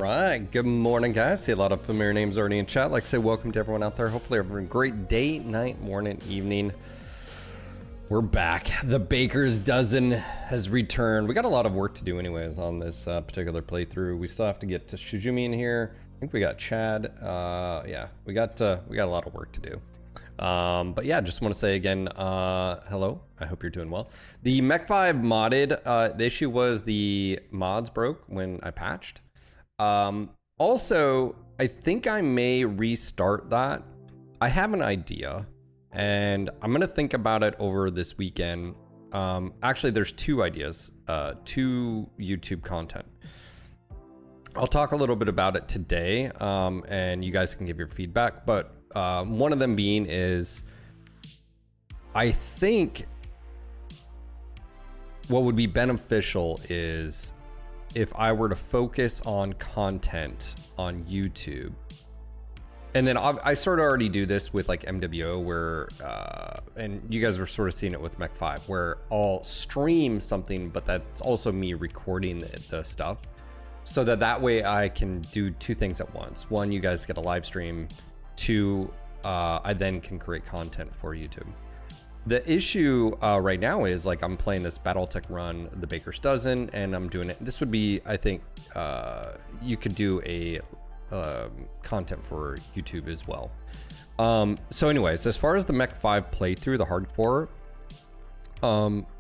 right, good morning, guys. See a lot of familiar names already in chat. Like I say, welcome to everyone out there. Hopefully you're having a great day, night, morning, evening. We're back. The Baker's Dozen has returned. We got a lot of work to do anyways on this particular playthrough. We still have to get to Shizumi in here. I think we got Chad. Yeah, we got a lot of work to do. But yeah, just want to say again, hello. I hope you're doing well. The Mech 5 modded, the issue was the mods broke when I patched. Also, I think I may restart that. I have an idea and I'm gonna think about it over this weekend. Actually, there's two ideas, two YouTube content. I'll talk a little bit about it today, and you guys can give your feedback, but one of them being is, I think what would be beneficial is if I were to focus on content on YouTube. And then I sort of already do this with like MWO where, and you guys were sort of seeing it with Mech 5, where I'll stream something, but that's also me recording the stuff. So that way I can do two things at once. One, you guys get a live stream. Two, I then can create content for YouTube. The issue right now is like I'm playing this BattleTech run, the Baker's Dozen, and I'm doing it. This would be, I think, you could do a content for YouTube as well. So anyways, as far as the Mech 5 playthrough, the hardcore,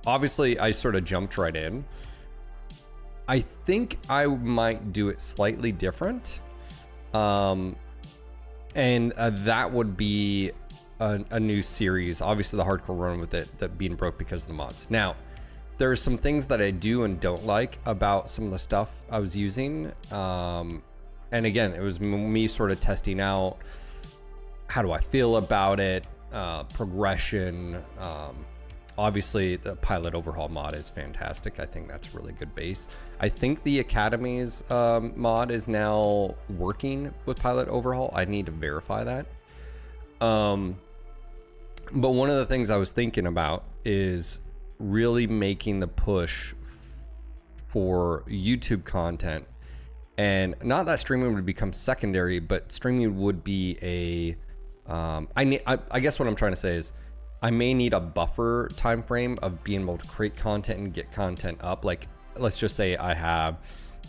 obviously I sort of jumped right in. I think I might do it slightly different. And that would be a new series. Obviously the hardcore run with it that being broke because of the mods. Now, there are some things that I do and don't like about some of the stuff I was using. And again, it was me sort of testing out how do I feel about it, progression. Obviously the pilot overhaul mod is fantastic. I think that's really good base. I think the Academy's mod is now working with pilot overhaul. I need to verify that. But one of the things I was thinking about is really making the push for YouTube content, and not that streaming would become secondary, but streaming would be a, I guess what I'm trying to say is I may need a buffer time frame of being able to create content and get content up. Like, let's just say I have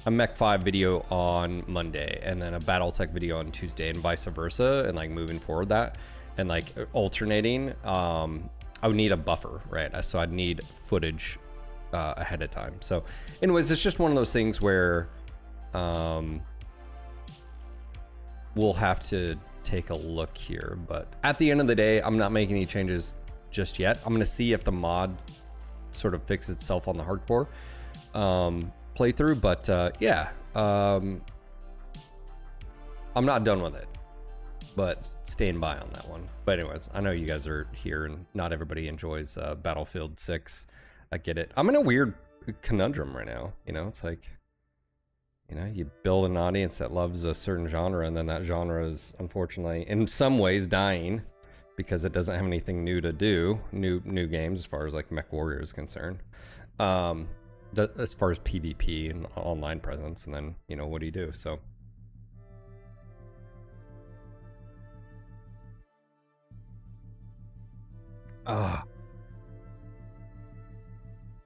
a Mech 5 video on Monday and then a BattleTech video on Tuesday and vice versa, and like moving forward that and like alternating. I would need a buffer, right? So I'd need footage ahead of time. So anyways, it's just one of those things where we'll have to take a look here, but at the end of the day, I'm not making any changes just yet. I'm gonna see if the mod sort of fixes itself on the hardcore playthrough, but yeah, I'm not done with it, but stand by on that one. But anyways, I know you guys are here and not everybody enjoys Battlefield 6. I get it. I'm in a weird conundrum right now. You know, it's like, you know, you build an audience that loves a certain genre, and then that genre is unfortunately in some ways dying because it doesn't have anything new to do, new games as far as like Mech Warrior is concerned. As far as PvP and online presence, and then, you know, what do you do? So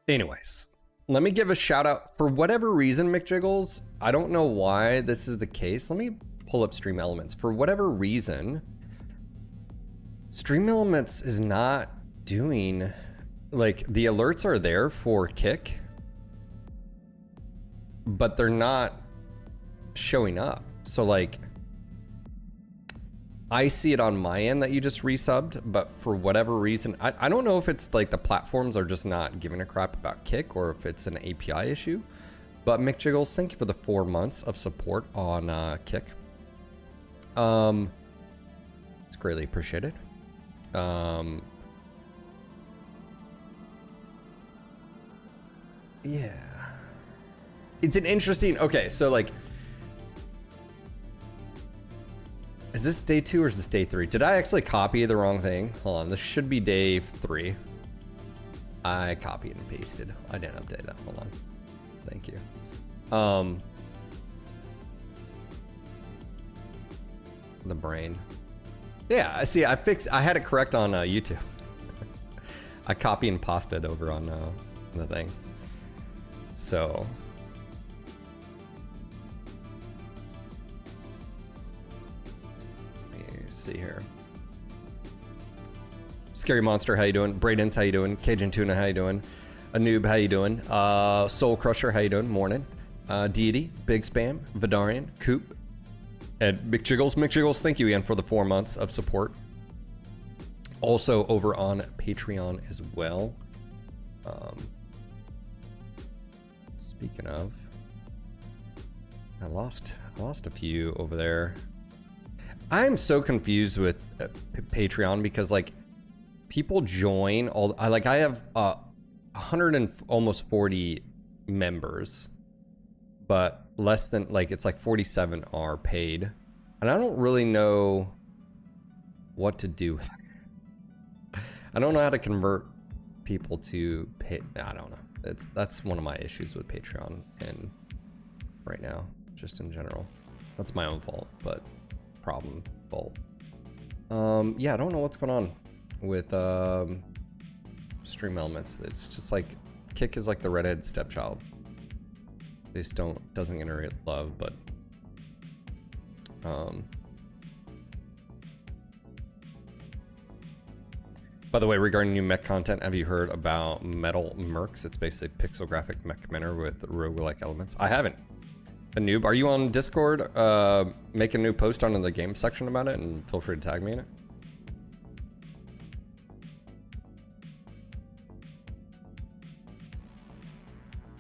anyways, let me give a shout out for whatever reason, McJiggles. I don't know why this is the case. Let me pull up Stream Elements. For whatever reason, Stream Elements is not doing, like, the alerts are there for Kick, but they're not showing up. So like, I see it on my end that you just resubbed, but for whatever reason, I don't know if it's like the platforms are just not giving a crap about Kick or if it's an API issue. But McJiggles, thank you for the 4 months of support on Kick. It's greatly appreciated. Yeah. It's an interesting, okay, so like, is this day 2 or is this day 3? Did I actually copy the wrong thing? Hold on, this should be day 3. I copied and pasted. I didn't update it, hold on. Thank you. the brain. Yeah, I see. I had it correct on YouTube. I copy and pasted over on the thing. So. Let me see here. Scary Monster, how you doing? Braden's, how you doing? Cajun Tuna, how you doing? Anoob, how you doing? Soul Crusher, how you doing? Morning. Deity, Big Spam, Vidarian, Coop, and McJiggles. McJiggles, thank you again for the 4 months of support. Also over on Patreon as well. Speaking of, I lost a few over there. I'm so confused with Patreon because like people join I have 100 and almost 40 members, but less than it's like 47 are paid, and I don't really know what to do with it. I don't know how to convert people to pay. I don't know. That's one of my issues with Patreon and right now, just in general. That's my own fault, but fault. Yeah, I don't know what's going on with stream elements. It's just like Kick is like the redhead stepchild. They just doesn't generate love, but by the way, regarding new mech content, have you heard about Metal Mercs? It's basically pixel graphic mech commander with roguelike elements. I haven't. Anoob, are you on Discord? Make a new post on the game section about it and feel free to tag me in it.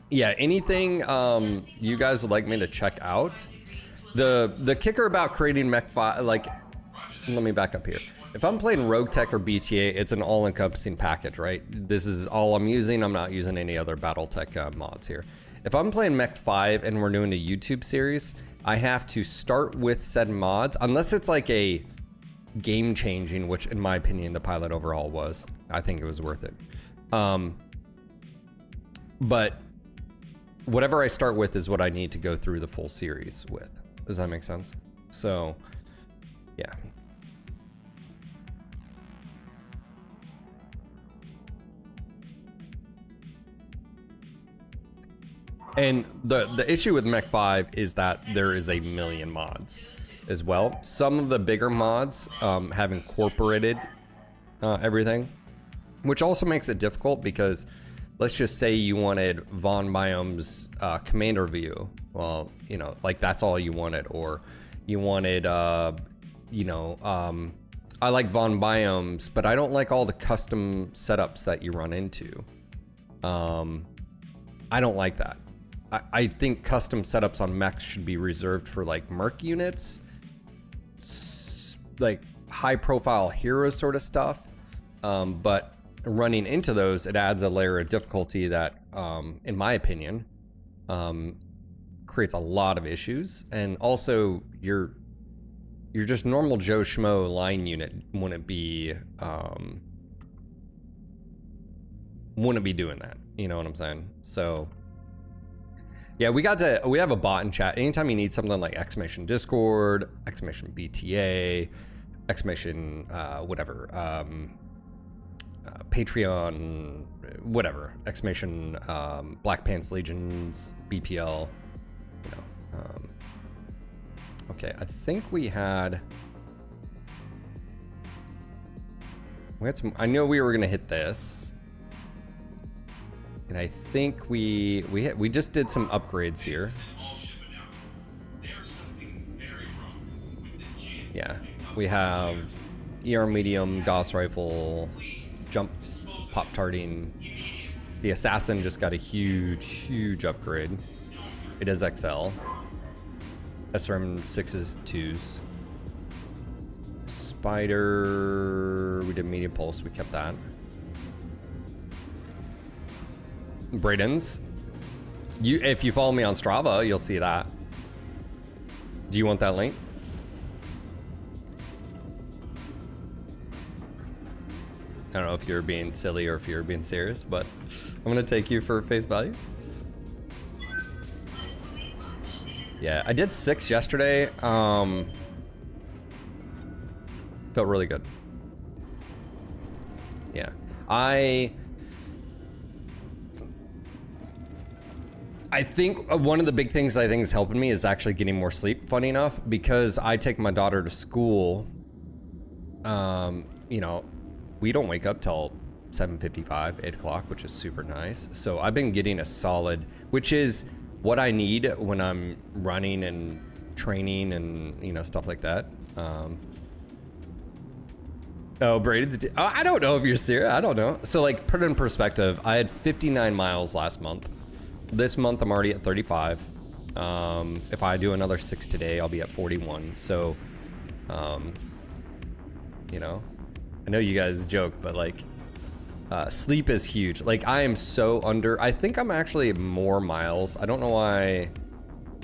Yeah, anything you guys would like me to check out. The kicker about creating mech file, like, let me back up here. If I'm playing Rogue Tech or BTA, it's an all-encompassing package, right? This is all I'm using. I'm not using any other BattleTech mods here. If I'm playing Mech 5 and we're doing a YouTube series, I have to start with said mods, unless it's like a game-changing, which in my opinion the pilot overhaul was. I think it was worth it. But whatever I start with is what I need to go through the full series with. Does that make sense? So, yeah. And the issue with Mech 5 is that there is a million mods as well. Some of the bigger mods have incorporated everything, which also makes it difficult because let's just say you wanted Von Biome's commander view. Well, you know, like that's all you wanted, or you wanted, you know, I like Von Biome's, but I don't like all the custom setups that you run into. I don't like that. I think custom setups on mechs should be reserved for like merc units, like high profile hero sort of stuff. But running into those, it adds a layer of difficulty that, in my opinion, creates a lot of issues. And also your just normal Joe Schmo line unit wouldn't be doing that. You know what I'm saying? So yeah, we have a bot in chat. Anytime you need something like exclamation Discord, exclamation BTA, exclamation whatever, Patreon, whatever, exclamation Black Pants Legions, BPL, you know. Okay, I think we had some, I know we were gonna hit this. And I think we just did some upgrades here. Yeah, we have ER medium, Gauss rifle, jump pop tarting. The assassin just got a huge upgrade. It is XL. SRM 6s 2s. Spider, we did medium pulse, we kept that. Braden's. If you follow me on Strava, you'll see that. Do you want that link? I don't know if you're being silly or if you're being serious, but I'm gonna take you for face value. Yeah, I did 6 yesterday. Felt really good. Yeah. I think one of the big things I think is helping me is actually getting more sleep, funny enough, because I take my daughter to school. You know, we don't wake up till 7:55, 8 o'clock, which is super nice. So I've been getting a solid, which is what I need when I'm running and training and, you know, stuff like that. Oh, braided. I don't know if you're serious. I don't know. So like, put it in perspective, I had 59 miles last month. This month I'm already at 35. If I do another 6 today, I'll be at 41. So, you know, I know you guys joke, but like, sleep is huge. Like, I am so under. I think I'm actually more miles. I don't know why.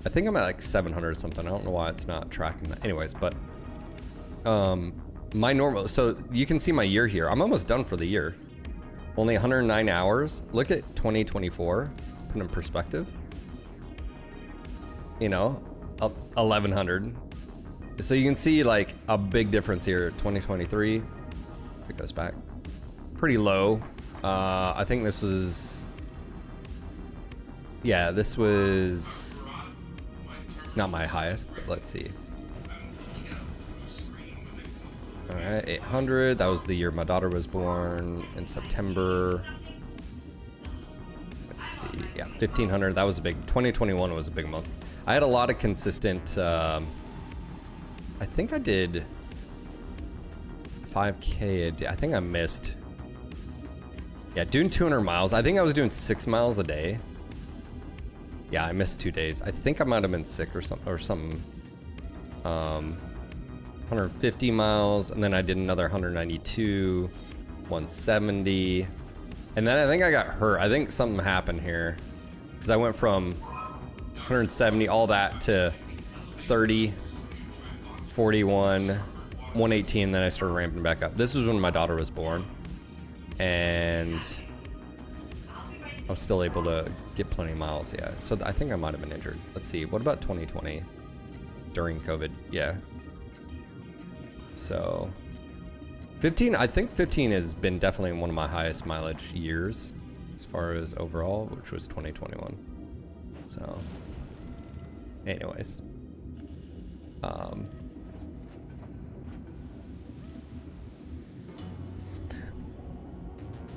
I think I'm at like 700 something. I don't know why it's not tracking that. Anyways, but my normal. So you can see my year here. I'm almost done for the year. Only 109 hours. Look at 2024. Put in perspective. You know, 1100. So you can see like a big difference here. 2023. It goes back. Pretty low. I think this was, yeah, this was not my highest, but let's see. All right, 800. That was the year my daughter was born, in September. Let's see. Yeah, 1500. That was a big. 2021 was a big month. I had a lot of consistent. I think I did 5K a day. I think I missed. Yeah, doing 200 miles. I think I was doing 6 miles a day. Yeah, I missed 2 days. I think I might have been sick or something. 150 miles, and then I did another 192, 170, and then I think I got hurt. I think something happened here, because I went from 170, all that, to 30, 41, 118, then I started ramping back up. This was when my daughter was born, and I was still able to get plenty of miles. Yeah, so I think I might have been injured. Let's see, what about 2020 during COVID? Yeah, so 15, I think 15 has been definitely one of my highest mileage years as far as overall, which was 2021. So anyways,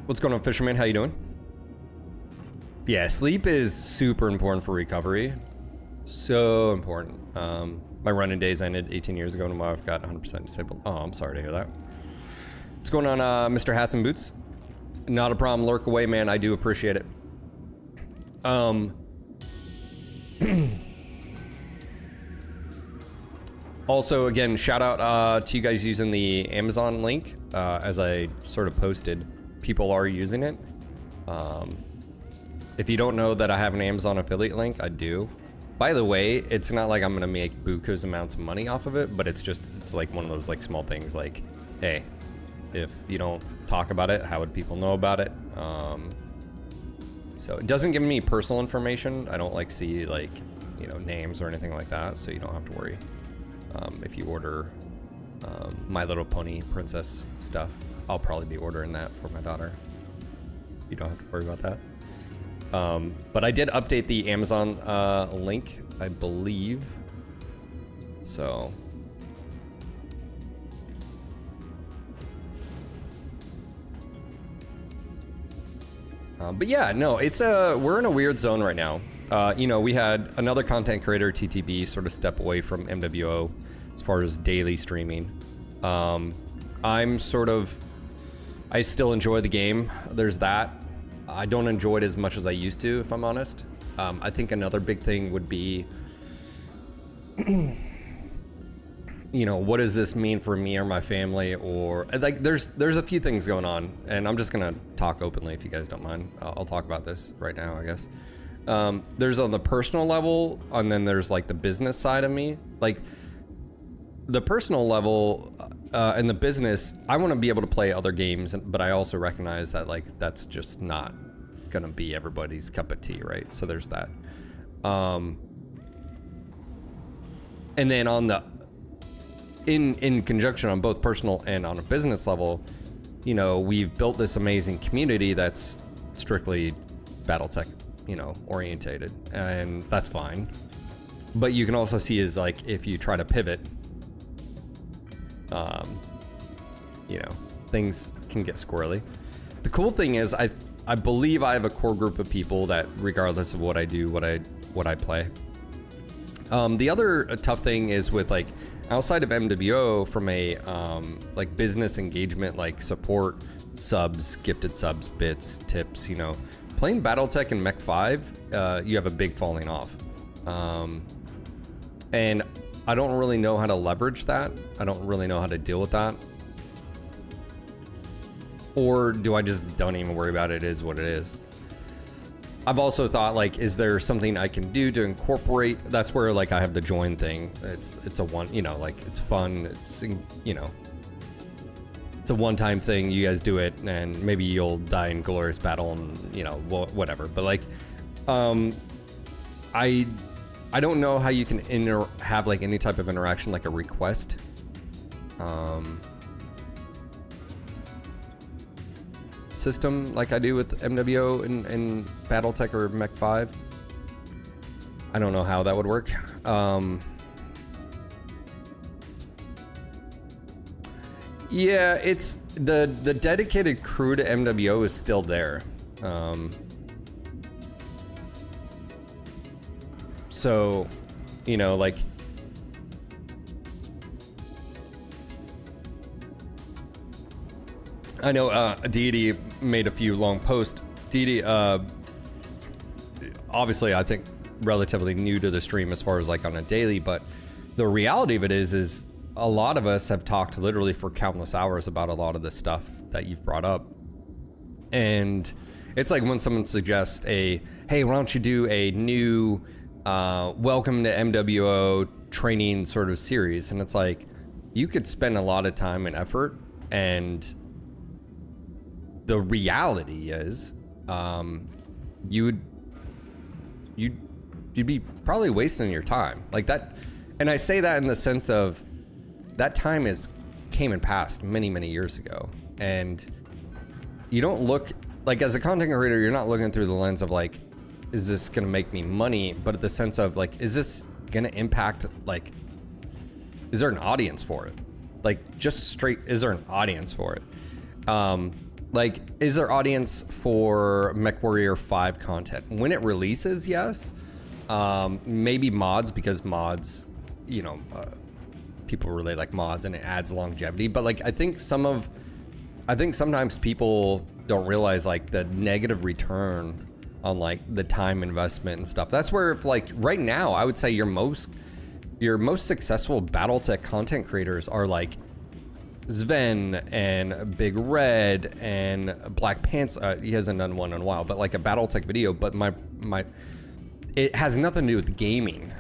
what's going on, Fisherman? How you doing? Yeah, sleep is super important for recovery. So important. My running days ended 18 years ago, and my wife got 100% disabled. Oh, I'm sorry to hear that. What's going on, Mr. Hats and Boots? Not a problem. Lurk away, man. I do appreciate it. Also, again, shout out to you guys using the Amazon link. As I sort of posted, people are using it. If you don't know that I have an Amazon affiliate link, I do. By the way, it's not like I'm gonna make bukus amounts of money off of it, but it's like one of those like small things like, hey, if you don't talk about it, how would people know about it? So it doesn't give me personal information. I don't like see like, you know, names or anything like that, so you don't have to worry. If you order My Little Pony princess stuff, I'll probably be ordering that for my daughter. You don't have to worry about that. But I did update the Amazon link, I believe. So but yeah, no, it's we're in a weird zone right now. You know, we had another content creator, TTB, sort of step away from MWO as far as daily streaming. I still enjoy the game. There's that. I don't enjoy it as much as I used to, if I'm honest. I think another big thing would be, you know, what does this mean for me or my family? Or like, there's a few things going on, and I'm just gonna talk openly if you guys don't mind. I'll talk about this right now, I guess. There's on the personal level, and then there's like the business side of me. Like the personal level and the business, I want to be able to play other games, but I also recognize that like that's just not gonna be everybody's cup of tea, right? So there's that. And then on the in conjunction on both personal and on a business level, you know, we've built this amazing community that's strictly BattleTech, you know, orientated, and that's fine. But you can also see is like if you try to pivot, you know, things can get squirrely. The cool thing is I believe I have a core group of people that, regardless of what I do, what I play. The other tough thing is with like outside of MWO, from a like business engagement, like support, subs, gifted subs, bits, tips, you know, playing BattleTech and Mech 5, you have a big falling off. And I don't really know how to leverage that. I don't really know how to deal with that. Or do I just don't even worry about it? It is what it is. I've also thought, like, is there something I can do to incorporate? That's where, like, I have the join thing. It's a one, you know, like, it's fun. It's, you know, it's a one-time thing. You guys do it, and maybe you'll die in glorious battle, and, you know, whatever. But, like, I don't know how you can have, like, any type of interaction, like a request. System like I do with MWO and BattleTech or Mech 5. I don't know how that would work. Yeah, it's the dedicated crew to MWO is still there. So, you know, like, I know Deity made a few long posts. Deity, obviously, I think relatively new to the stream as far as like on a daily, but the reality of it is a lot of us have talked literally for countless hours about a lot of the stuff that you've brought up. And it's like when someone suggests hey, why don't you do a new welcome to MWO training sort of series? And it's like, you could spend a lot of time and effort, and the reality is, you'd be probably wasting your time like that. And I say that in the sense of that time came and passed many years ago. And you don't look like, as a content creator, you're not looking through the lens of like, is this going to make me money? But at the sense of like, is this going to impact, like, is there an audience for it? Like, just straight, is there an audience for it? Like, is there audience for MechWarrior 5 content? When it releases, yes. Maybe mods, because mods, you know, people really like mods and it adds longevity. But like, I think sometimes people don't realize like the negative return on like the time investment and stuff. That's where, if like right now, I would say your most successful BattleTech content creators are like Sven and Big Red and Black Pants. He hasn't done one in a while, but like a BattleTech video. But it has nothing to do with gaming.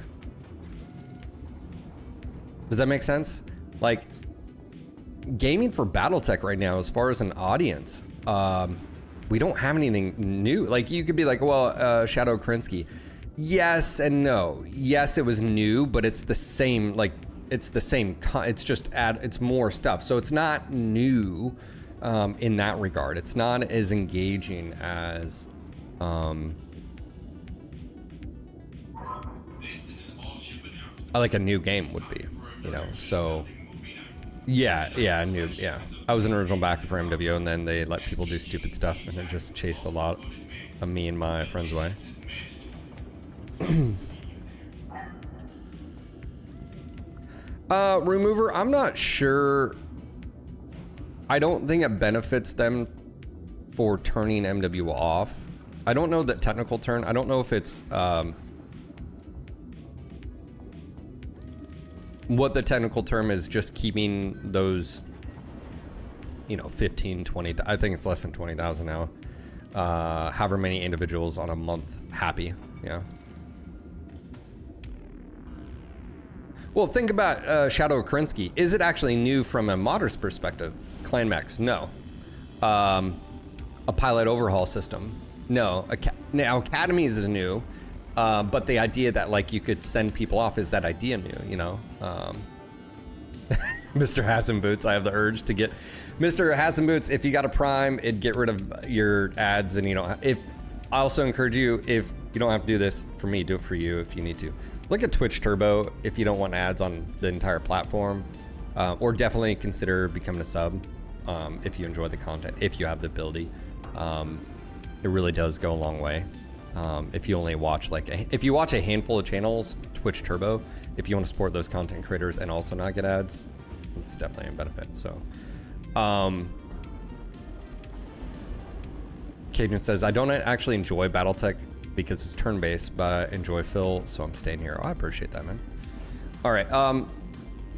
Does that make sense? Like, gaming for BattleTech right now, as far as an audience, we don't have anything new. Like, you could be like, well, Shadow Krinsky. Yes and no. Yes, it was new, but it's the same, like, it's the same, it's just it's more stuff. So it's not new in that regard. It's not as engaging as like a new game would be, you know? So yeah, new, yeah. I was an original backer for MWO, and then they let people do stupid stuff, and it just chased a lot of me and my friends away. Remover, I'm not sure. I don't think it benefits them for turning MWO off. I don't know that technical turn. I don't know if it's what the technical term is, just keeping those, you know, 15, 20, I think it's less than 20,000 now. However many individuals on a month happy, yeah. Well, think about Shadow Krinsky. Is it actually new from a modder's perspective? Clan Max, no. A pilot overhaul system, no. Now Academies is new, but the idea that like you could send people off, is that idea new, you know? Mr. Hats and Boots. I have the urge to get Mr. Hats and Boots. If you got a Prime, it'd get rid of your ads, and you know, if I also encourage you, if you don't have to do this for me, do it for you if you need to. Look at Twitch Turbo if you don't want ads on the entire platform, or definitely consider becoming a sub if you enjoy the content, if you have the ability. It really does go a long way. If you only watch if you watch a handful of channels, Twitch Turbo, if you want to support those content creators and also not get ads, it's definitely a benefit. So, Cajun says, I don't actually enjoy Battletech because it's turn-based, but I enjoy Phil, so I'm staying here. Oh, I appreciate that, man. All right.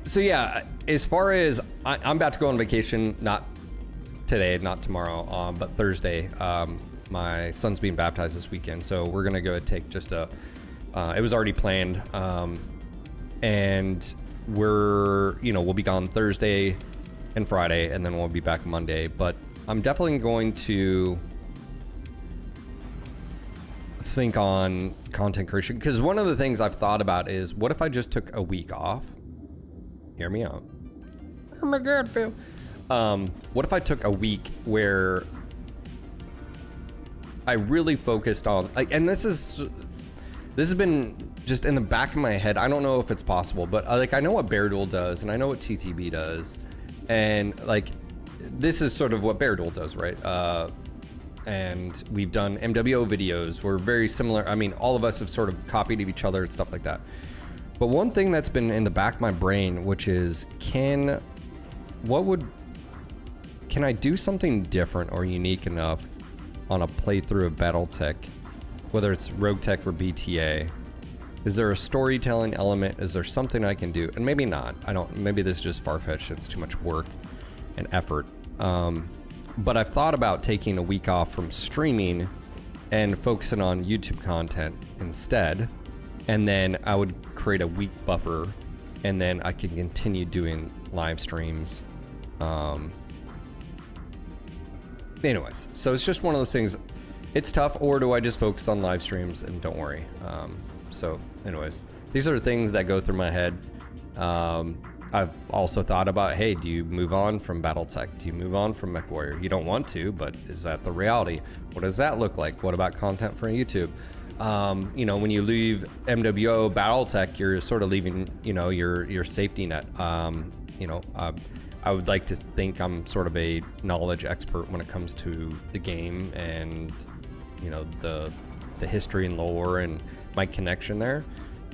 So yeah, as far as I'm about to go on vacation, not today, not tomorrow, but Thursday. My son's being baptized this weekend, so we're gonna go take just a. It was already planned, and we'll be gone Thursday and Friday, and then we'll be back Monday. But I'm definitely going to think on content creation, because one of the things I've thought about is, what if I just took a week off? Hear me out. Oh my God, Phil. What if I took a week where I really focused on, and this has been just in the back of my head. I don't know if it's possible, but I know what Bear Duel does, and I know what TTB does, and this is sort of what Bear Duel does, right? And we've done MWO videos. We're very similar. I mean, all of us have sort of copied each other and stuff like that. But one thing that's been in the back of my brain, which is, can I do something different or unique enough on a playthrough of Battletech, whether it's Rogue Tech or BTA? Is there a storytelling element? Is there something I can do? And maybe not. Maybe this is just far-fetched. It's too much work and effort. But I've thought about taking a week off from streaming and focusing on YouTube content instead. And then I would create a week buffer, and then I can continue doing live streams. Anyways, so it's just one of those things. It's tough, or do I just focus on live streams and don't worry? So anyways, these are things that go through my head. I've also thought about, hey, do you move on from Battletech? Do you move on from MechWarrior? You don't want to, but is that the reality? What does that look like? What about content for YouTube? When you leave MWO Battletech, you're sort of leaving, your safety net. I would like to think I'm sort of a knowledge expert when it comes to the game and, the history and lore and my connection there.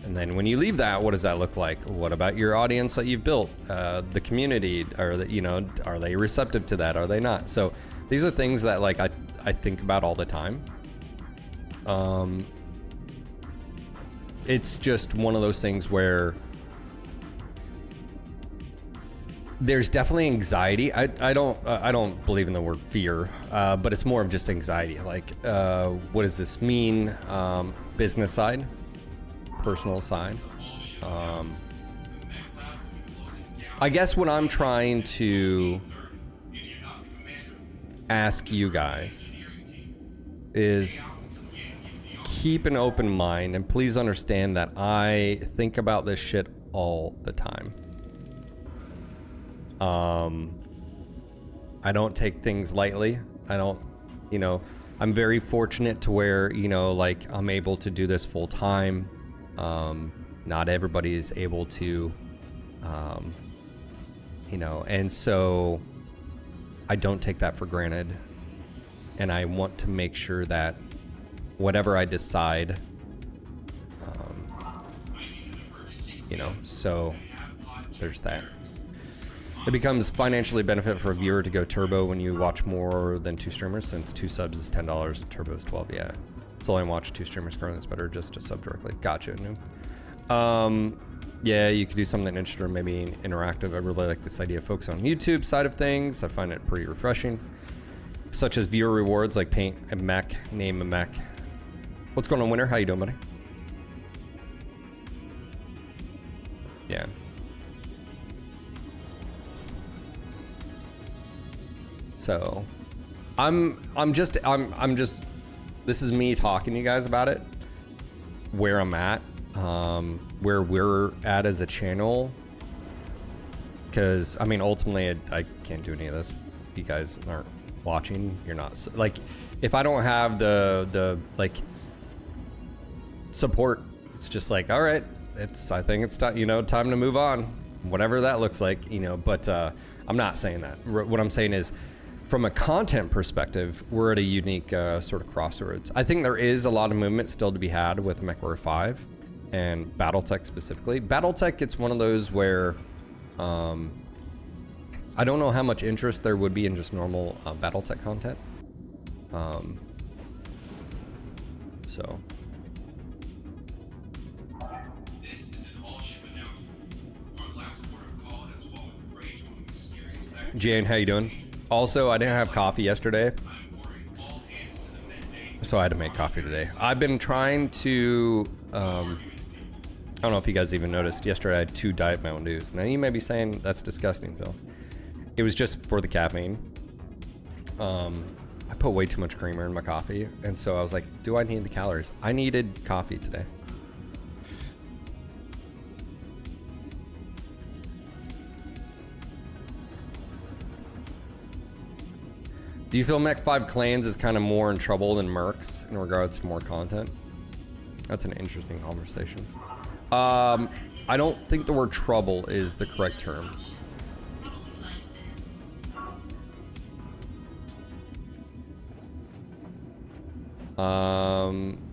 And then when you leave that, what does that look like? What about your audience that you've built? The community, are they receptive to that? Are they not? So these are things that I think about all the time. It's just one of those things where there's definitely anxiety. I don't believe in the word fear, but it's more of just anxiety. What does this mean? Business side, personal side. I guess what I'm trying to ask you guys is keep an open mind, and please understand that I think about this shit all the time. I don't take things lightly. I'm very fortunate to where, I'm able to do this full time. Not everybody is able to, and so I don't take that for granted. And I want to make sure that whatever I decide, so there's that. It becomes financially benefit for a viewer to go turbo when you watch more than 2 streamers, since 2 subs is $10 and turbo is $12. Yeah, so I watch 2 streamers currently. It's better just to sub directly. Gotcha, noob. Yeah, you could do something interesting, maybe interactive. I really like this idea of focus on YouTube side of things. I find it pretty refreshing, such as viewer rewards, like paint a mech, name a mech. What's going on, Winter? How you doing, buddy? Yeah. So, I'm just, this is me talking to you guys about it, where I'm at, where we're at as a channel. because I mean, ultimately, I can't do any of this. If you guys aren't watching, you're not like, if I don't have the like support, it's just like, all right, I think it's time, time to move on, whatever that looks like, but I'm not saying that. What I'm saying is, from a content perspective, we're at a unique sort of crossroads. I think there is a lot of movement still to be had with MechWarrior 5 and BattleTech specifically. BattleTech, it's one of those where I don't know how much interest there would be in just normal BattleTech content. So. Jane, how you doing? Also, I didn't have coffee yesterday, so I had to make coffee today. I've been trying to, I don't know if you guys even noticed, yesterday I had 2 Diet Mountain Dews. Now you may be saying, that's disgusting, Phil. It was just for the caffeine. I put way too much creamer in my coffee, and so I was like, do I need the calories? I needed coffee today. Do you feel Mech 5 Clans is kind of more in trouble than Mercs in regards to more content? That's an interesting conversation. I don't think the word trouble is the correct term.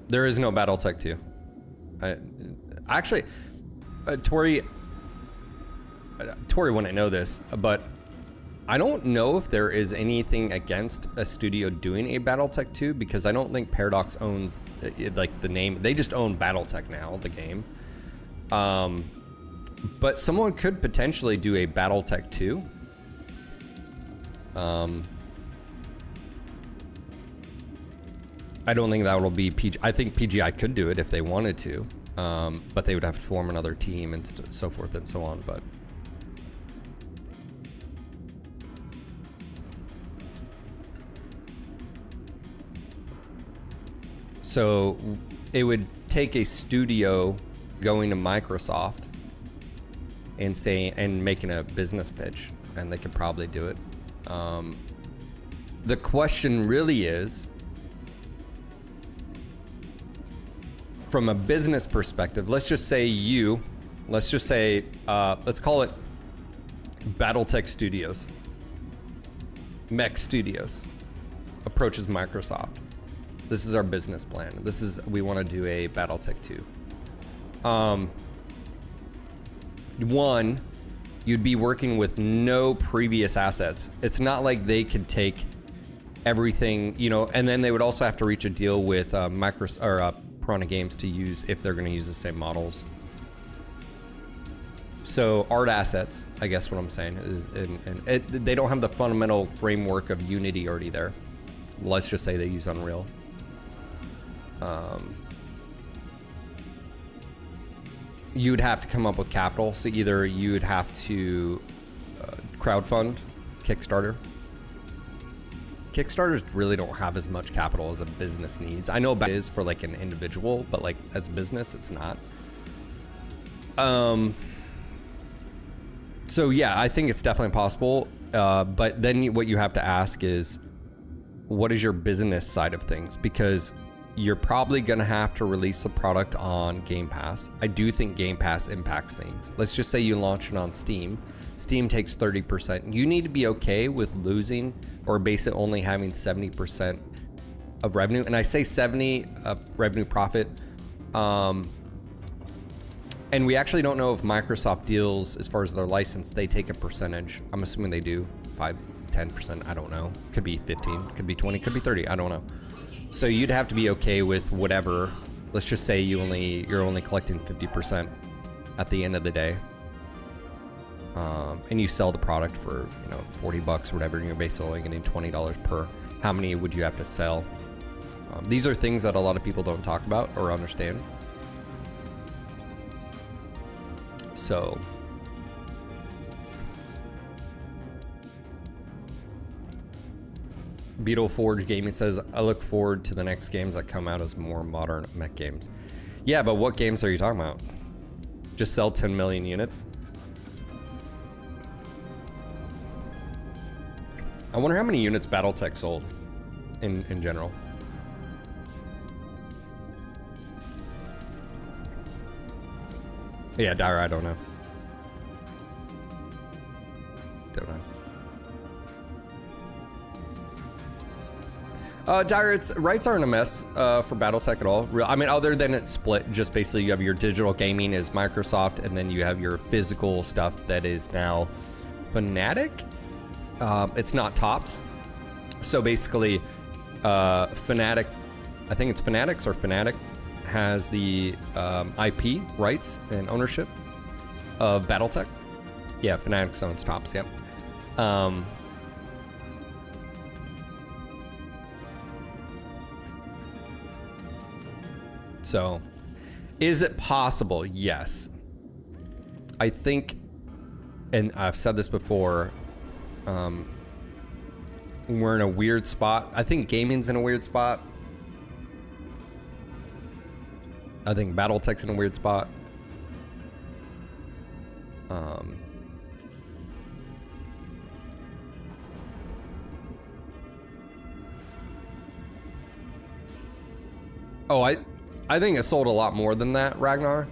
There is no BattleTech 2. Actually, Tori wouldn't know this, but I don't know if there is anything against a studio doing a BattleTech 2, because I don't think Paradox owns like the name. They just own BattleTech now, the game. But someone could potentially do a BattleTech 2. I don't think that will be PG. I think PGI could do it if they wanted to, but they would have to form another team and so forth and so on. But so it would take a studio going to Microsoft and making a business pitch, and they could probably do it. The question really is, from a business perspective, let's call it BattleTech Studios. Mech Studios approaches Microsoft. This is our business plan. We want to do a BattleTech 2. One, you'd be working with no previous assets. It's not like they could take everything, and then they would also have to reach a deal with Piranha Games to use if they're going to use the same models. So art assets, I guess what I'm saying is, they don't have the fundamental framework of Unity already there. Let's just say they use Unreal. You'd have to come up with capital. So either you would have to crowdfund, Kickstarter. Kickstarters really don't have as much capital as a business needs. I know it is for like an individual, but like as a business, it's not. So yeah, I think it's definitely possible. But then what you have to ask is, what is your business side of things? Because you're probably going to have to release a product on Game Pass. I do think Game Pass impacts things. Let's just say you launch it on Steam. Steam takes 30%. You need to be okay with losing or basically only having 70% of revenue. And I say 70 revenue profit. And we actually don't know if Microsoft deals as far as their license. They take a percentage. I'm assuming they do 5-10%. I don't know. Could be 15, could be 20, could be 30. I don't know. So you'd have to be okay with whatever. Let's just say you're only collecting 50% at the end of the day, and you sell the product for $40 or whatever, and you're basically only getting $20 per. How many would you have to sell? These are things that a lot of people don't talk about or understand. So. Beetle Forge Gaming says, I look forward to the next games that come out as more modern mech games. Yeah, but what games are you talking about? Just sell 10 million units? I wonder how many units BattleTech sold in general. Yeah, Dire, I don't know. Don't know. Dire, rights aren't a mess for BattleTech at all. I mean, other than it's split, just basically you have your digital gaming is Microsoft, and then you have your physical stuff that is now Fnatic. It's not Tops. So basically, Fnatic, I think it's Fanatics or Fnatic, has the IP rights and ownership of BattleTech. Yeah, Fanatics owns Tops, yep. So, is it possible? Yes. I think, and I've said this before, we're in a weird spot. I think gaming's in a weird spot. I think BattleTech's in a weird spot. Oh, I think it sold a lot more than that, Ragnar.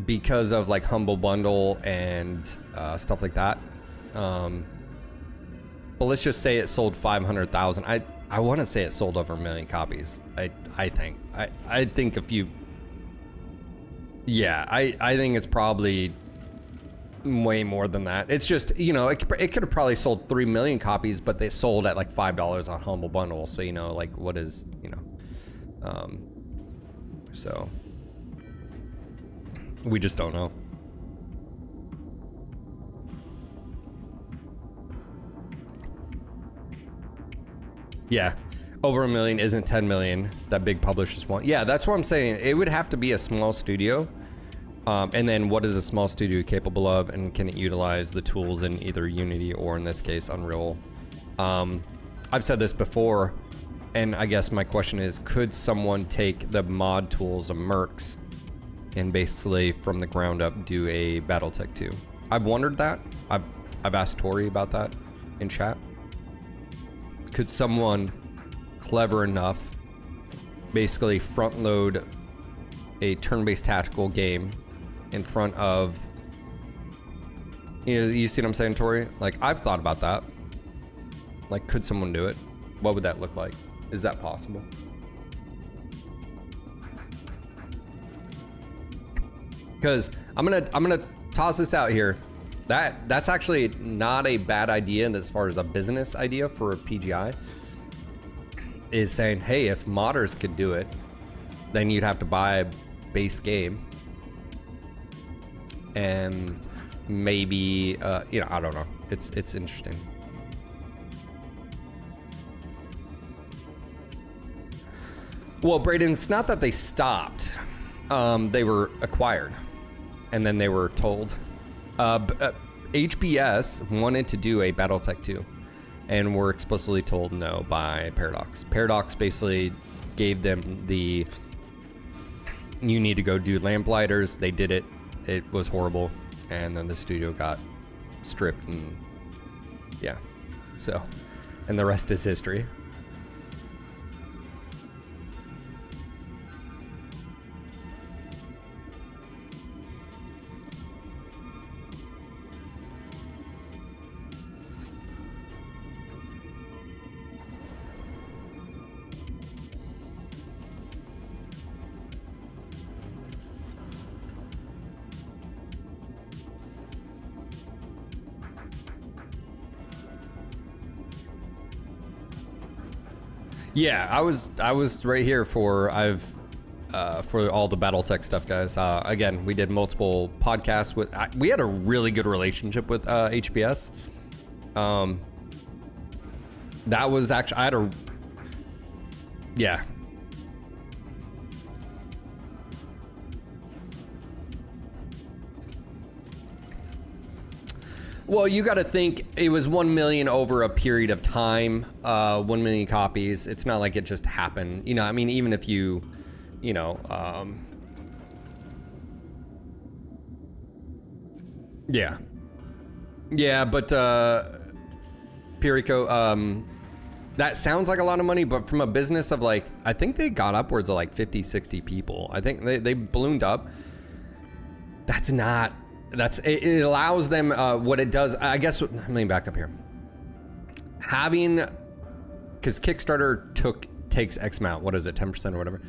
Because of like Humble Bundle and stuff like that. But let's just say it sold 500,000. I want to say it sold over 1 million copies. I think. I think a few. Yeah, I think it's probably way more than that. It's just, you know, it could have probably sold 3 million copies, but they sold at like $5 on Humble Bundle. So, you know, like what is, you know, so we just don't know. Yeah, over 1 million isn't 10 million that big publishers want. Yeah, that's what I'm saying. It would have to be a small studio. And then what is a small studio capable of, and can it utilize the tools in either Unity or in this case, Unreal? I've said this before, and I guess my question is, could someone take the mod tools of Mercs and basically from the ground up do a BattleTech 2? I've wondered that. I've asked Tori about that in chat. Could someone clever enough basically front load a turn-based tactical game in front of, you see what I'm saying, Tori? Like, I've thought about that. Like, could someone do it? What would that look like? Is that possible? Because I'm gonna toss this out here. That's actually not a bad idea, and as far as a business idea for a PGI, is saying, hey, if modders could do it, then you'd have to buy a base game, and maybe you know, I don't know. It's interesting. Well, Braden, it's not that they stopped. They were acquired, and then they were told. HBS wanted to do a BattleTech 2 and were explicitly told no by Paradox. Paradox basically gave them the, you need to go do Lamplighters. They did it. It was horrible. And then the studio got stripped, and yeah. So, and the rest is history. Yeah, I was right here for all the BattleTech stuff, guys. Again, we did multiple podcasts with. We had a really good relationship with HBS. That was actually, I had a, yeah. Well, you got to think it was 1 million over a period of time, 1 million copies. It's not like it just happened. You know, I mean, even if you know, yeah. Yeah, but Pirico, that sounds like a lot of money, but from a business of like, I think they got upwards of like 50, 60 people. I think they ballooned up. It allows them, what it does, I guess, let me back up here. Because Kickstarter takes X amount, what is it, 10% or whatever.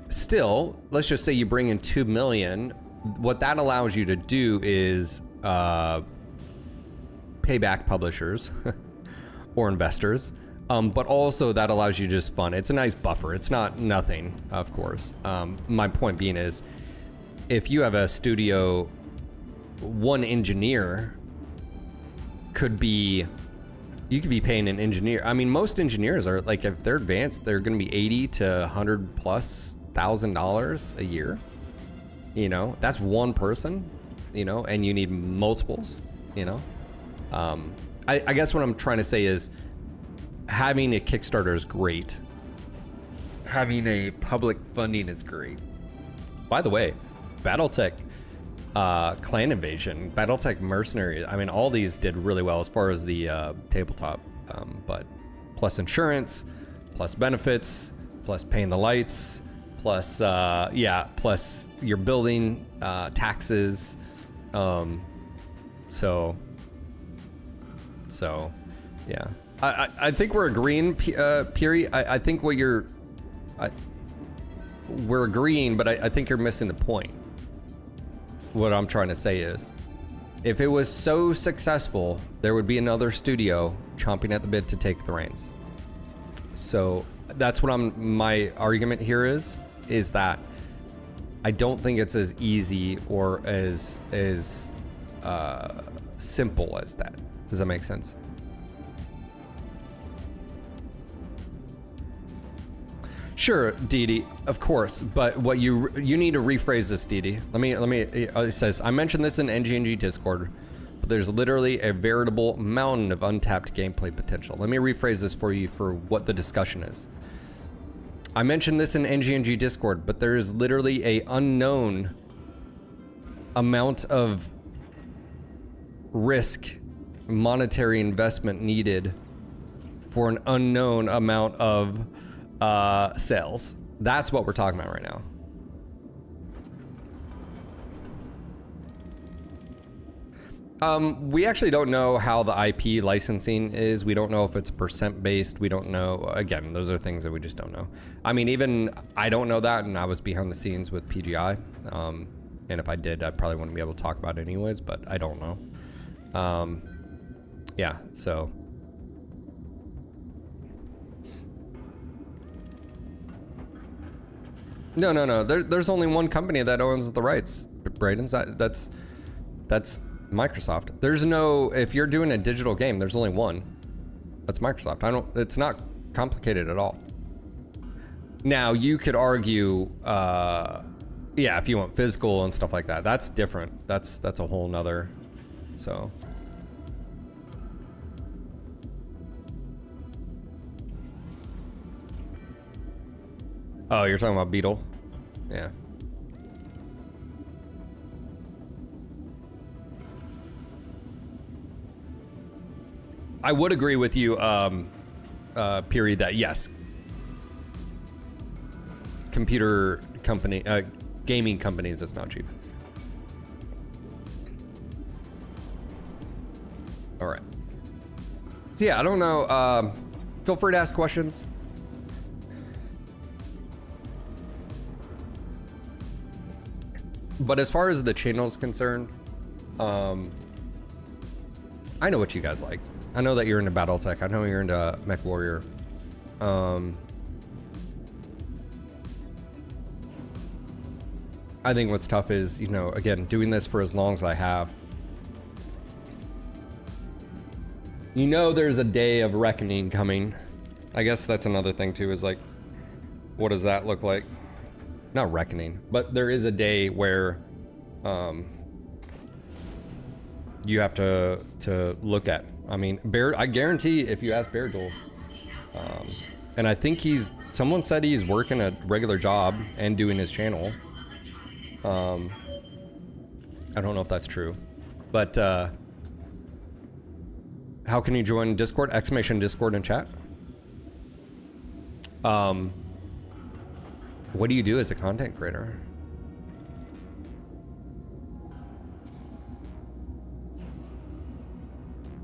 Still, let's just say you bring in 2 million. What that allows you to do is pay back publishers or investors, but also that allows you to just fund. It's a nice buffer. It's not nothing, of course. My point being is, if you have a studio, one engineer you could be paying an engineer. I mean, most engineers are like, if they're advanced, they're going to be $80 to $100,000+ a year. You know, that's one person, you know, and you need multiples, you know. I guess what I'm trying to say is having a Kickstarter is great. Having a public funding is great. By the way, Battletech Clan Invasion, Battletech Mercenaries, I mean, all these did really well as far as the tabletop, but plus insurance, plus benefits, plus paying the lights, plus plus your building taxes, so yeah, I think we're agreeing, Piri. I think we're agreeing, but I think you're missing the point. What I'm trying to say is, if it was so successful, there would be another studio chomping at the bit to take the reins. So that's what my argument here is that I don't think it's as easy or as simple as that. Does that make sense? Sure, Didi, of course, but what you need to rephrase this, Didi. Let me. It says, I mentioned this in NGNG Discord, but there's literally a veritable mountain of untapped gameplay potential. Let me rephrase this for you for what the discussion is. I mentioned this in NGNG Discord, but there is literally a unknown amount of risk, monetary investment needed for an unknown amount of sales. That's what we're talking about right now. We actually don't know how the IP licensing is. We don't know if it's percent based. We don't know. Again, those are things that we just don't know. I mean, even I don't know that, and I was behind the scenes with PGI. And if I did, I probably wouldn't be able to talk about it anyways, but I don't know. Yeah, so. No. There's only one company that owns the rights, Brayden's. That's Microsoft. There's no, if you're doing a digital game, there's only one. That's Microsoft. It's not complicated at all. Now, you could argue, yeah, if you want physical and stuff like that, that's different. That's a whole nother, so. Oh, you're talking about Beetle? Yeah. I would agree with you, Piri, that yes, gaming companies, it's not cheap. All right. So yeah, I don't know. Feel free to ask questions. But as far as the channel is concerned, I know what you guys like. I know that you're into Battletech. I know you're into Mech Warrior. I think what's tough is, you know, again, doing this for as long as I have. You know, there's a day of reckoning coming. I guess that's another thing too, is like, what does that look like? Not reckoning, but there is a day where you have to look at. I mean, I guarantee if you ask Beardle, and I think someone said he's working a regular job and doing his channel. I don't know if that's true, but How can you join Discord? Exclamation Discord and chat. What do you do as a content creator?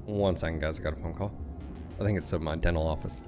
One second, guys. I got a phone call. I think it's to my dental office.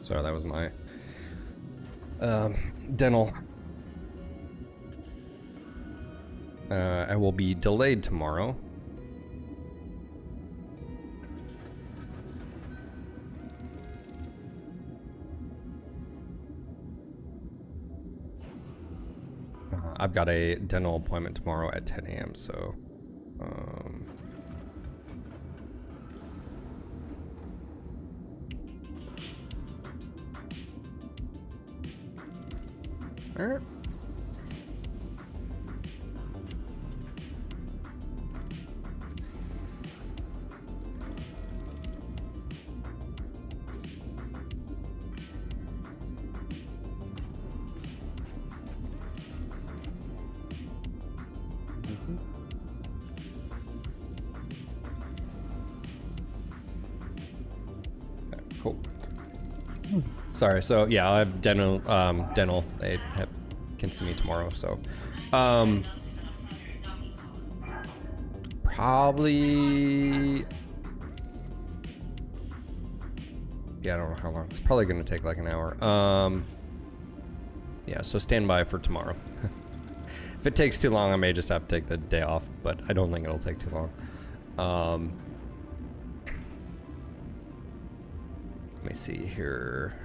Sorry, that was my dental. I will be delayed tomorrow. I've got a dental appointment tomorrow at 10 a.m. So, all right. Cool. Sorry. So yeah, I have dental. Dental. They can see me tomorrow. So, probably. Yeah, I don't know how long. It's probably going to take like an hour. Yeah. So stand by for tomorrow. If it takes too long, I may just have to take the day off. But I don't think it'll take too long. Let me see here.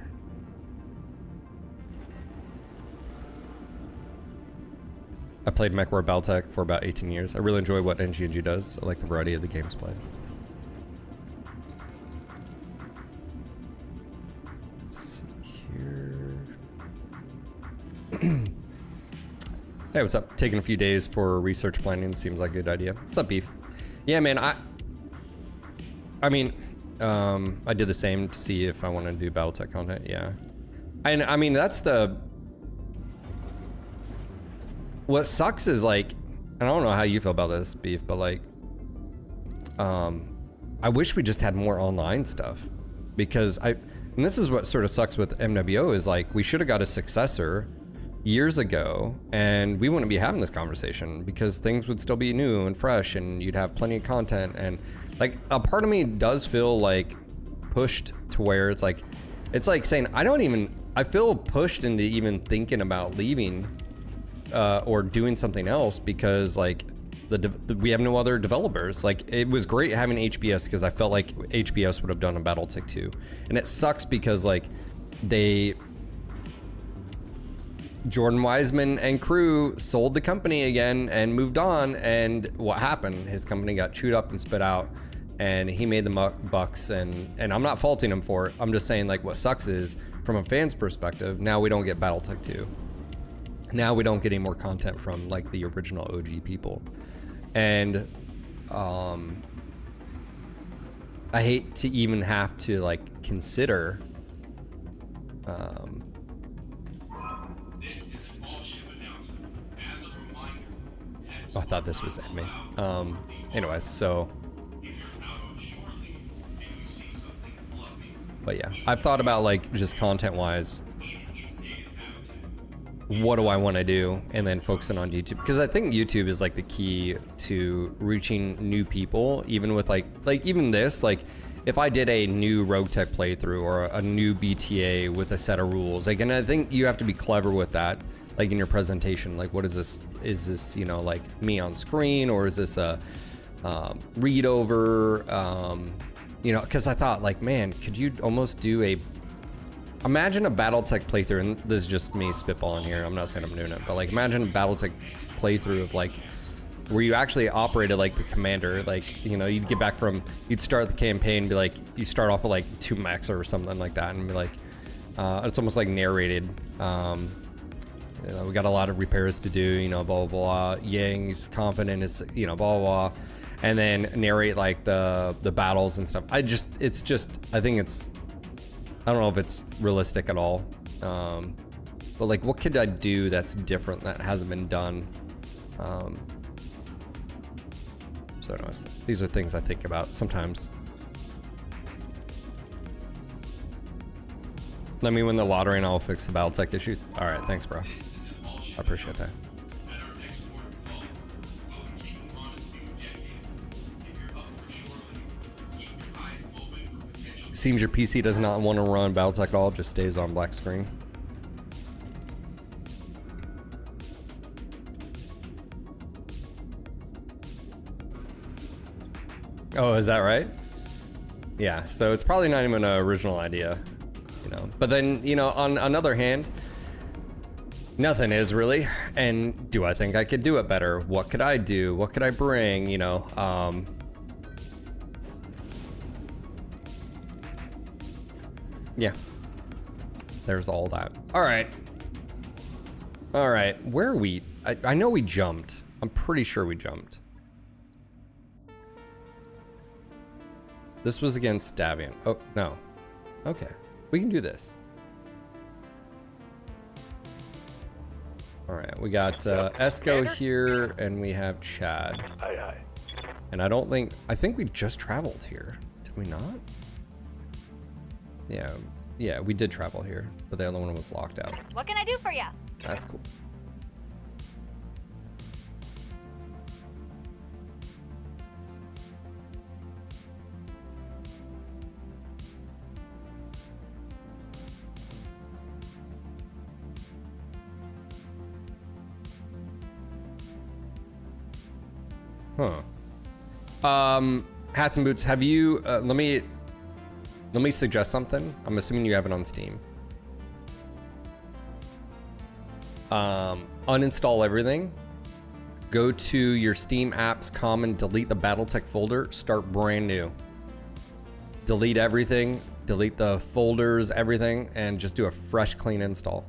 I played MechWarrior Battletech for about 18 years. I really enjoy what NG&G does. I like the variety of the games played. Let's see here. Hey, what's up? Taking a few days for research planning seems like a good idea. What's up, Beef? Yeah, man, I mean, I did the same to see if I want to do Battletech content, yeah. And I mean, that's the... What sucks is like, and I don't know how you feel about this, Beef, but like, I wish we just had more online stuff. Because and this is what sort of sucks with MWO is like, we should have got a successor years ago and we wouldn't be having this conversation because things would still be new and fresh and you'd have plenty of content. And like a part of me does feel like pushed to where it's like saying, I feel pushed into even thinking about leaving or doing something else because like we have no other developers. Like it was great having HBS because I felt like HBS would have done a Battletech 2. And it sucks because like Jordan Wiseman and crew sold the company again and moved on, and what happened? His company got chewed up and spit out, and he made the bucks. And I'm not faulting him for it. I'm just saying like what sucks is from a fan's perspective, now we don't get Battletech 2. Now we don't get any more content from like the original OG people, and I hate to even have to like consider Oh, I thought this was enemies. Anyways, so. But yeah, I've thought about like just content-wise, what do I want to do, and then focusing on YouTube, because I think YouTube is like the key to reaching new people, even with like even this, like if I did a new Rogue Tech playthrough or a new BTA with a set of rules, like, and I think you have to be clever with that, like in your presentation, like what is this? Is this, you know, like me on screen, or is this a read over? You know, because I thought like, man, could you almost do a, imagine a BattleTech playthrough, and this is just me spitballing here, I'm not saying I'm doing it, but like imagine a BattleTech playthrough of like, where you actually operated like the commander, like, you know, you'd get back from, you'd start the campaign, be like, you start off with like 2 mechs or something like that, and be like, it's almost like narrated. You know, we got a lot of repairs to do, you know, blah, blah, blah. Yang's confident is, you know, blah, blah, blah. And then narrate like the battles and stuff. I think it's, I don't know if it's realistic at all. But like, what could I do that's different that hasn't been done? So anyways, these are things I think about sometimes. Let me win the lottery and I'll fix the BattleTech issue. All right, thanks, bro. I appreciate that. Seems your PC does not want to run BattleTech at all, just stays on black screen. Oh, is that right? Yeah, so it's probably not even an original idea, you know. But then, you know, on another hand, nothing is really. And do I think I could do it better? What could I do? What could I bring? You know, yeah, there's all that. All right. All right, where are we? I know we jumped. I'm pretty sure we jumped. This was against Davian. Oh, no. Okay, we can do this. All right, we got Esco here, and we have Chad. Aye, aye. And I think we just traveled here. Did we not? Yeah, we did travel here, but the other one was locked out. What can I do for you? That's cool. Huh. Hats and Boots, have you, let me suggest something. I'm assuming you have it on Steam. Uninstall everything. Go to your Steam apps, and delete the BattleTech folder, start brand new. Delete everything, delete the folders, everything, and just do a fresh, clean install.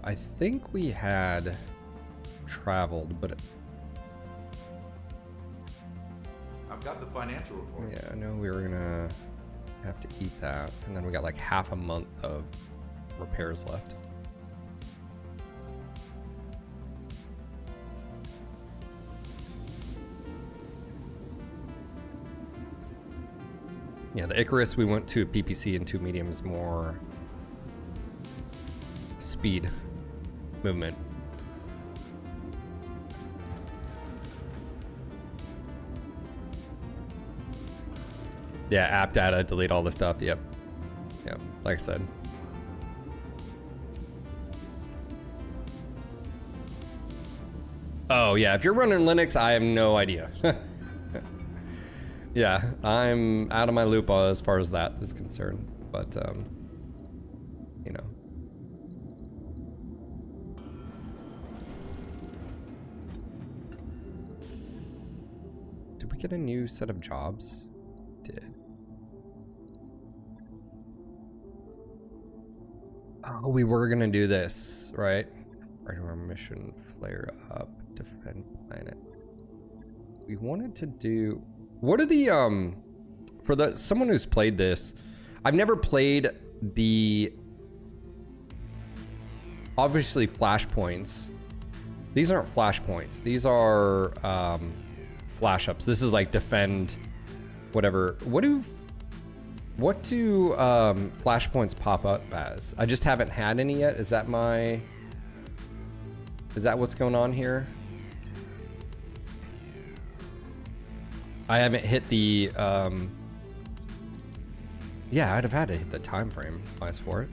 I think we had traveled, but I've got the financial report. yeah, I know we were gonna have to eat that, and then we got like half a month of repairs left. Yeah, the Icarus we went to PPC and 2 mediums, more speed movement. Yeah, app data, delete all the stuff. Yep, like I said. Oh yeah, if you're running Linux, I have no idea. Yeah, I'm out of my loop as far as that is concerned, but you know. Did we get a new set of jobs? Did. Oh, we were gonna do this, right? Our mission, flare up, defend planet. We wanted to do, What are the for the someone who's played this? I've never played the obviously flashpoints. These aren't flashpoints. These are flash ups. This is like defend, whatever. What do flashpoints pop up as? I just haven't had any yet. Is that what's going on here? I haven't hit the yeah, I'd have had to hit the time frame wise for it.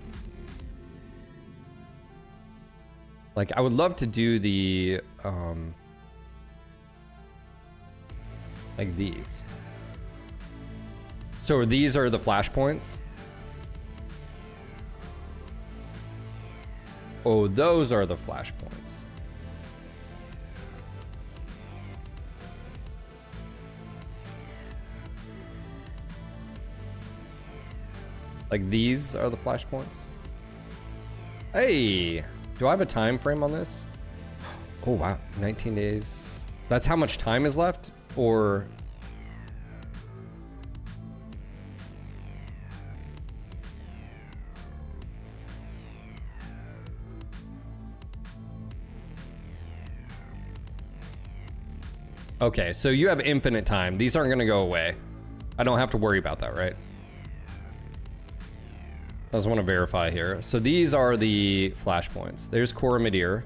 Like, I would love to do the like these. So these are the flashpoints. Oh, those are the flashpoints. Like these are the flashpoints. Hey, do I have a time frame on this? Oh wow, 19 days. That's how much time is left? Or okay, so you have infinite time. These aren't gonna go away. I don't have to worry about that, right? I just want to verify here. So these are the flashpoints. There's Coromidere.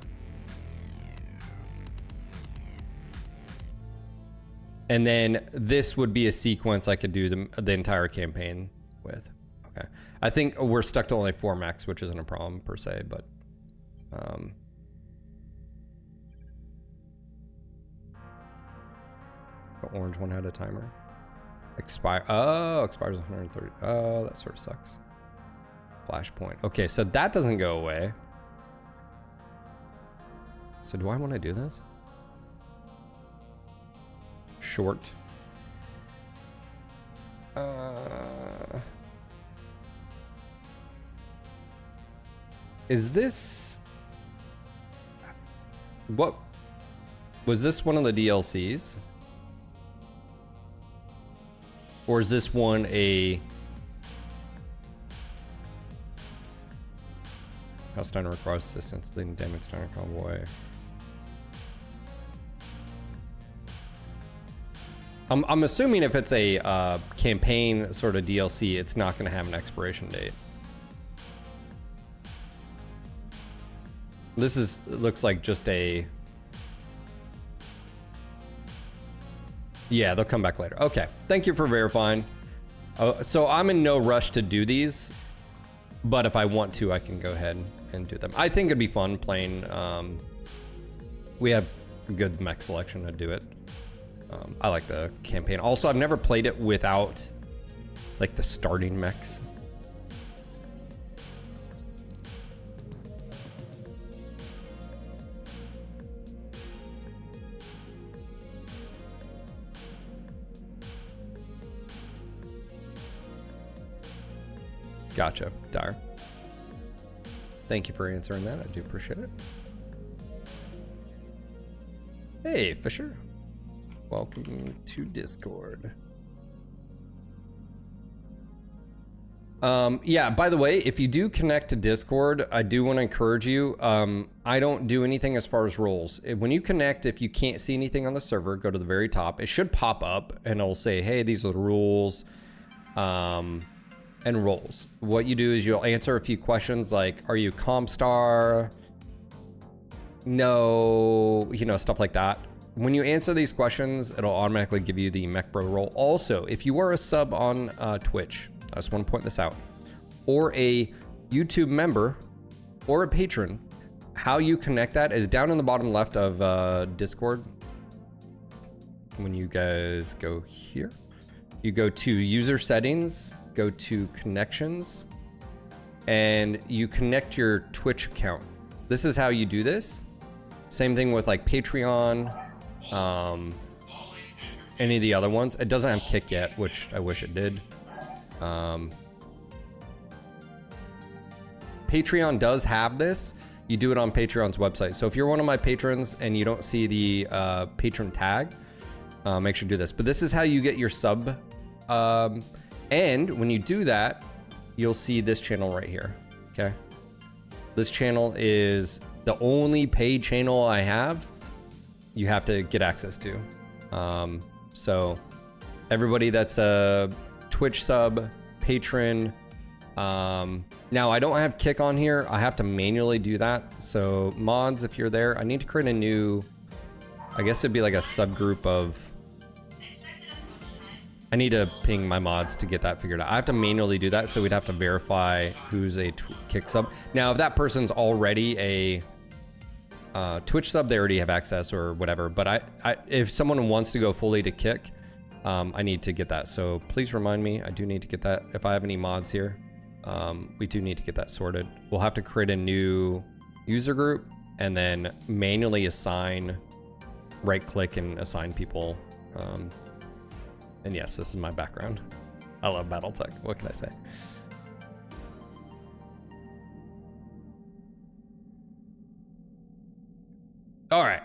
And then this would be a sequence I could do the entire campaign with. Okay. I think we're stuck to only 4 max, which isn't a problem per se, but the orange one had a timer. Expires 130. Oh, that sort of sucks. Flashpoint. Okay, so that doesn't go away. So do I want to do this? Short. Is this... What? Was this one of the DLCs? Or is this one a... How Steiner requires assistance, leading damage Steiner convoy. I'm assuming if it's a campaign sort of DLC, it's not going to have an expiration date. This looks like just a... Yeah, they'll come back later. Okay, thank you for verifying. So I'm in no rush to do these, but if I want to, I can go ahead and do them. I think it'd be fun playing. We have a good mech selection to do it. I like the campaign. Also, I've never played it without like the starting mechs. Gotcha, Dire. Thank you for answering that. I do appreciate it. Hey, Fisher. Welcome to Discord. Yeah, by the way, if you do connect to Discord, I do want to encourage you. I don't do anything as far as roles. When you connect, if you can't see anything on the server, go to the very top. It should pop up and it'll say, hey, these are the rules. And roles. What you do is you'll answer a few questions like, are you Comstar? No, you know, stuff like that. When you answer these questions, it'll automatically give you the Mech Bro role. Also, if you are a sub on Twitch, I just want to point this out, or a YouTube member or a patron, how you connect that is down in the bottom left of Discord. When you guys go here, you go to user settings, go to connections, and you connect your Twitch account. This is how you do this. Same thing with like Patreon, any of the other ones. It doesn't have Kick yet, which I wish it did. Patreon does have this. You do it on Patreon's website. So if you're one of my patrons and you don't see the patron tag, make sure to do this. But this is how you get your sub. And when you do that, you'll see this channel right here. Okay. This channel is the only paid channel I have. You have to get access to. So everybody that's a Twitch sub, patron. Now I don't have Kick on here. I have to manually do that. So mods, if you're there, I need to create a new, I guess it'd be like a subgroup of, I need to ping my mods to get that figured out. I have to manually do that, so we'd have to verify who's a Kick sub. Now, if that person's already a Twitch sub, they already have access or whatever. But if someone wants to go fully to Kick, I need to get that. So please remind me, I do need to get that. If I have any mods here, we do need to get that sorted. We'll have to create a new user group and then manually assign, right click and assign people. And yes, this is my background. I love BattleTech. What can I say? All right.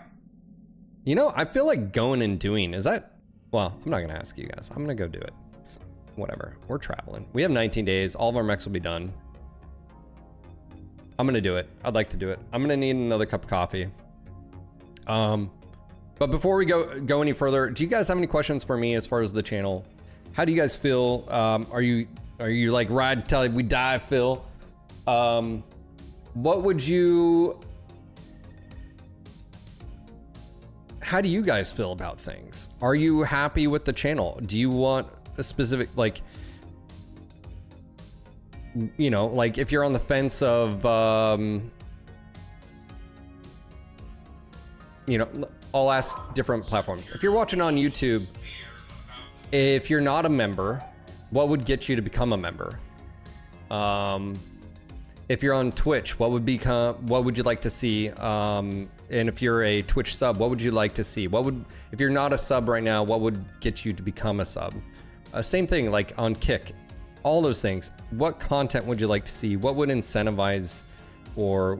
You know, I feel like going and doing, is that, well, I'm not going to ask you guys. I'm going to go do it. Whatever. We're traveling. We have 19 days. All of our mechs will be done. I'm going to do it. I'd like to do it. I'm going to need another cup of coffee. But before we go any further, do you guys have any questions for me as far as the channel? How do you guys feel? Are you like ride till we die, Phil? What would you? How do you guys feel about things? Are you happy with the channel? Do you want a specific, like, you know, like if you're on the fence of, you know, I'll ask different platforms. If you're watching on YouTube, if you're not a member, what would get you to become a member? If you're on Twitch, what would you like to see? And if you're a Twitch sub, what would you like to see? If you're not a sub right now, what would get you to become a sub? Same thing, like on Kick, all those things. What content would you like to see? What would incentivize, or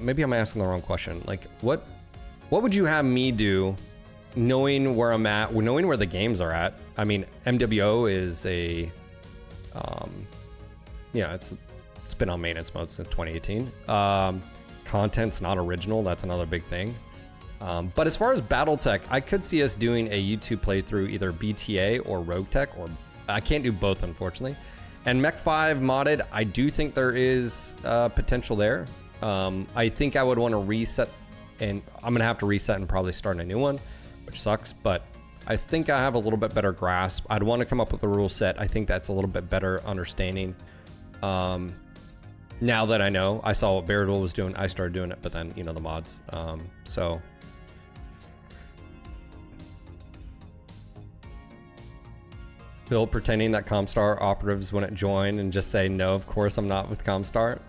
maybe I'm asking the wrong question. Like what would you have me do, knowing where I'm at, knowing where the games are at? I mean, MWO is a, yeah, it's been on maintenance mode since 2018. Content's not original. That's another big thing. But as far as BattleTech, I could see us doing a YouTube playthrough, either BTA or RogueTech, or I can't do both, unfortunately. And Mech 5 modded, I do think there is potential there. I think I would want to reset, and I'm gonna have to reset and probably start a new one, which sucks, but I think I have a little bit better grasp. I'd want to come up with a rule set. I think that's a little bit better understanding. Now that I know, I saw what Beardle was doing, I started doing it, but then, you know, the mods. So. Bill pretending that Comstar operatives wouldn't join and just say, no, of course I'm not with Comstar.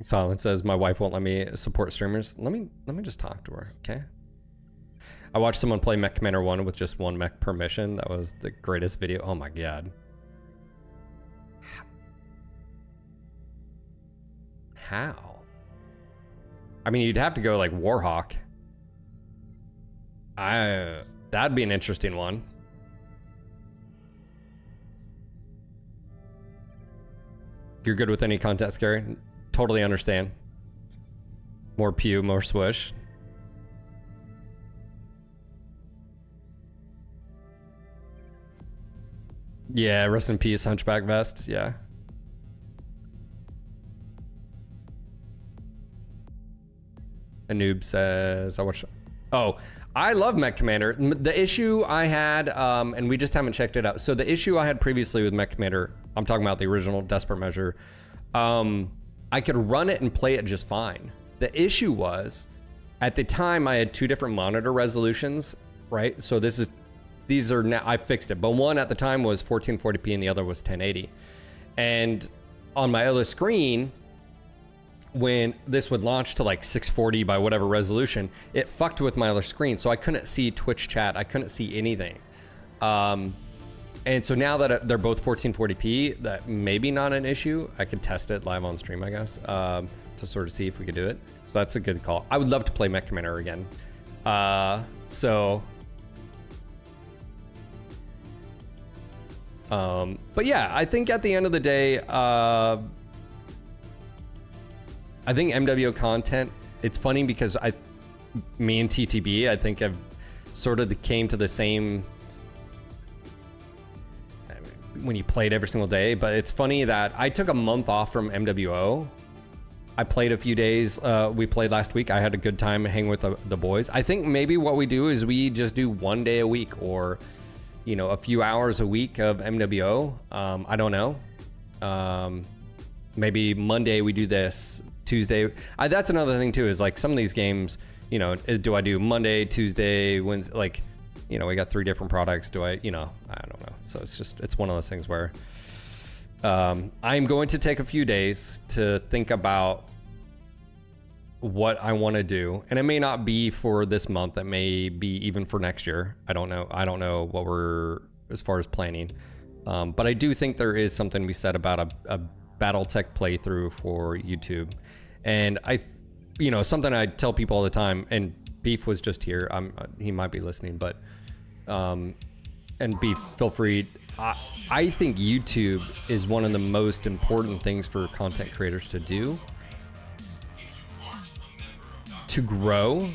Silent says, my wife won't let me support streamers. Let me just talk to her, okay? I watched someone play Mech Commander 1 with just one mech per mission. That was the greatest video. Oh my god. How? I mean, you'd have to go like Warhawk. That'd be an interesting one. You're good with any content, Scary? Totally understand. More pew, more swish. Yeah, rest in peace, Hunchback Vest. Yeah. A noob says, I watched. Oh, I love Mech Commander. The issue I had, and we just haven't checked it out. So the issue I had previously with Mech Commander, I'm talking about the original Desperate Measure. I could run it and play it just fine. The issue was, at the time I had two different monitor resolutions, right? So these are now, I fixed it, but one at the time was 1440p and the other was 1080. And on my other screen, when this would launch to like 640 by whatever resolution, it fucked with my other screen. So I couldn't see Twitch chat. I couldn't see anything. And And so now that they're both 1440p, that maybe not an issue. I could test it live on stream, I guess, to sort of see if we could do it. So that's a good call. I would love to play Mech Commander again. But yeah, I think at the end of the day, I think MWO content, it's funny because me and TTB, I think have sort of came to the same, when you played every single day, but it's funny that I took a month off from MWO. I played a few days. We played last week. I had a good time hanging with the boys. I think maybe what we do is we just do 1 day a week, or, you know, a few hours a week of MWO. I don't know. Maybe Monday we do this, Tuesday. That's another thing too, is like some of these games, you know, do I do Monday, Tuesday, Wednesday, like, you know, we got 3 different products. Do I, you know, I don't know. So it's one of those things where I'm going to take a few days to think about what I want to do. And it may not be for this month. It may be even for next year. I don't know. I don't know what we're, as far as planning. But I do think there is something to be said about a BattleTech playthrough for YouTube. And you know, something I tell people all the time, and Beef was just here. He might be listening, but and Beef, feel free. I think YouTube is one of the most important things for content creators to do to grow.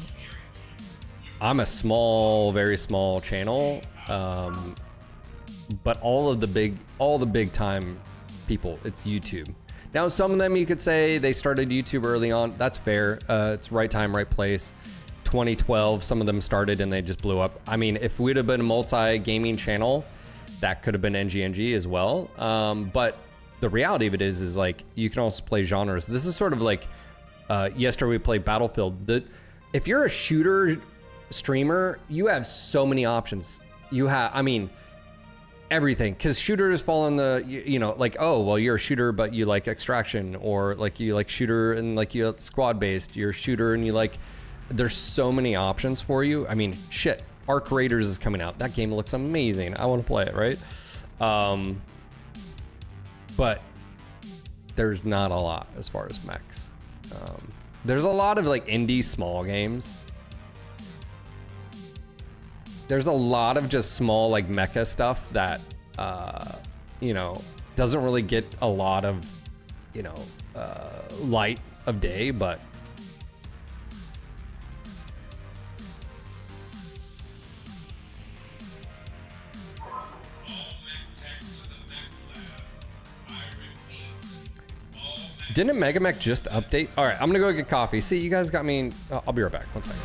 I'm a small, very small channel, but all the big time people, it's YouTube. Now, some of them you could say they started YouTube early on. That's fair. It's right time, right place. 2012, some of them started and they just blew up. I mean, if we'd have been a multi-gaming channel, that could have been NGNG as well. But the reality of it is like, you can also play genres. This is sort of like, yesterday we played Battlefield. If you're a shooter streamer, you have so many options. You have, I mean, everything, because shooters fall in the, you know, like, oh, well, you're a shooter, but you like extraction, or like you like shooter and like you squad based, you're a shooter and you like, there's so many options for you. I mean, shit, Arc Raiders is coming out. That game looks amazing. I want to play it, right? But there's not a lot as far as mechs. There's a lot of like indie small games. There's a lot of just small like mecha stuff that, you know, doesn't really get a lot of, you know, light of day, but didn't Megamech just update? All right, I'm gonna go get coffee. See, you guys got me. I'll be right back. 1 second.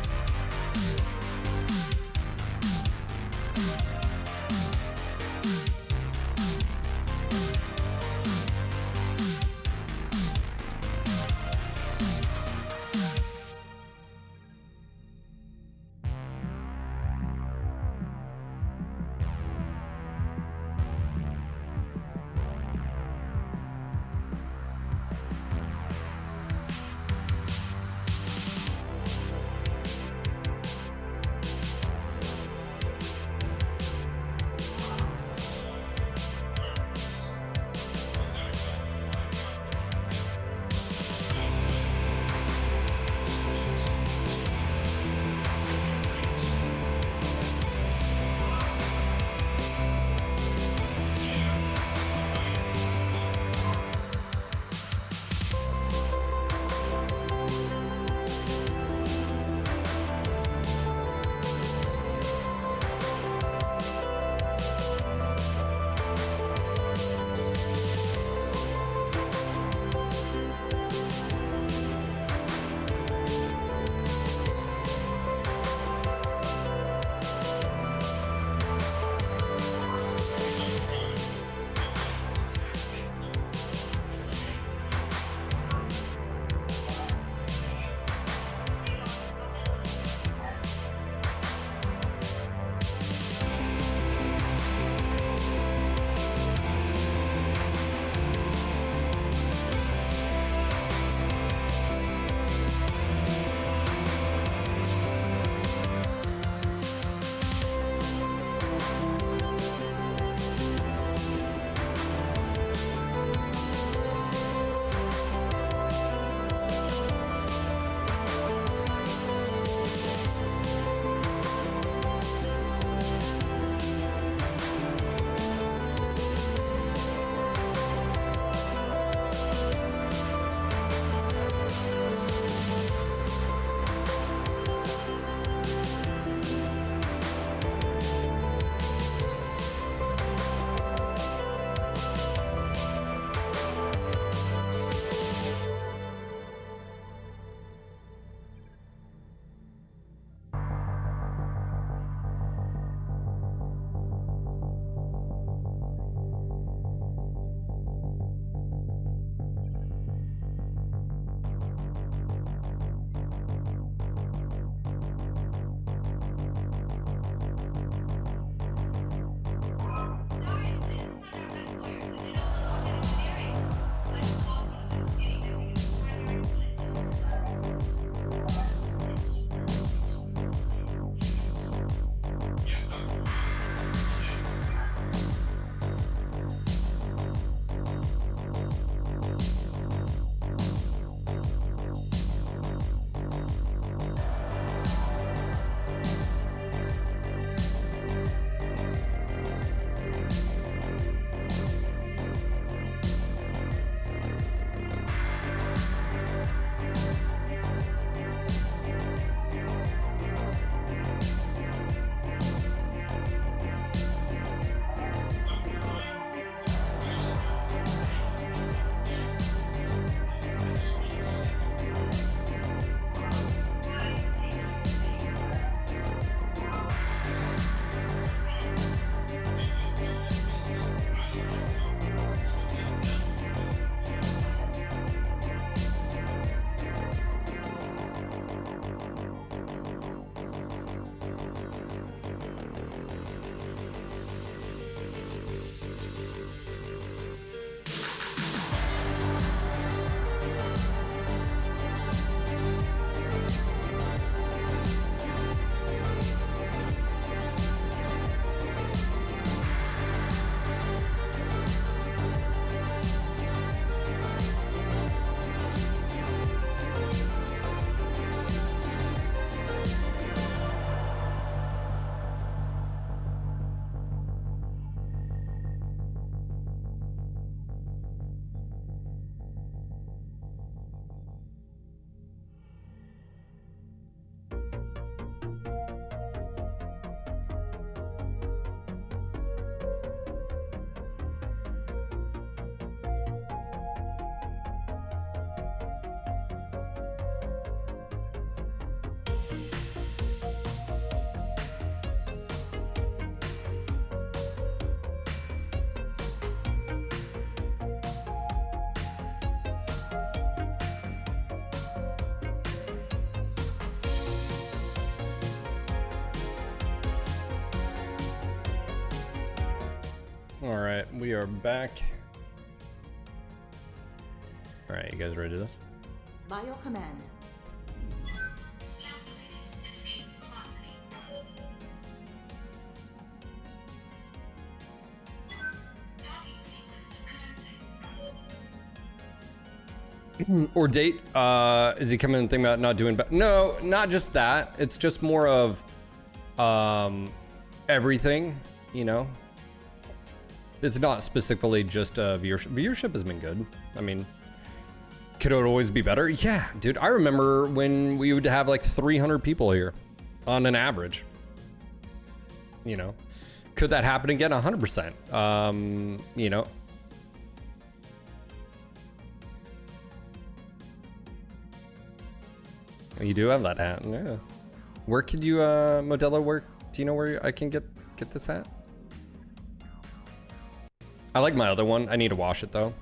All right, we are back. All right, you guys ready to do this? By your command. Or date, is he coming and thinking about not doing no, not just that. It's just more of everything, you know. It's not specifically just viewership. Viewership has been good. I mean, could it always be better? Yeah, dude. I remember when we would have like 300 people here on an average. You know, could that happen again? 100%. You know. You do have that hat, yeah. Where could you, Modelo, where, do you know where I can get this hat? I like my other one. I need to wash it though.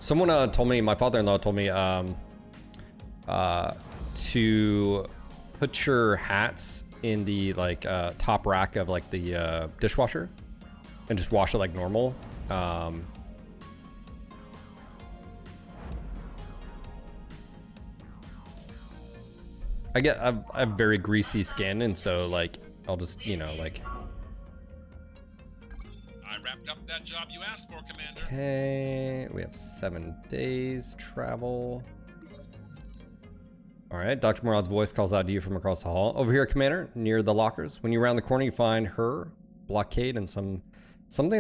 Someone told me, my father-in-law told me to put your hats in the like top rack of like the dishwasher and just wash it like normal. I have very greasy skin, and so like I'll just, you know, like. I wrapped up that job you asked for, Commander. Okay, we have 7 days travel. All right, Dr. Murad's voice calls out to you from across the hall. Over here, Commander, near the lockers. When you round the corner, you find her, Blockade, and something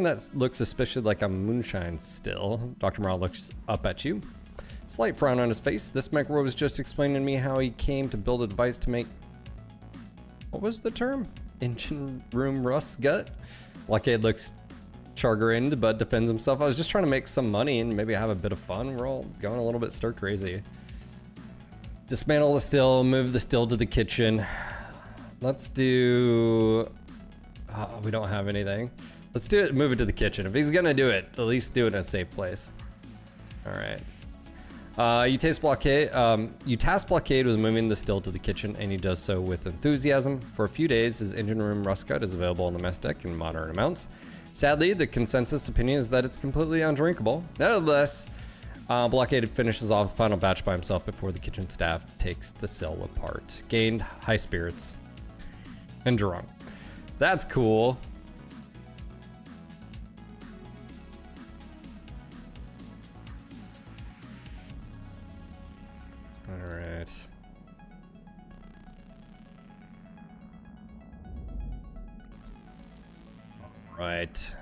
that looks suspiciously like a moonshine still. Dr. Murad looks up at you. Slight frown on his face. This micro was just explaining to me how he came to build a device to make... What was the term? Engine room rust gut? Blockade looks chagrined but defends himself. I was just trying to make some money and maybe have a bit of fun. We're all going a little bit stir crazy. Dismantle the still, move the still to the kitchen. Let's do... we don't have anything. Let's do it, move it to the kitchen. If he's gonna do it, at least do it in a safe place. All right. You task Blockade with moving the still to the kitchen, and he does so with enthusiasm. For a few days, his engine room rust gut is available on the mess deck in moderate amounts. Sadly, the consensus opinion is that it's completely undrinkable. Nevertheless, Blockade finishes off the final batch by himself before the kitchen staff takes the still apart. Gained high spirits and drunk. That's cool. All right. Right.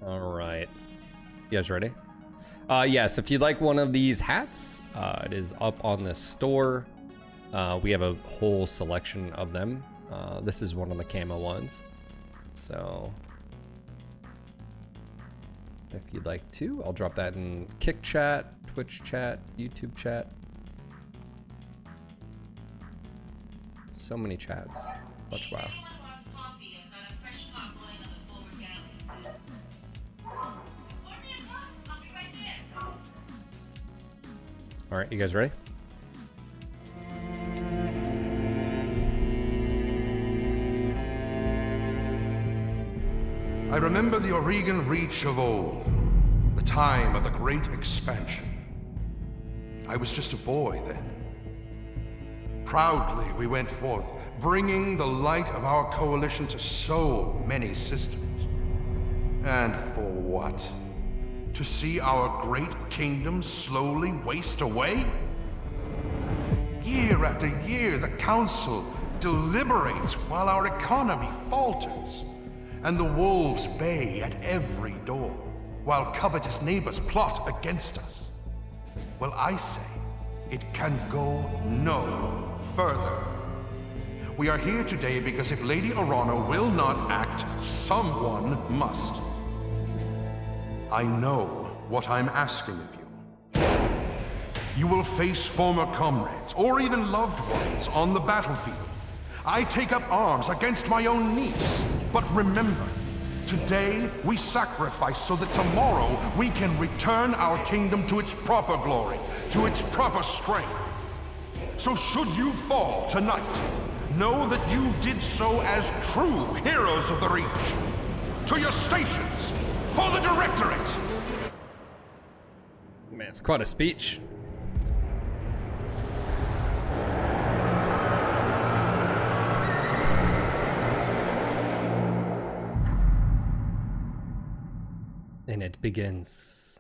All right. You guys ready? Yes, if you'd like one of these hats, it is up on the store. We have a whole selection of them. This is one of the camo ones. So if you'd like to, I'll drop that in Kick chat, Twitch chat, YouTube chat. So many chats. Watch wow. All right, you guys ready? I remember the Oregon Reach of old, the time of the Great Expansion. I was just a boy then. Proudly we went forth, bringing the light of our coalition to so many systems. And for what? To see our great kingdom slowly waste away? Year after year, the Council deliberates while our economy falters, and the wolves bay at every door, while covetous neighbors plot against us. Well, I say, it can go no further. We are here today because if Lady Orana will not act, someone must. I know what I'm asking of you. You will face former comrades, or even loved ones, on the battlefield. I take up arms against my own niece. But remember, today we sacrifice so that tomorrow we can return our kingdom to its proper glory, to its proper strength. So should you fall tonight, know that you did so as true heroes of the Reach. To your stations, for the Directorate! Man, it's quite a speech. And it begins.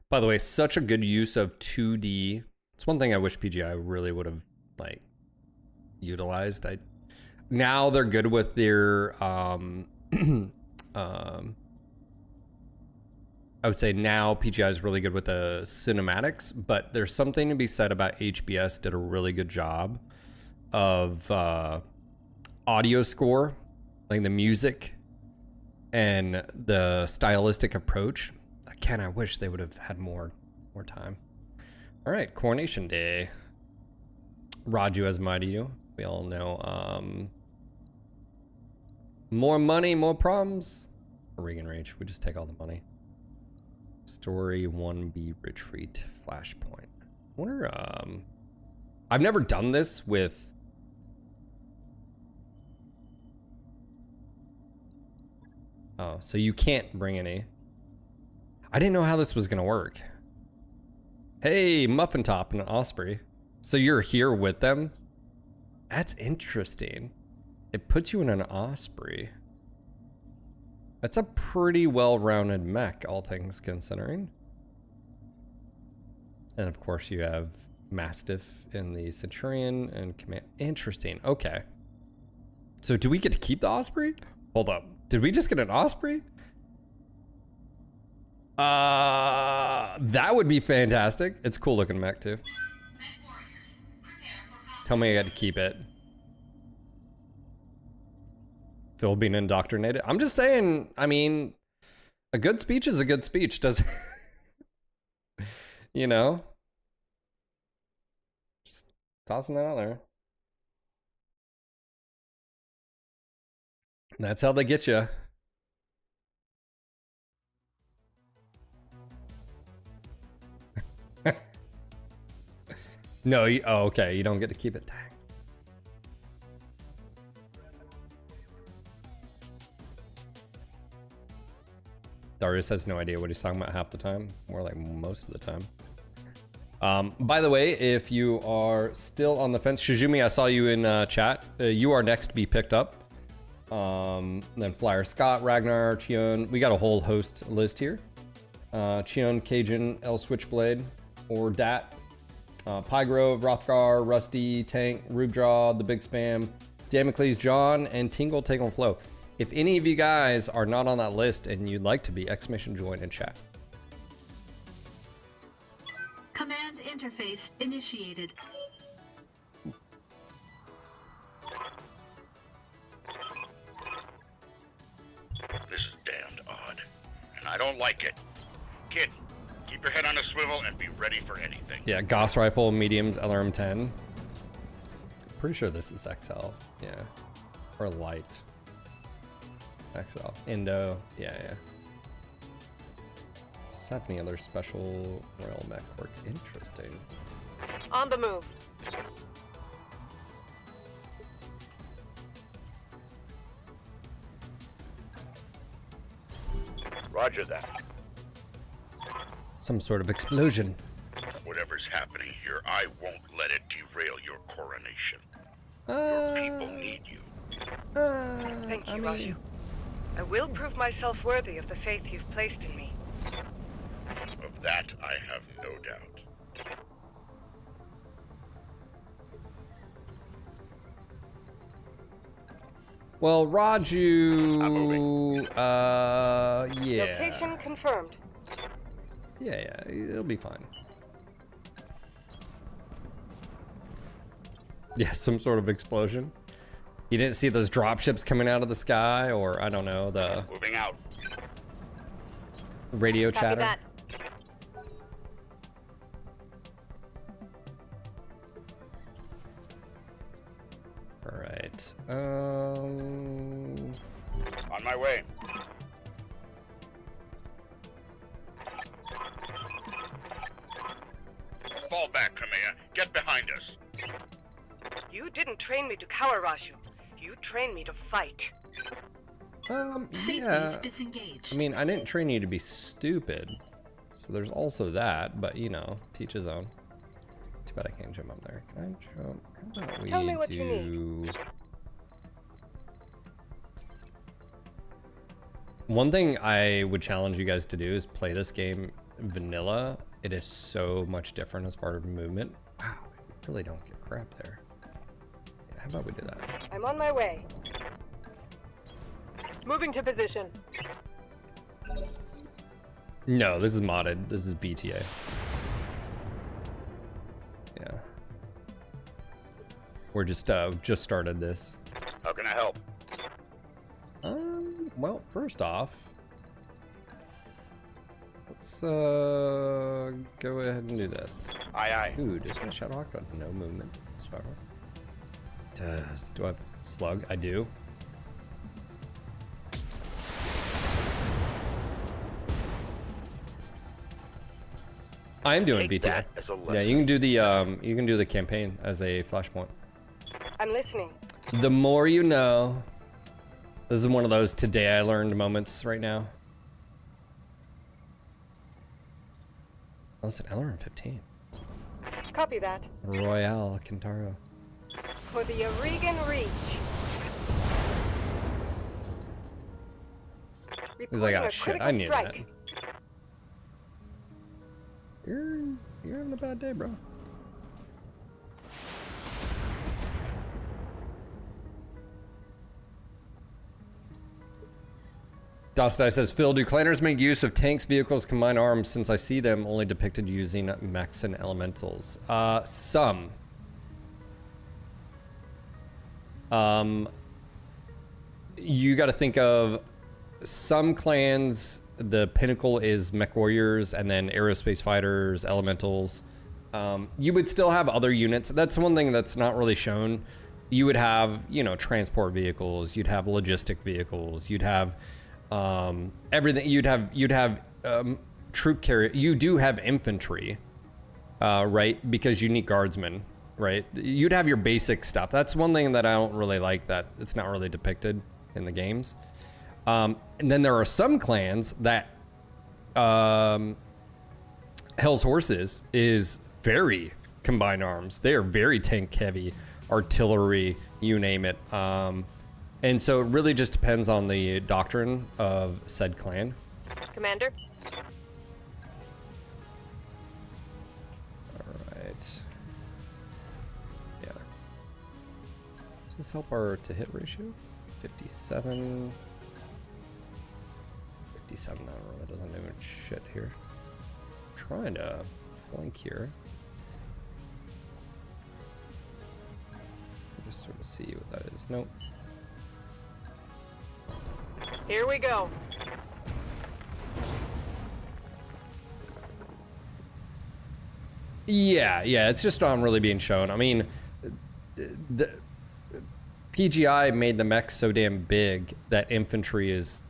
By the way, such a good use of 2D. It's one thing I wish PGI really would have like utilized. Now they're good with their I would say now PGI is really good with the cinematics, but there's something to be said about HBS did a really good job of audio score, like the music and the stylistic approach. Again, I wish they would have had more time. All right, Coronation Day. Raju as Mighty, we all know. More money, more problems. Regan Rage, we just take all the money. Story 1B Retreat Flashpoint. I wonder, I've never done this with... Oh, so you can't bring any. I didn't know how this was gonna work. Hey, Muffin Top and Osprey. So you're here with them? That's interesting. It puts you in an Osprey. That's a pretty well-rounded mech, all things considering. And of course you have Mastiff in the Centurion and Command. Interesting, okay. So do we get to keep the Osprey? Hold up, did we just get an Osprey? That would be fantastic. It's a cool looking mech too. Tell me I got to keep it. Phil being indoctrinated. I'm just saying, I mean, a good speech is a good speech, does you know? Just tossing that out there. That's how they get you. No, oh, okay, you don't get to keep it. Dang. Darius has no idea what he's talking about half the time. More like most of the time. By the way, if you are still on the fence, Shizumi, I saw you in chat. You are next to be picked up. Then Flyer Scott, Ragnar, Chion. We got a whole host list here. Chion, Cajun, El Switchblade, or Dat. Pygrove, Rothgar, Rusty, Tank, Rubdraw, The Big Spam, Damocles, John, and Tingle, Tangle, Flow. If any of you guys are not on that list and you'd like to be, ! join in chat. Command interface initiated. This is damned odd, and I don't like it. Kid, keep your head on a swivel and be ready for anything. Yeah, Gauss Rifle, Mediums, LRM-10. Pretty sure this is XL, yeah. Or Light. XL. Indo, yeah. Does this have any other special Royal Mech work? Interesting. On the move. Roger that. Some sort of explosion. Whatever's happening here, I won't let it derail your coronation. Your people need you. Thank you, Raju. I will prove myself worthy of the faith you've placed in me. Of that, I have no doubt. Well, Raju, yeah. Location confirmed. Yeah, it'll be fine. Yeah, some sort of explosion. You didn't see those dropships coming out of the sky, or I don't know, the Moving out. radio Copy chatter? that. All right. On my way. Fall back, Commander. Leia. Get behind us. You didn't train me to cower, Raju. You trained me to fight. Safety Yeah. disengaged. I mean, I didn't train you to be stupid. So there's also that, but you know, teach his own. Too bad I can't jump up there. Can I jump? How about we Tell me what do... you need. One thing I would challenge you guys to do is play this game vanilla. It is so much different as far as movement. Wow, I really don't get crap there. Yeah, how about we do that? I'm on my way. Moving to position. No, this is modded. This is BTA. Yeah. We're just started this. How can I help? Well, first off, let's go ahead and do this. Aye, aye. Ooh, doesn't Shadowhawk got no movement? Do I have slug? I do. I am doing Take BTA. that as a lesson. Yeah, you can do the campaign as a flashpoint. I'm listening. The more you know. This is one of those today I learned moments right now. Oh, it's an LRM-15. Copy that. Royale Kintaro. For the Oregon Reach. He's like, Reporting oh a shit, I critical knew that. strike. You're having a bad day, bro. Dostai says, Phil, do clanners make use of tanks, vehicles, combined arms, since I see them only depicted using mechs and elementals? Some. You gotta think of some clans, the pinnacle is mech warriors, and then aerospace fighters, elementals. You would still have other units. That's one thing that's not really shown. You would have, you know, transport vehicles, you'd have logistic vehicles, you'd have everything. You'd have troop carrier. You do have infantry, right? Because you need guardsmen, right? You'd have your basic stuff. That's one thing that I don't really like, that it's not really depicted in the games. And then there are some clans that Hell's Horses is very combined arms. They are very tank heavy, artillery, you name it. And so it really just depends on the doctrine of said clan. Commander? Alright. Yeah. Does this help our to hit ratio? 57. 57, no, that doesn't do shit here. I'm trying to flank here. Just sort of see what that is. Nope. Here we go. Yeah, it's just not really being shown. I mean, the PGI made the mechs so damn big that infantry is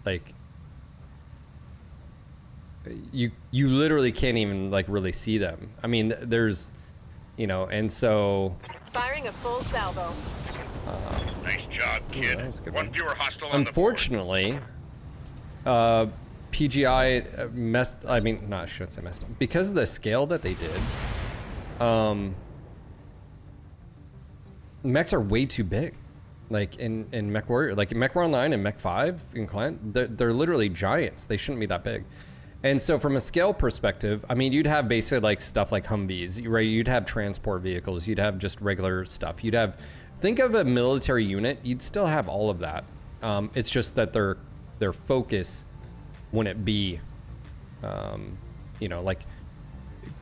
like you literally can't even like really see them. I mean, there's, you know, and so Firing a full salvo. Nice job, kid. that was a good One one. fewer hostile on the board. unfortunately, PGI messed. I mean, no, I shouldn't say messed up, because of the scale that they did. Mechs are way too big. Like in Mech Warrior, like in Mech War Online and Mech 5 in Client, they're literally giants. They shouldn't be that big. And so from a scale perspective, I mean, you'd have basically like stuff like Humvees, right? You'd have transport vehicles, you'd have just regular stuff. You'd have, think of a military unit, you'd still have all of that. It's just that their focus wouldn't be, you know, like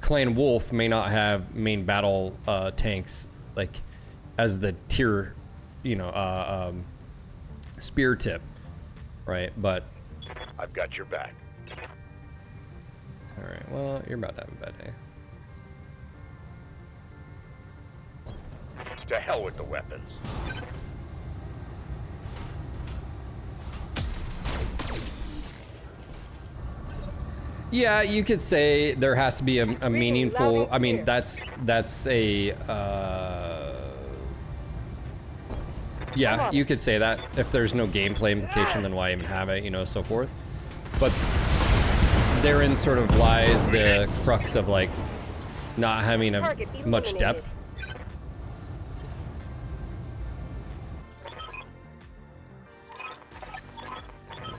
Clan Wolf may not have main battle tanks like as the tier, you know, spear tip, right? But I've got your back. all right, well, you're about to have a bad day. To hell with the weapons. Yeah, you could say there has to be a meaningful. I mean, that's a. Yeah, you could say that. If there's no gameplay implication, then why even have it? You know, so forth. But therein sort of lies the crux of like not having much depth.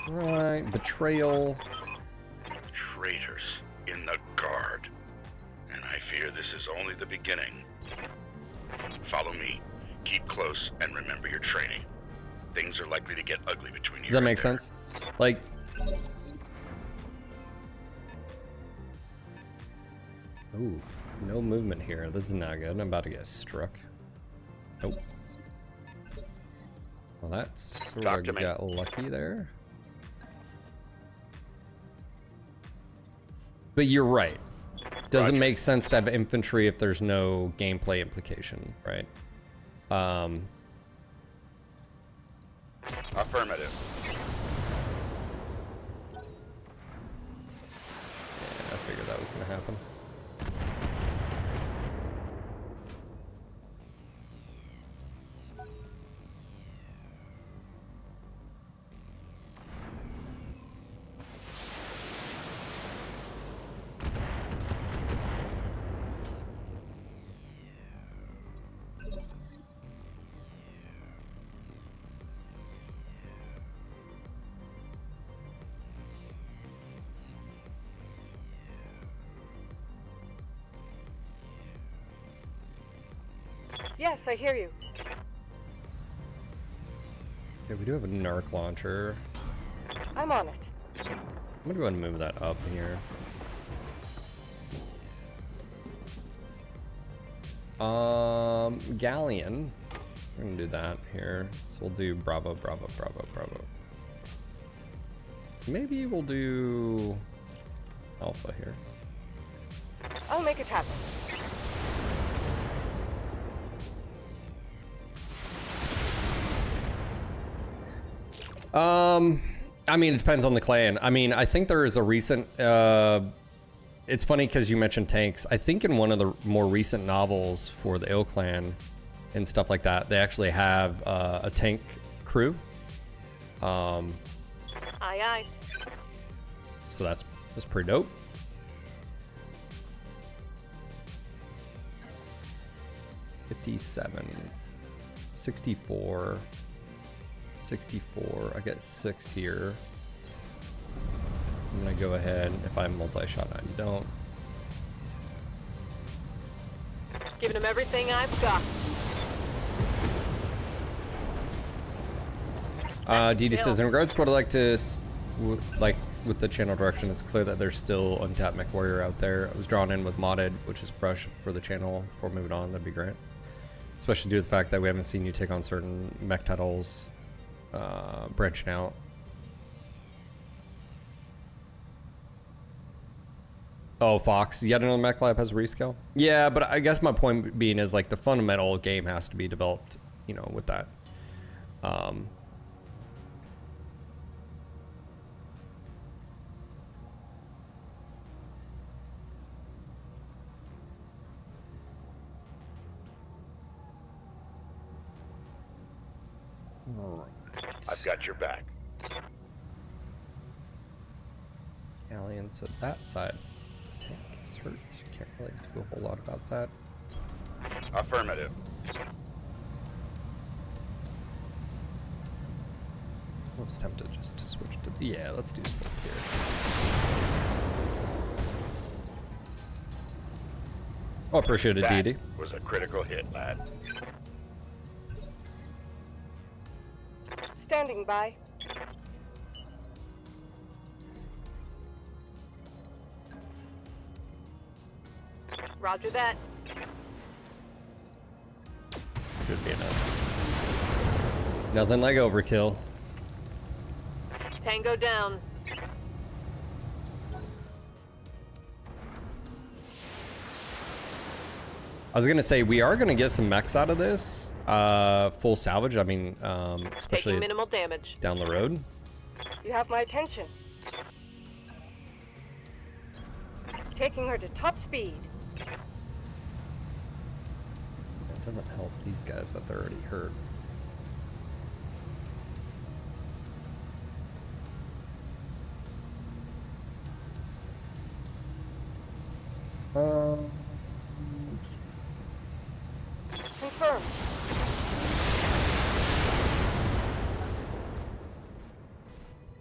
Right, betrayal. Traitors in the guard. And I fear this is only the beginning. Follow me. Keep close and remember your training. Things are likely to get ugly between you. Does that make sense? Like, ooh, no movement here. This is not good. I'm about to get struck. Nope. Well, that's sort of got lucky there. But you're right. Doesn't make sense to have infantry if there's no gameplay implication, right? Affirmative. Yeah, I figured that was gonna happen. Yes, I hear you. Okay, we do have a narc launcher. I'm on it. I'm gonna go ahead and move that up here. Galleon. We're gonna do that here. So we'll do Bravo, Bravo, Bravo, Bravo. Maybe we'll do Alpha here. I'll make it happen. I mean, it depends on the clan. I mean, I think there is a recent, it's funny because you mentioned tanks. I think in one of the more recent novels for the Ill clan and stuff like that, they actually have a tank crew. Aye, aye. So that's pretty dope. $57, $64. 64. I get 6 here. I'm gonna go ahead. If I multi-shot, I don't. Giving him everything I've got. DD says, in regards to what I'd like to, like with the channel direction, it's clear that there's still untapped mech warrior out there. I was drawn in with modded, which is fresh for the channel. Before moving on, that'd be great. Especially due to the fact that we haven't seen you take on certain mech titles. Branching out. Oh, Fox. Yet another mech lab has rescale. Yeah, but I guess my point being is like the fundamental game has to be developed, you know, with that. I've got your back. Alien, so that side tank is hurt. Can't really do a whole lot about that. Affirmative. I was tempted just to switch to. Yeah, let's do stuff here. Oh, appreciate it, That DD. was a critical hit, lad. Standing by. Roger that. Should be enough. Nothing like overkill. Tango down. I was gonna say we are gonna get some mechs out of this. Full salvage. I mean, especially Taking minimal damage. down the road. You have my attention. taking her to top speed. It doesn't help these guys that they're already hurt. Confirmed.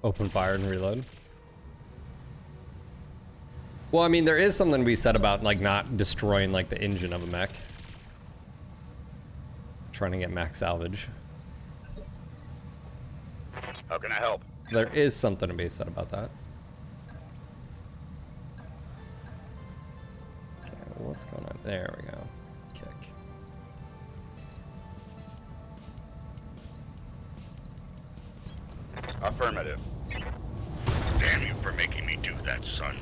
Open fire and reload. Well, I mean, there is something to be said about like not destroying like the engine of a mech. Trying to get max salvage. How can I help? There is something to be said about that. Okay, what's going on? There we go. Kick. Affirmative. Damn you for making me do that, son.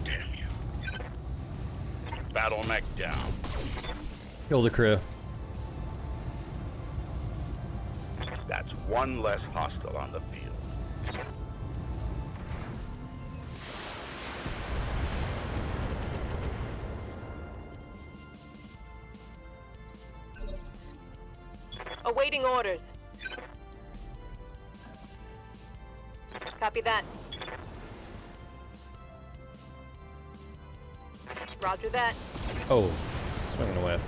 Damn you. Battle mech down. Kill the crew. That's one less hostile on the field. Awaiting orders. Copy that. Roger that. Oh, swinging away.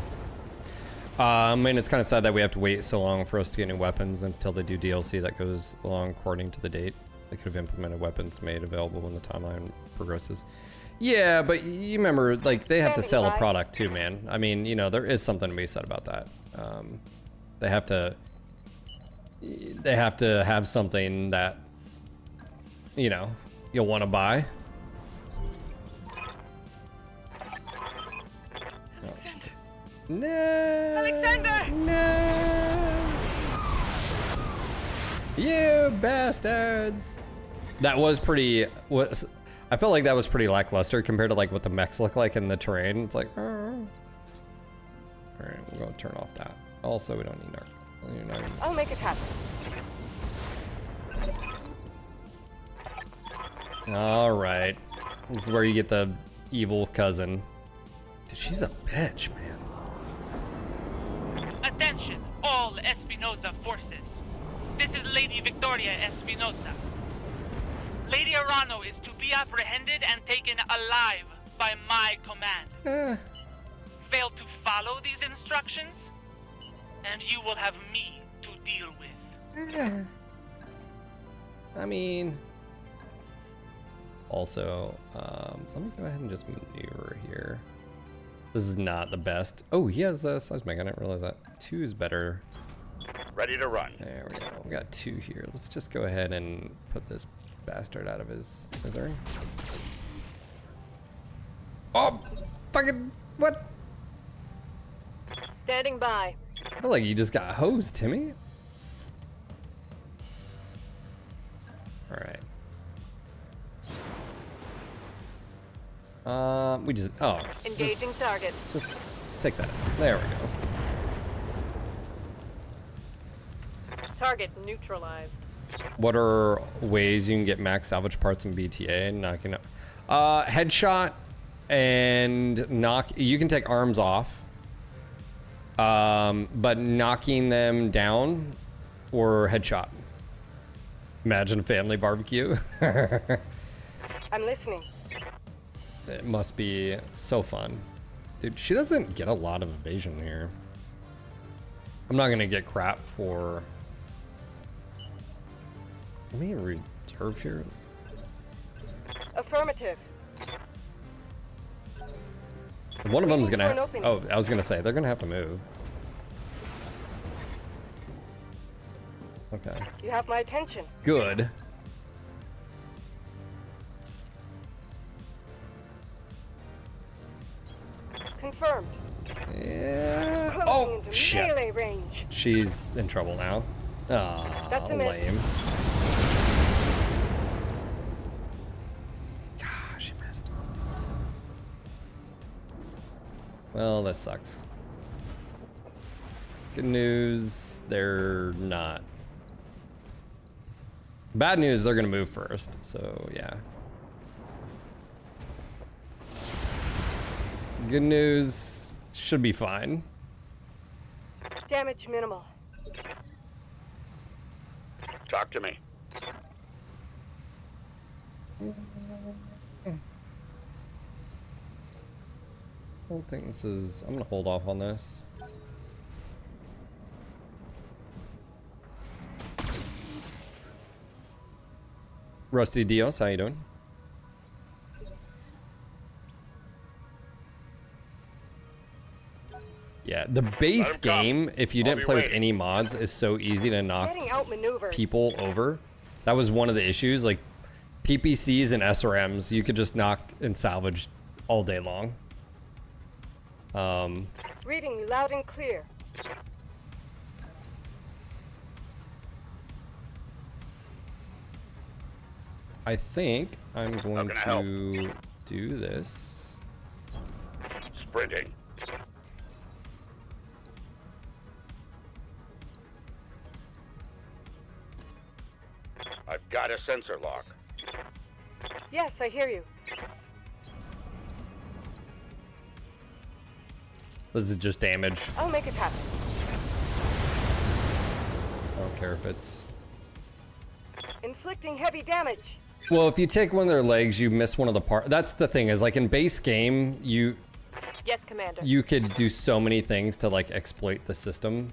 I mean, it's kind of sad that we have to wait so long for us to get new weapons until they do DLC that goes along according to the date. They could have implemented weapons made available when the timeline progresses. Yeah, but you remember, like, they have to sell a product too, man. I mean, you know, there is something to be said about that. They have to have something that, you know, you'll want to buy. No. Alexander! No. You bastards. That was pretty. I felt like that was pretty lackluster compared to like what the mechs look like in the terrain. It's like, all right, we're gonna turn off that. Also, we don't need our. I'll make it happen. All right, this is where you get the evil cousin. Dude, she's a bitch, man. Attention, all Espinosa forces. This is Lady Victoria Espinosa. Lady Arano is to be apprehended and taken alive by my command. Fail to follow these instructions, and you will have me to deal with. I mean, also, let me go ahead and just maneuver here. This is not the best. Oh, he has a seismic. I didn't realize that. 2 is better. Ready to run. There we go. We got 2 here. Let's just go ahead and put this bastard out of his misery. Oh, fucking what? Standing by. I feel like you just got hosed, Timmy. All right. We just, Engaging target. Just take that. There we go. Target neutralized. What are ways you can get max salvage parts in BTA? Knocking up. Headshot and knock. You can take arms off. But knocking them down or headshot. Imagine a family barbecue. I'm listening. It must be so fun. Dude, she doesn't get a lot of evasion here. I'm not gonna get crap for... Let me reserve here. Affirmative. One of them's gonna... Waiting for an opening. Oh, I was gonna say, they're gonna have to move. Okay. You have my attention. Good. Confirmed. Yeah. Closing Oh, into shit. melee range. She's in trouble now. Aw, That's a miss. lame. Gosh, she missed. Well, that sucks. Good news, they're not. Bad news, they're gonna move first, so yeah. Good news, should be fine. Damage minimal. Talk to me. I don't think this is... I'm gonna hold off on this. Rusty Dios, how you doing? Yeah, the base game, if you didn't play with any mods, is so easy to knock Getting outmaneuvered. people over. That was one of the issues. Like, PPCs and SRMs, you could just knock and salvage all day long. Reading you loud and clear. I think I'm going can I help? to do this. Sprinting. I've got a sensor lock. Yes, I hear you. This is just damage. I'll make it happen. I don't care if it's... Inflicting heavy damage. Well, if you take one of their legs, you miss one of the parts. That's the thing, is like in base game, Yes, Commander. you could do so many things to like exploit the system.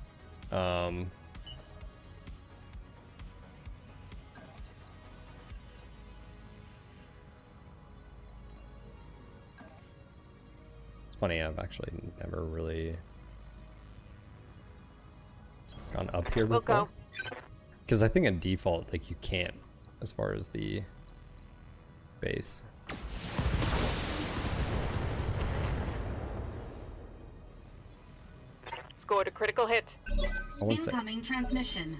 It's funny, I've actually never really gone up here We'll before. go. Because I think in default, like you can't, as far as the base. Scored a critical hit. I want to say, Incoming transmission.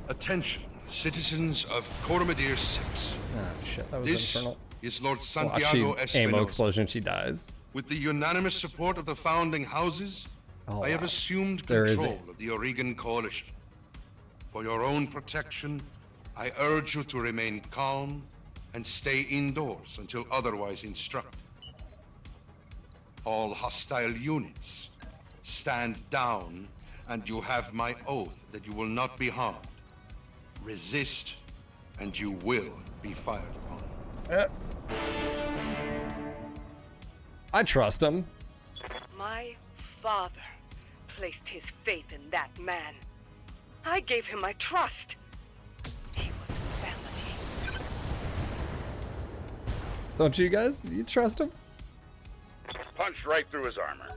Attention, citizens of Coromadir 6. ah, shit, that was This internal. is Lord Watch Santiago she ammo Espinosa. explosion, she dies. With the unanimous support of the founding houses, Oh, I have wow. assumed There is control of the Oregon Coalition. For your own protection, I urge you to remain calm and stay indoors until otherwise instructed. All hostile units, stand down, and you have my oath that you will not be harmed. Resist, and you will be fired upon. I trust him. My father placed his faith in that man. I gave him my trust. He was family. Don't you guys? You trust him? Punched right through his armor.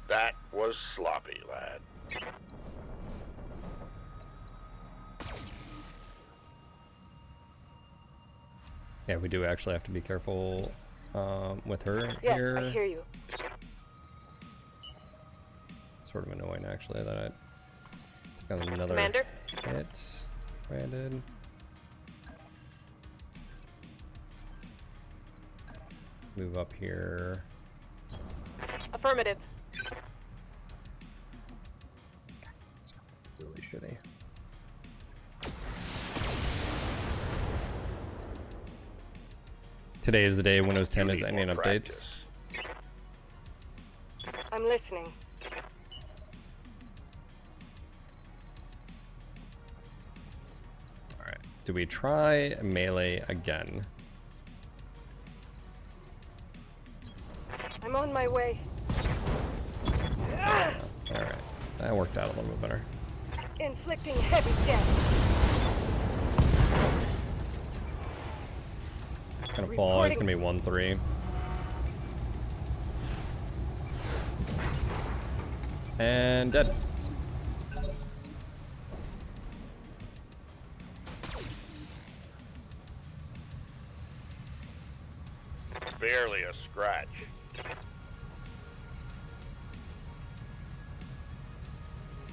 That was sloppy, lad. Yeah, we do actually have to be careful with her Yes, here. I hear you. Sort of annoying, actually, that I got another Commander? hit. Brandon. Move up here. Affirmative. It's really shitty. Today is the day Windows 10 You is need ending more updates. practice. I'm listening. Alright. Do we try melee again? I'm on my way. Alright. That worked out a little bit better. Inflicting heavy damage. It's gonna fall. It's gonna be 1-3. And dead. Barely a scratch.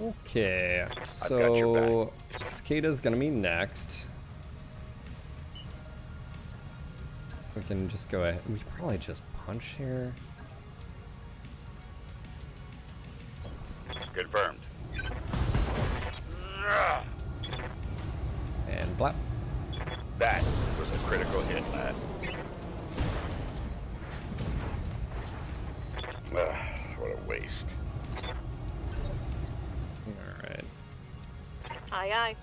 Okay, got your so Cicada's gonna be next. We can just go ahead. We could probably just punch here. Confirmed. And blap. That was a critical hit, lad. What a waste. Alright. Aye, aye.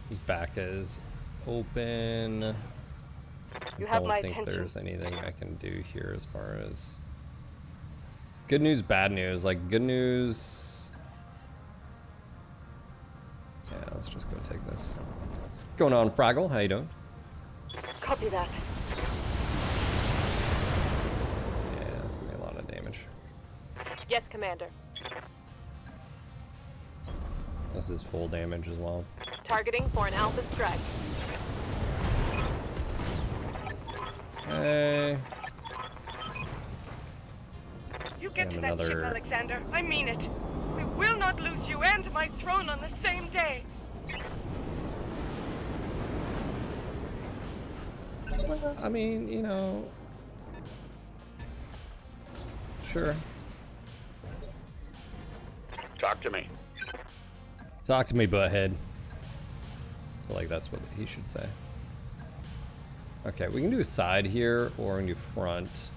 His back is open. You I have don't my think attention. there's anything I can do here as far as good news, bad news. Like good news. Yeah, let's just go take this. What's going on, Fraggle? How you doing? Copy that. Yeah, that's gonna be a lot of damage. Yes, Commander. This is full damage as well. Targeting for an alpha strike. Hey. You get And to that ship, another- Alexander. I mean it. We will not lose you and my throne on the same day. I mean, you know. Sure. Talk to me. Talk to me, butthead. I feel like that's what he should say. Okay, we can do a side here, or we can do front.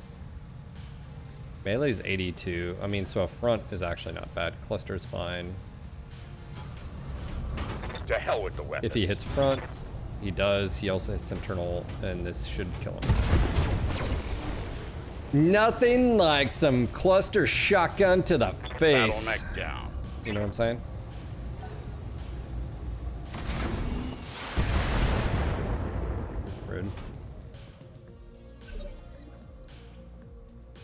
Melee's 82. I mean, so a front is actually not bad. Cluster's fine. To hell with the weapon. If he hits front, he does. He also hits internal, and this should kill him. Nothing like some cluster shotgun to the face. Bottleneck down. You know what I'm saying? Rude.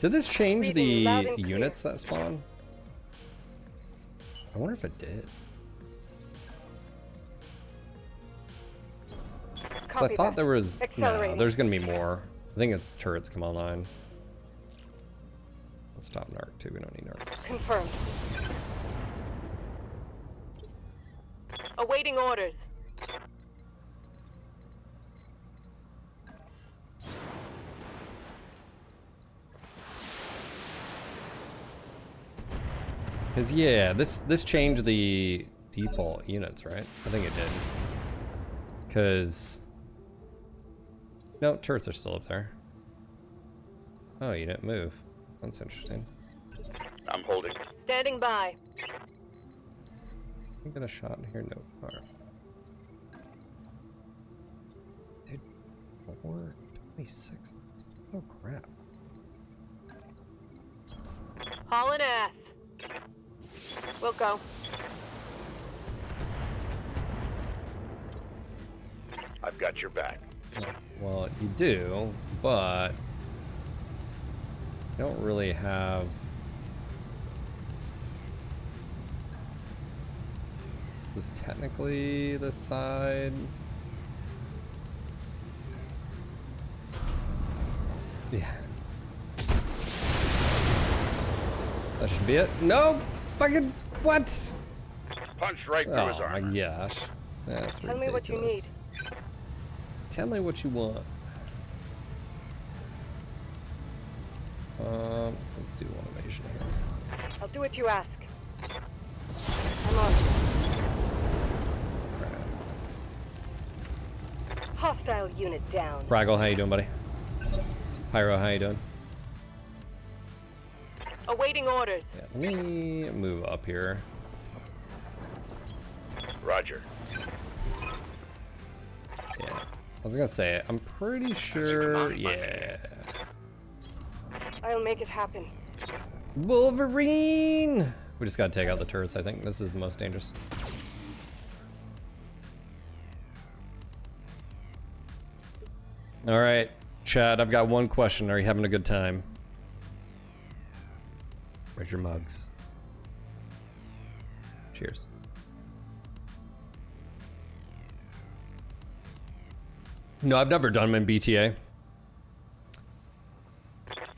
Did this change Reading loud the and clear. units that spawn? I wonder if it did. 'Cause I Copy thought that. there was no. Accelerating. There's gonna be more. I think it's turrets come online. Let's stop narc too. We don't need narc. Confirmed. Awaiting orders. Cause yeah, this changed the default units, right? I think it did. Cause no, turrets are still up there. Oh, you didn't move. That's interesting. I'm holding. Standing by. Can I get a shot in here? No. Alright. Dude, 426. Oh crap. Hauling ass. We'll go. I've got your back. Well, you do, but you don't really have. Is this technically the side? Yeah. That should be it. No! Fucking what? Punched right through his Oh my armor. gosh. That's Tell me what you ridiculous. need. Tell me what you want. Let's do automation here. I'll do what you ask. I'm on. Hostile unit down. Fraggle, how you doing, buddy? Pyro, how you doing? Awaiting orders. Yeah, let me move up here. Roger. Yeah. I was gonna say, I'm pretty sure, yeah. I'll make it happen. Wolverine! We just gotta take out the turrets, I think. This is the most dangerous. Alright, Chad, I've got one question. Are you having a good time? Where's your mugs? Cheers. No, I've never done them in BTA.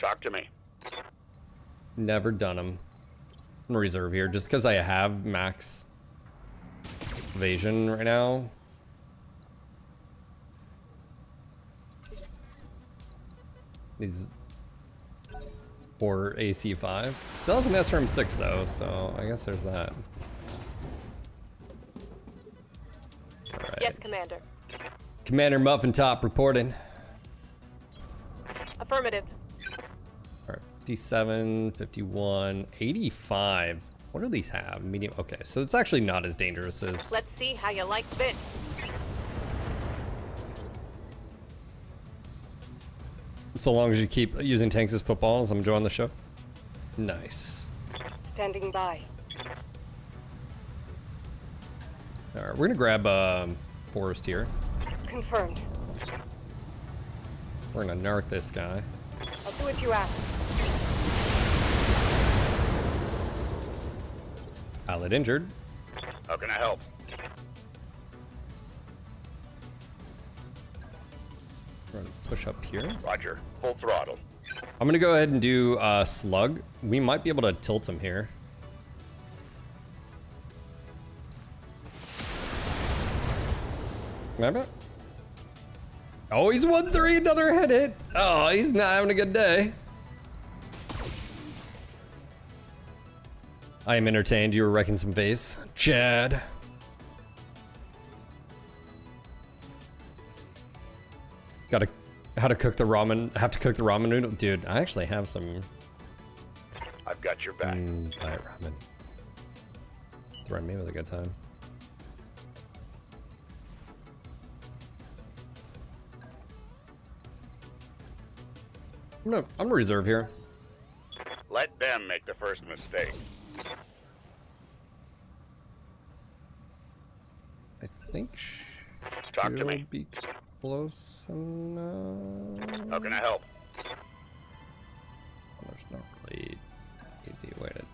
Talk to me. Never done them. I'm reserve here just because I have max evasion right now. or AC5. Still has an SRM6 though, so I guess there's that. Alright. Yes, Commander. Commander Muffin Top reporting. Affirmative. Alright, 57, 51, 85. What do these have? Medium. Okay, so it's actually not as dangerous as. Let's see how you like this. So long as you keep using tanks as footballs, I'm enjoying the show. Nice. Standing by. Alright, we're gonna grab Forest here. Confirmed. We're gonna narc this guy. I'll do what you ask. Pilot injured. How can I help? We're gonna push up here. Roger. Full throttle. I'm gonna go ahead and do Slug. We might be able to tilt him here. Remember? Oh, he's 1-3, another head hit. Oh, he's not having a good day. I am entertained. You were wrecking some face. Chad. Gotta, how to cook the ramen, have to cook the ramen noodle. Dude, I actually have some I've got your back. diet ramen. Threaten me with a good time. I'm gonna reserve here. Let them make the first mistake. I think Talk to she'll me. be close enough. How can I help? There's not really easy way to.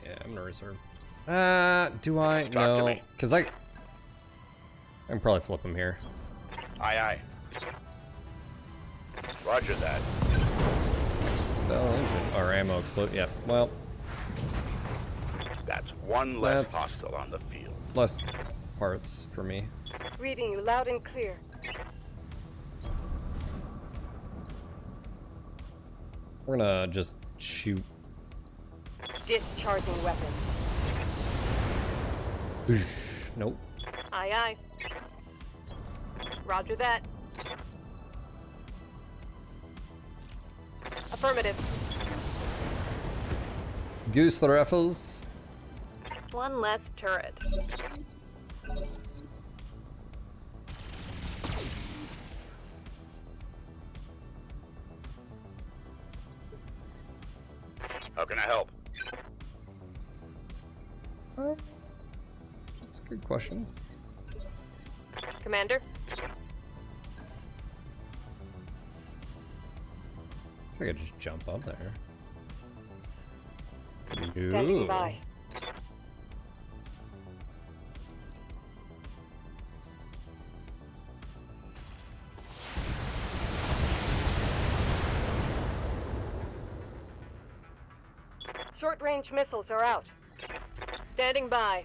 Yeah, I'm gonna reserve. Do I? Talk to No, me. because I can probably flip him here. Aye, aye. Roger that. Cell engine or ammo explode. Yeah. Well, That's one less That's- hostile on the field. less parts for me. Reading you loud and clear. We're gonna just shoot. Discharging weapon. Nope. Aye, aye. Roger that. Affirmative. Goose the raffles. One less turret. How can I help? That's a good question. Commander. I could just jump up there. Standing by. Short-range missiles are out. Standing by.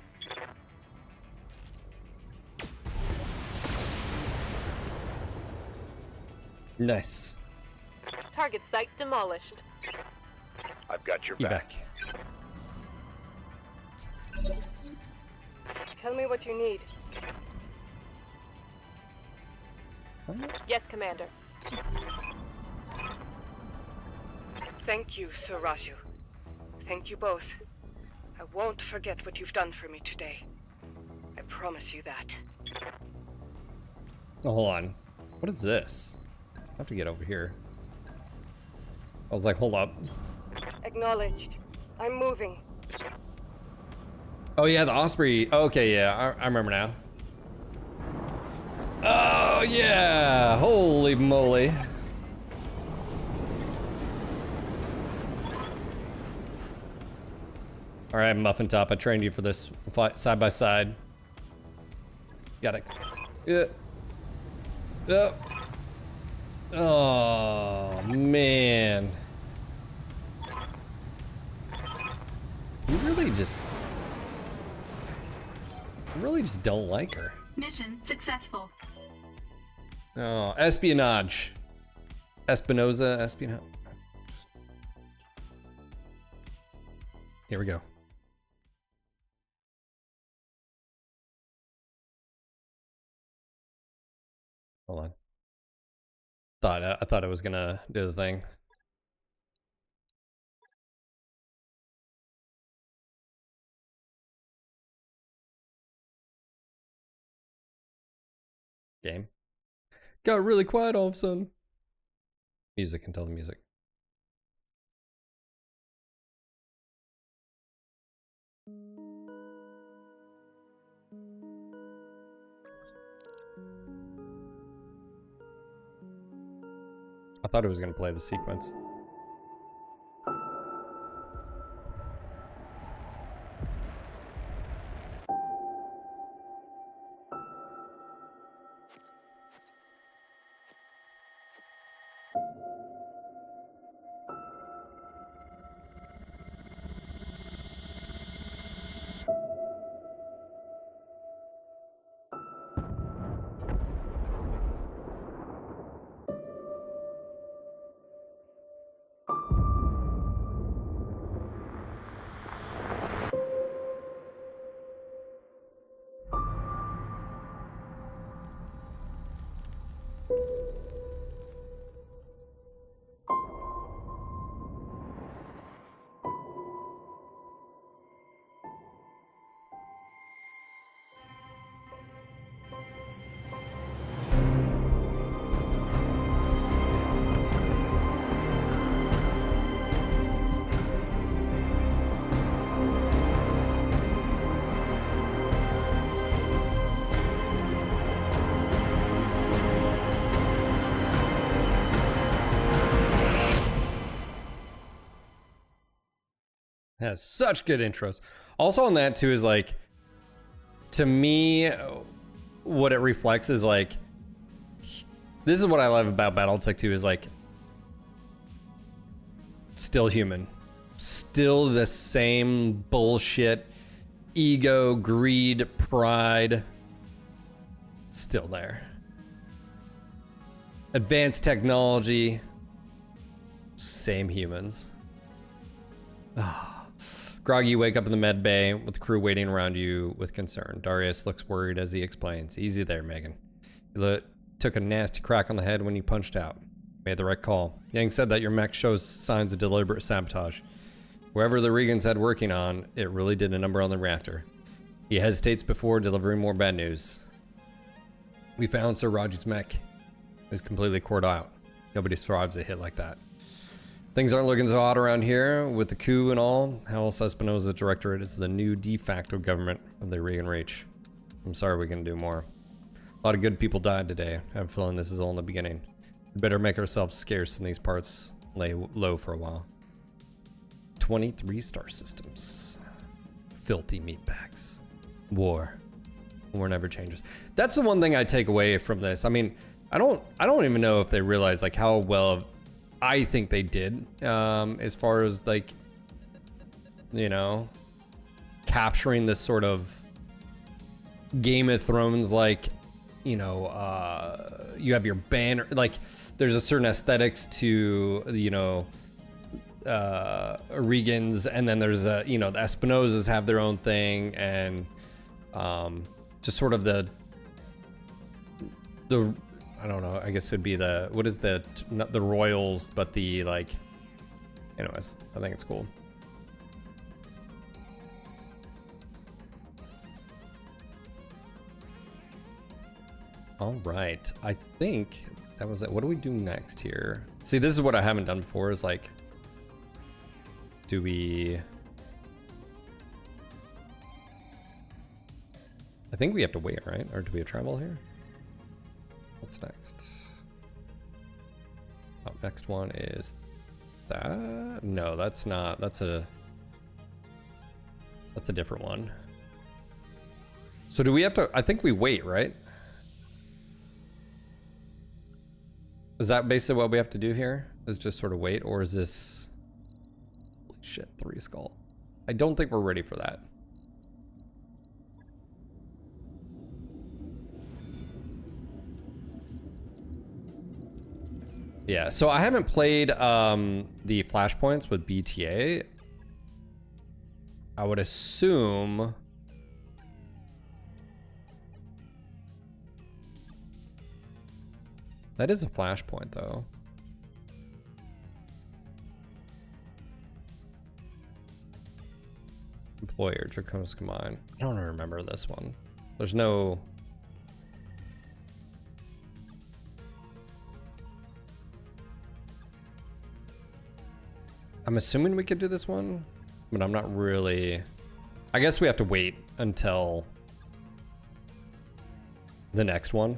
Nice. Target site demolished. I've got your You back. back. Tell me what you need. Yes, Commander. Thank you, Sir Raju. Thank you both. I won't forget what you've done for me today. I promise you that. Oh, hold on. What is this? I have to get over here. I was like, hold up. Acknowledged. I'm moving. Oh yeah, the Osprey. Okay, yeah, I remember now. Oh yeah, holy moly. All right, Muffin Top, I trained you for this. Fly side by side. Got it. Yeah. Yep. Oh man. You really just don't like her. Mission successful. Oh, espionage. Espinoza, espionage. Here we go. Hold on. I thought it was gonna do the thing. Game. Got really quiet all of a sudden. Music, can tell the music. I thought it was gonna play the sequence. Has such good intros. Also on that too is like, to me, what it reflects is like, this is what I love about Battletech 2 is like, still human. Still the same bullshit, ego, greed, pride, still there. Advanced technology, same humans. Ah. Groggy, you wake up in the med bay with the crew waiting around you with concern. Darius looks worried as he explains. Easy there, Megan. You took a nasty crack on the head when you punched out. Made the right call. Yang said that your mech shows signs of deliberate sabotage. Whoever the Regans had working on, it really did a number on the reactor. He hesitates before delivering more bad news. We found Sir Raji's mech. It was completely cored out. Nobody survives a hit like that. Things aren't looking so hot around here with the coup and all. House Espinosa Directorate is the new de facto government of the Regan Reach. I'm sorry we can do more. A lot of good people died today. I have a feeling this is all in the beginning. We better make ourselves scarce in these parts. Lay low for a while. 23 star systems. Filthy meatbags. War. War never changes. That's the one thing I take away from this. I mean, I don't even know if they realize like how well I think they did, as far as like, you know, capturing this sort of Game of Thrones, like, you know, you have your banner, like there's a certain aesthetics to, you know, Regans, and then there's a, you know, the Espinosas have their own thing, and just sort of the I don't know, I guess it'd be the, what is the, not the royals, but the, like, anyways, I think it's cool. All right, I think that was it. What do we do next here? See, this is what I haven't done before, is like, do we, I think we have to wait, right? Or do we have travel here? What's next? Oh, next one is that? No, that's not. That's a different one. So do we have to? I think we wait, right? Is that basically what we have to do here? Is just sort of wait, or is this? Holy shit, 3 skull. I don't think we're ready for that. Yeah, so I haven't played the flashpoints with BTA. I would assume that is a flashpoint though. Employer, Draconis Combine. I don't remember this one. There's no... I'm assuming we could do this one, but I'm not really... I guess we have to wait until the next one.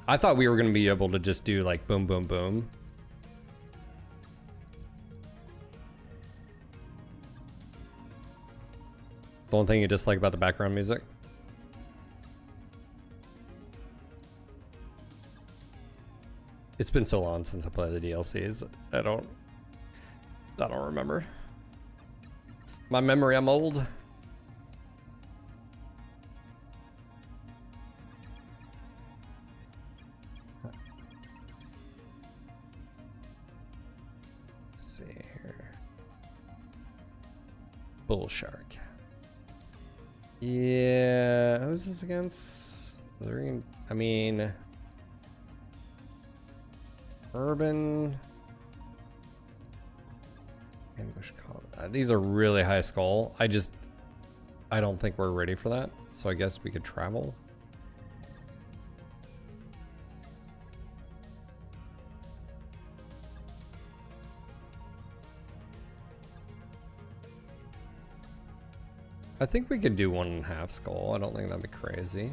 I thought we were going to be able to just do like boom, boom, boom. The only thing you dislike about the background music? It's been so long since I played the DLCs. I don't remember. My memory, I'm old. Let's see here. Bull Shark. Yeah, who's this against? I mean, Urban. Ambush combat. These are really high skull. I don't think we're ready for that. So I guess we could travel. I think we could do 1.5 skull. I don't think that'd be crazy.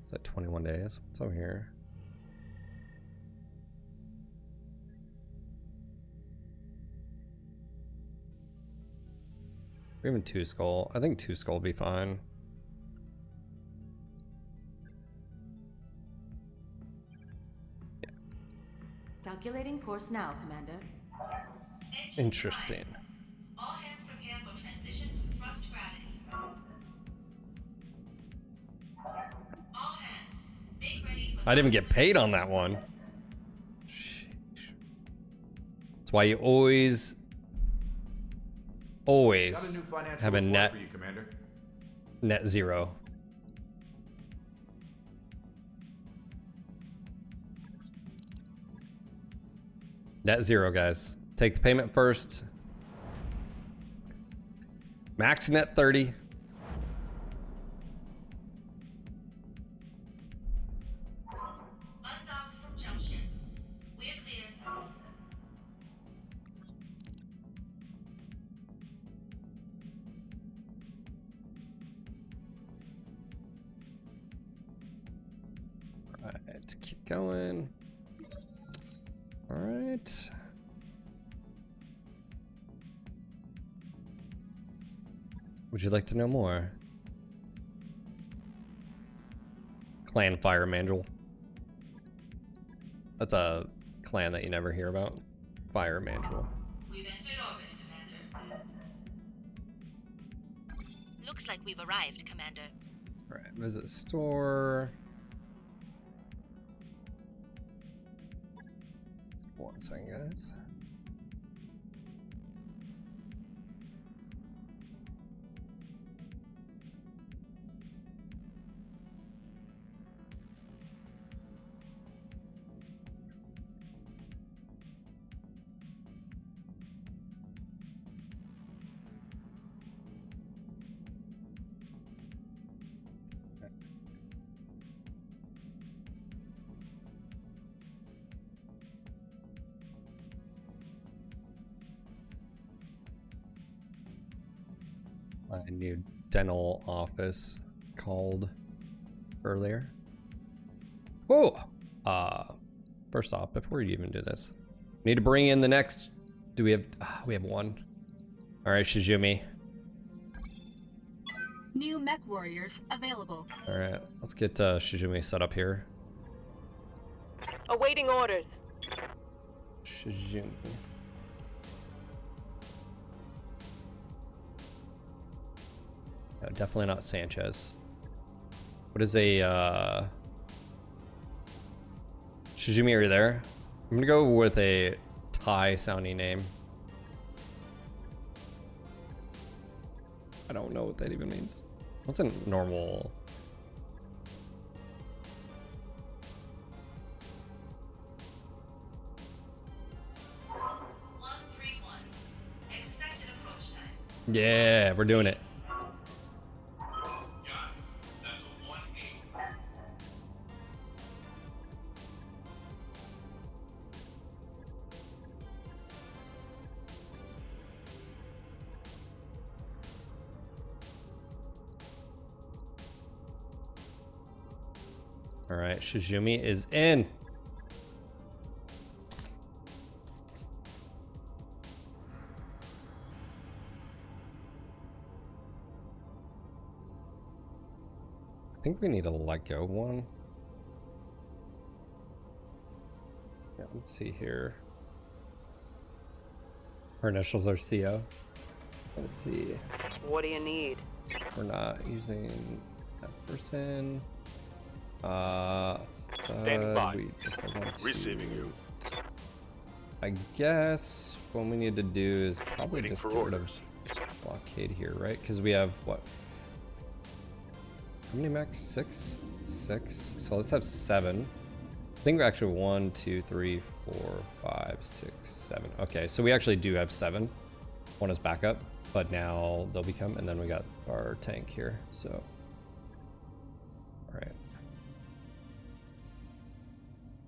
Is that 21 days? What's over here? Or even 2 skull. I think 2 skull will be fine. Calculating course now, Commander. Interesting. All hands prepare for transition to thrust gravity. All hands, make ready for... I didn't even get paid on that one. Sheesh. That's why you always Got a new financial have a report net for you, Commander. net zero. Net zero, guys. Take the payment first. Max net 30. Undocked from junction. We're clear. Alright, keep going. Alright. Would you like to know more? Clan Fire Mandrel. That's a clan that you never hear about. Fire Mandrel. We've entered orbit, Commander. Looks like we've arrived, Commander. Alright, visit store. One second, guys. My new dental office called earlier. Whoa! First off, before you even do this, we need to bring in the next. Do we have? We have one. All right, Shizumi. New mech warriors available. All right, let's get Shizumi set up here. Awaiting orders. Shizumi. No, definitely not Sanchez. What is a Shizumi, are you there? I'm gonna go with a Thai sounding name. I don't know what that even means. What's a normal? Yeah, we're doing it. All right, Shizumi is in. I think we need to let go one. Yeah, let's see here. Her initials are CO. Let's see. What do you need? We're not using that person. Standing by. Receiving you. I guess what we need to do is probably Waiting just for get rid of orders. blockade here, right? Because we have what? How many max? Six? So let's have 7. I think we actually 1, 2, 3, 4, 5, 6, 7. Okay, so we actually do have 7. 1 is backup, but now they'll become, and then we got our tank here. So, all right.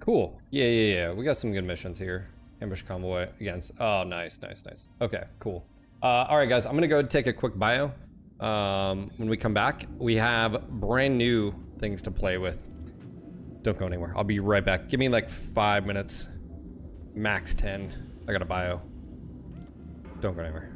Cool. Yeah. We got some good missions here. Ambush convoy against. Oh, nice. Okay, cool. All right, guys. I'm gonna go take a quick bio. When we come back, we have brand new things to play with. Don't go anywhere. I'll be right back. Give me like 5 minutes, max 10. I got a bio. Don't go anywhere.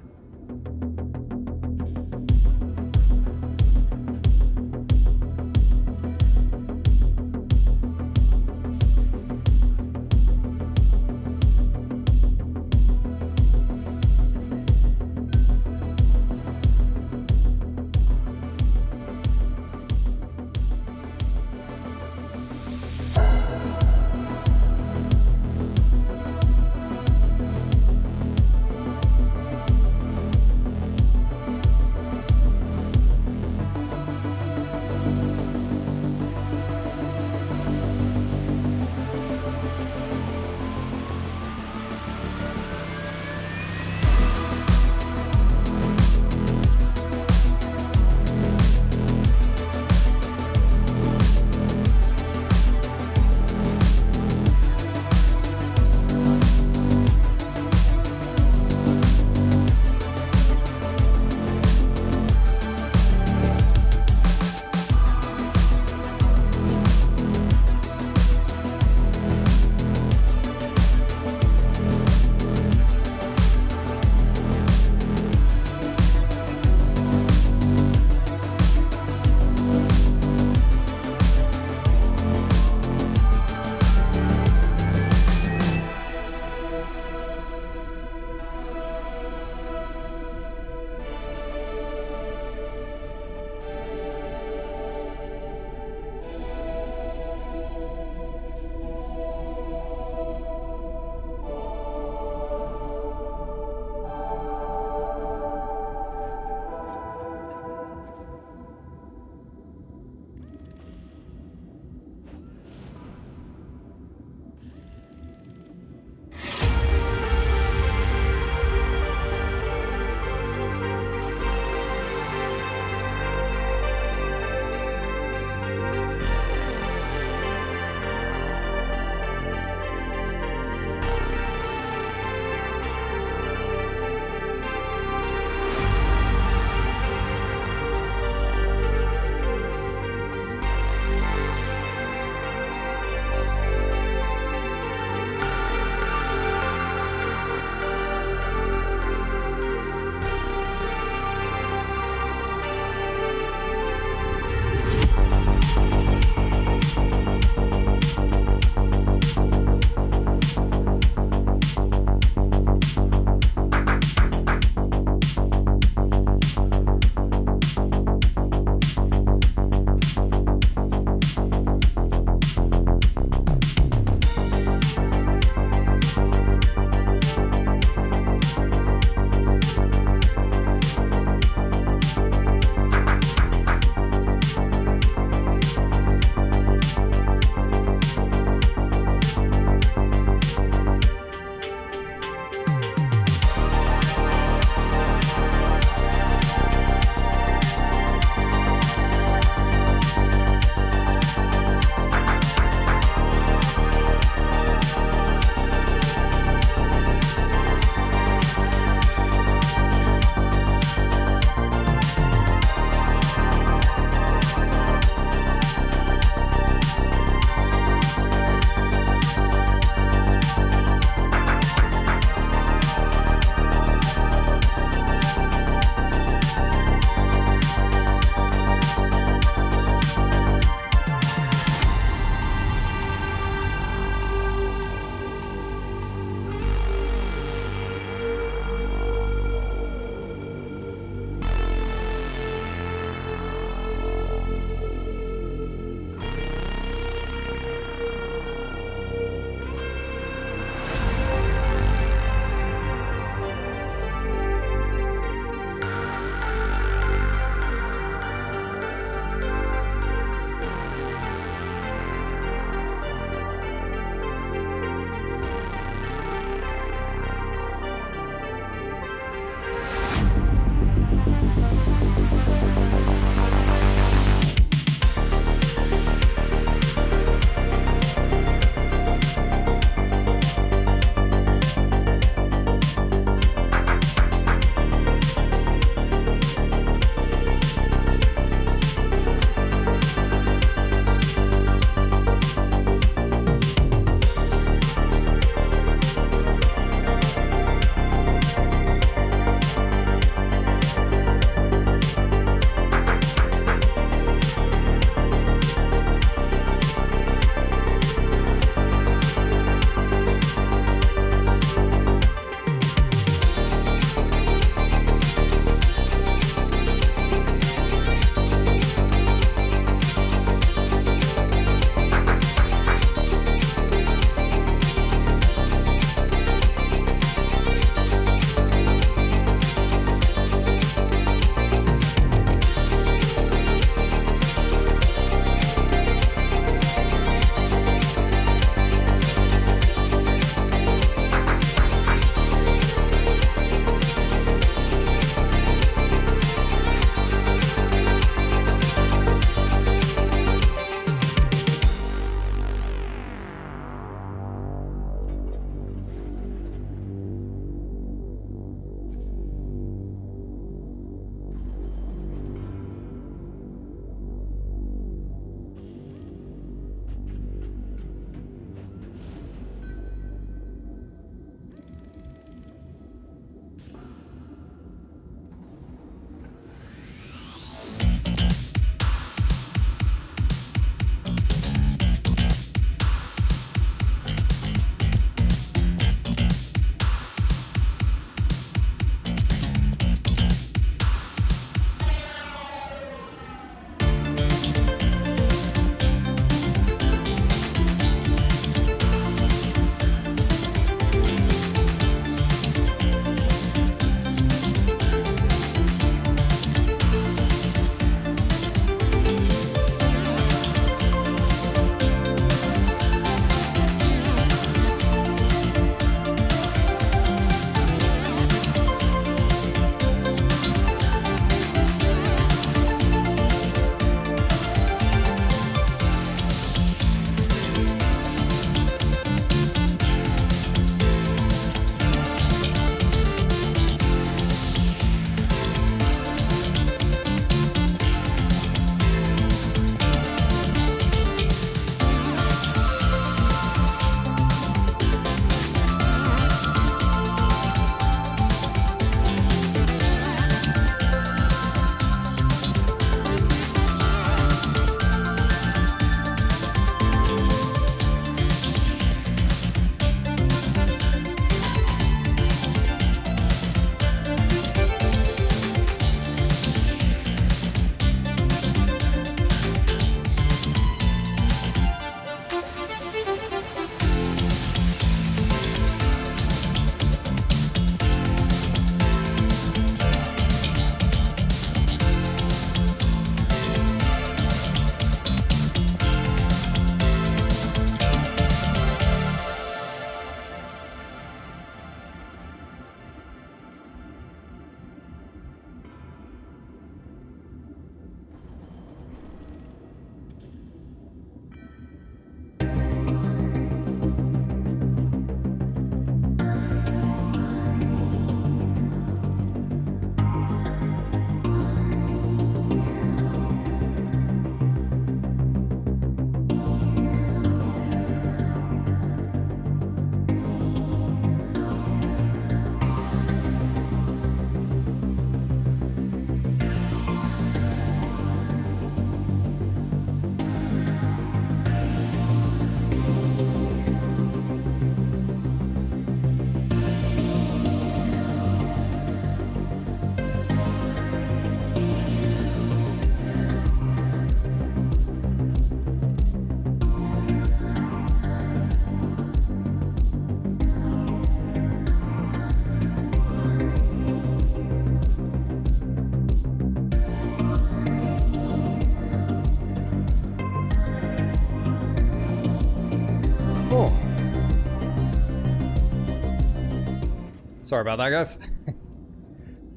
Sorry about that, guys.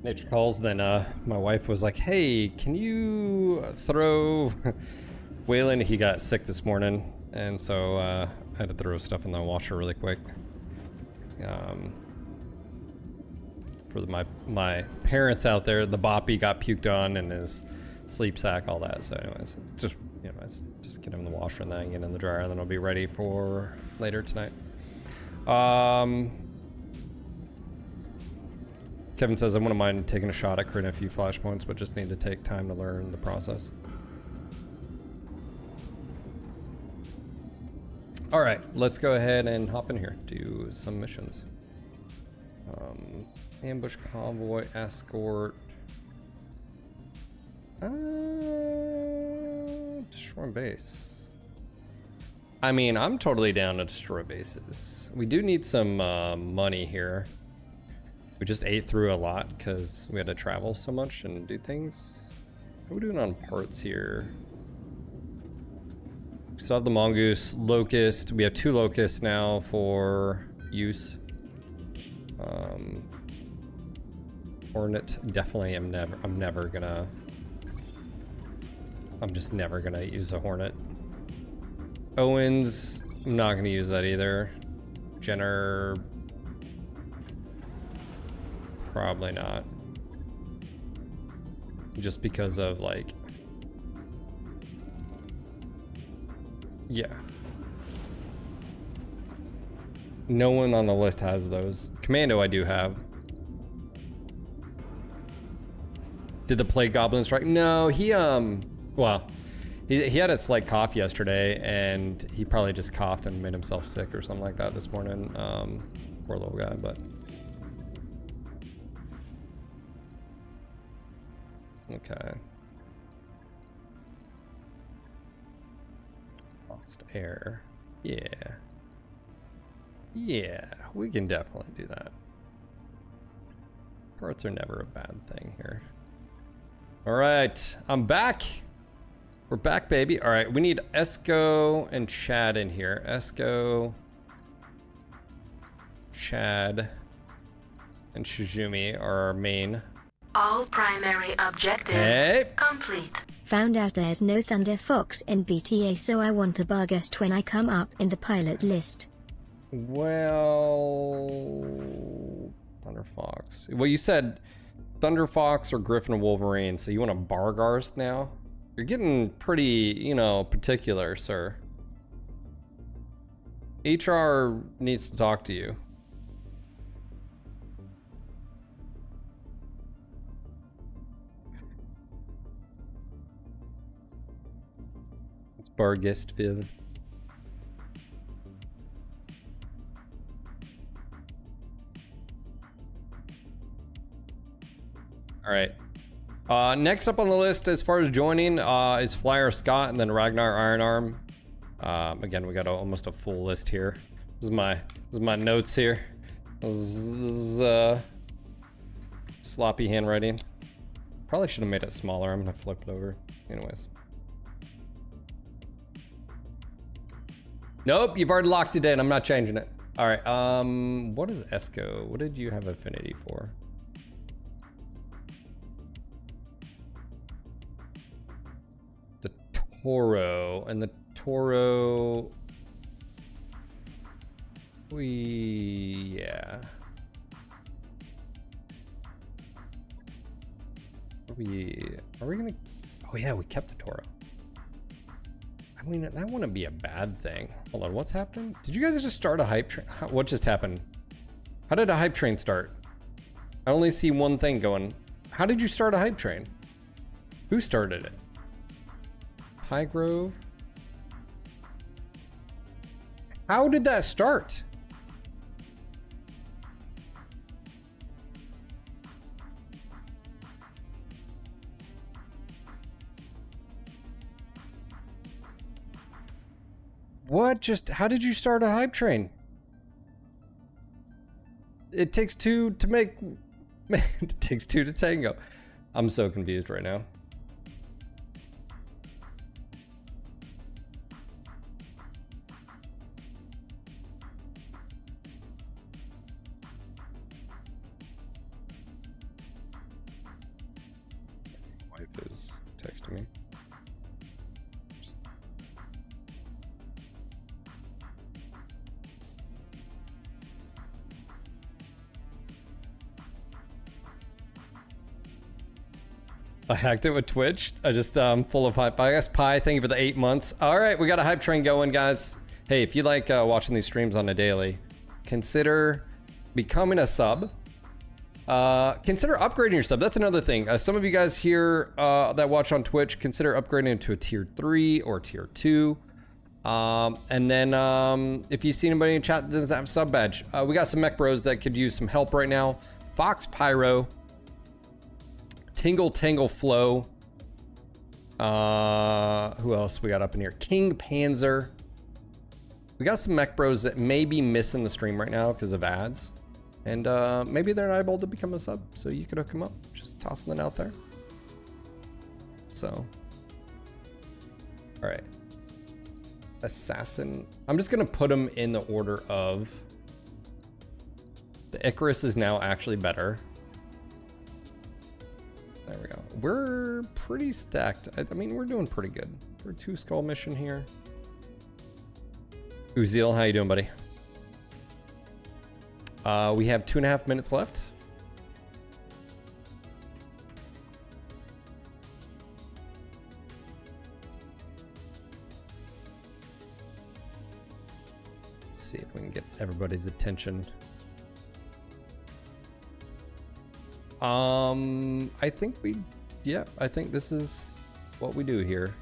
Nature calls. Then my wife was like, "Hey, can you throw Waylon? He got sick this morning, and so I had to throw stuff in the washer really quick. For my parents out there, the boppy got puked on and his sleep sack, all that. So, anyways, just get him in the washer and then get in the dryer, and then I'll be ready for later tonight. Kevin says, I wouldn't mind taking a shot at creating a few flashpoints, but just need to take time to learn the process. All right, let's go ahead and hop in here, do some missions. Ambush convoy, escort. Destroy base. I mean, I'm totally down to destroy bases. We do need some money here. We just ate through a lot because we had to travel so much and do things. What are we doing on parts here? We still have the mongoose, locust. We have 2 locusts now for use. Hornet, definitely I'm just never gonna use a Hornet. Owens, I'm not gonna use that either. Jenner, probably not. Just because of like, yeah. No one on the list has those. Commando I do have. Did the plague goblin strike? No, he well, he had a slight cough yesterday, and he probably just coughed and made himself sick or something like that this morning. Poor little guy, but okay. Lost air. Yeah. Yeah, we can definitely do that. Parts are never a bad thing here. All right, I'm back. We're back, baby. All right, we need Esco and Chad in here. Esco, Chad, and Shizumi are our main. All primary objectives complete. Found out there's no Thunder Fox in BTA, so I want a Barghest when I come up in the pilot list. Well, Thunder Fox. Well, you said Thunder Fox or Griffin Wolverine, so you want a Barghest now? You're getting pretty, you know, particular, sir. HR needs to talk to you. It's Barghestville. All right. Next up on the list, as far as joining, is Flyer Scott and then Ragnar Ironarm. Again, we got almost a full list here. This is my notes here. This is sloppy handwriting. Probably should have made it smaller. I'm gonna flip it over. Anyways. Nope, you've already locked it in. I'm not changing it. All right. What is Esco? What did you have affinity for? Toro, and the Toro, yeah. Are we gonna, oh yeah, we kept the Toro. I mean, that wouldn't be a bad thing. Hold on, what's happening? Did you guys just start a hype train? What just happened? How did a hype train start? I only see one thing going. How did you start a hype train? Who started it? Highgrove? How did that start? What just, how did you start a hype train? It takes 2 to make, it takes 2 to tango. I'm so confused right now. is texting me. I hacked it with Twitch. I just full of hype. I guess Pi, thank you for the 8 months. All right, we got a hype train going, guys. Hey, if you like watching these streams on a daily, consider becoming a sub. Consider upgrading your sub. That's another thing. Some of you guys here that watch on Twitch, consider upgrading to a tier 3 or tier 2. And then if you see anybody in chat that doesn't have a sub badge, we got some mech bros that could use some help right now. Fox Pyro, Tingle Tangle Flow. Who else we got up in here? King Panzer. We got some mech bros that may be missing the stream right now because of ads. And maybe they're not able to become a sub, so you could hook them up. Just tossing that out there. So. Alright. Assassin. I'm just going to put them in the order of... The Icarus is now actually better. There we go. We're pretty stacked. I mean, we're doing pretty good. We're 2 skull mission here. Uziel, how you doing, buddy? We have 2.5 minutes left. Let's see if we can get everybody's attention. I think I think this is what we do here.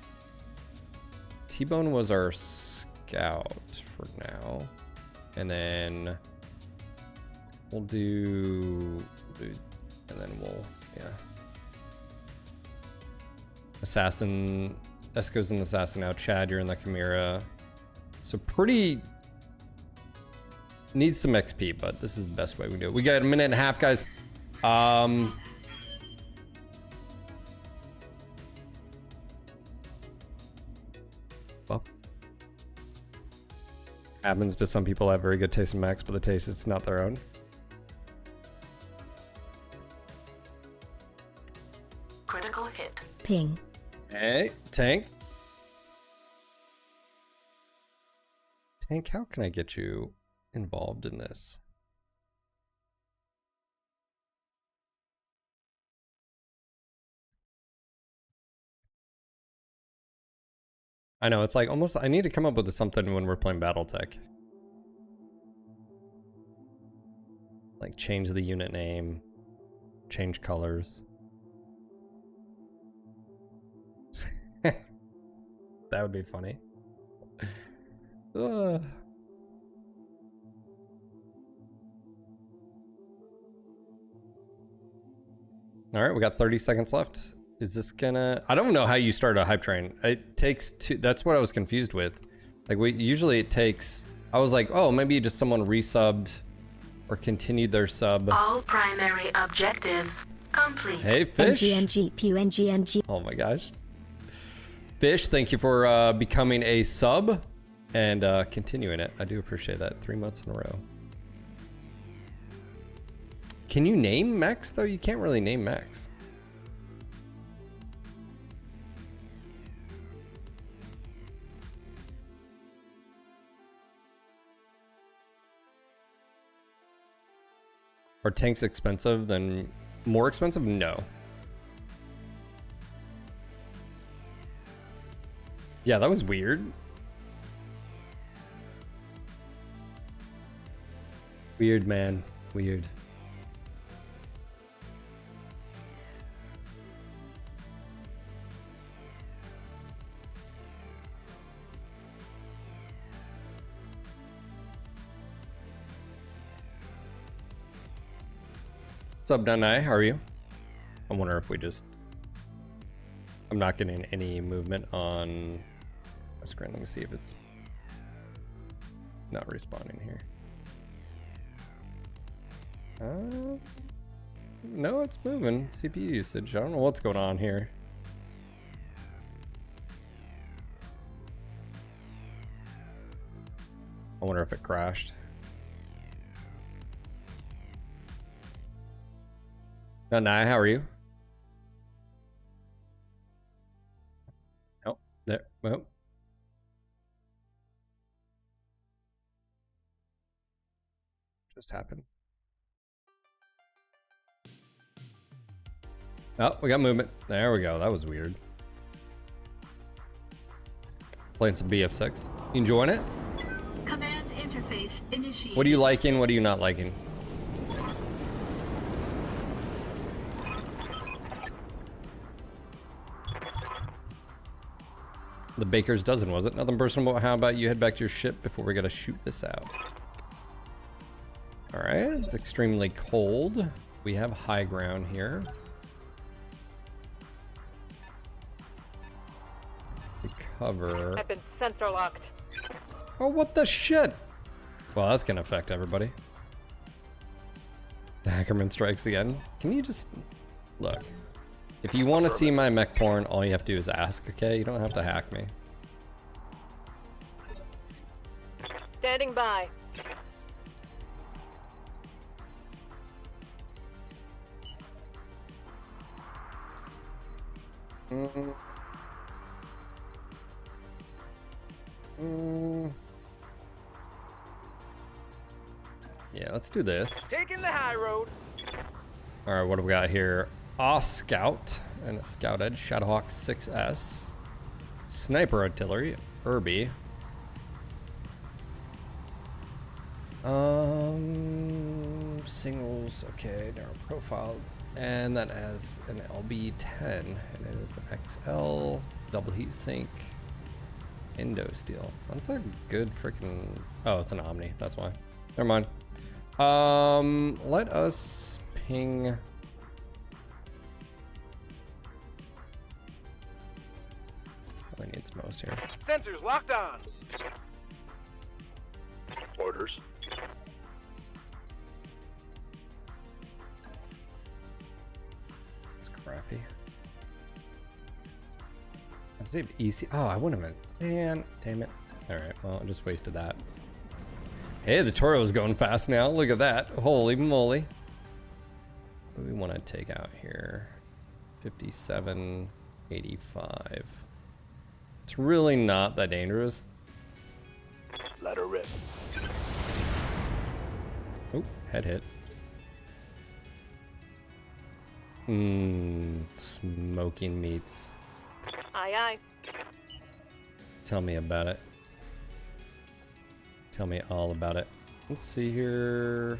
T-Bone was our scout for now. And then we'll do, and then we'll, yeah. Assassin, Esco's an assassin now. Chad, you're in the Chimera. So pretty, needs some XP, but this is the best way we do it. We got a minute and a half, guys. Well, happens to some people have very good taste in mechs, but the taste is not their own. Critical hit. Ping. Hey, Tank. Tank, how can I get you involved in this? I know, it's like almost, I need to come up with something when we're playing Battletech. Like change the unit name, change colors. That would be funny. All right, we got 30 seconds left. Is this gonna... I don't know how you start a hype train. It takes two... That's what I was confused with. Like, usually it takes... I was like, oh, maybe just someone resubbed or continued their sub. All primary objectives complete. Hey, Fish. NGNG. Oh my gosh. Fish, thank you for becoming a sub and continuing it. I do appreciate that. 3 months in a row. Can you name mechs, though? You can't really name mechs. Are tanks expensive than... More expensive? No. Yeah, that was weird. Weird, man. Weird. What's up, Dunai? How are you? I wonder if we just... I'm not getting any movement on my screen. Let me see if it's not responding here. No, it's moving. CPU usage. I don't know what's going on here. I wonder if it crashed. Dunai, how are you? There. Well. Just happened. Oh, we got movement. There we go. That was weird. Playing some BF6. You enjoying it? Command interface initiated. What are you liking? What are you not liking? The baker's dozen, was it? Nothing personal, but how about you head back to your ship before we gotta shoot this out? Alright, it's extremely cold. We have high ground here. Recover. I've been sensor locked. Oh, what the shit? Well, that's gonna affect everybody. The Hackerman strikes again. Can you just... Look. If you want to see my mech porn, all you have to do is ask, okay? You don't have to hack me. Standing by. Yeah, let's do this. Taking the high road. All right, what do we got here? Scout and a Scout Edge, Shadowhawk 6S, Sniper Artillery, Irby. Singles, okay, narrow profile, and that has an LB10, and it is an XL, double heat sink, Indo steel. That's a good freaking. Oh, it's an Omni. That's why. Never mind. Let us ping. I need some most here. Sensors locked on. Orders. It's crappy. I've saved EC. Oh, I wouldn't have been. Man, damn it. Alright, well, I just wasted that. Hey, the Toro's going fast now. Look at that. Holy moly. What do we want to take out here? 57.85. It's really not that dangerous. Let her rip. Oh, head hit. Smoking meats. Aye, aye. Tell me about it. Tell me all about it. Let's see here.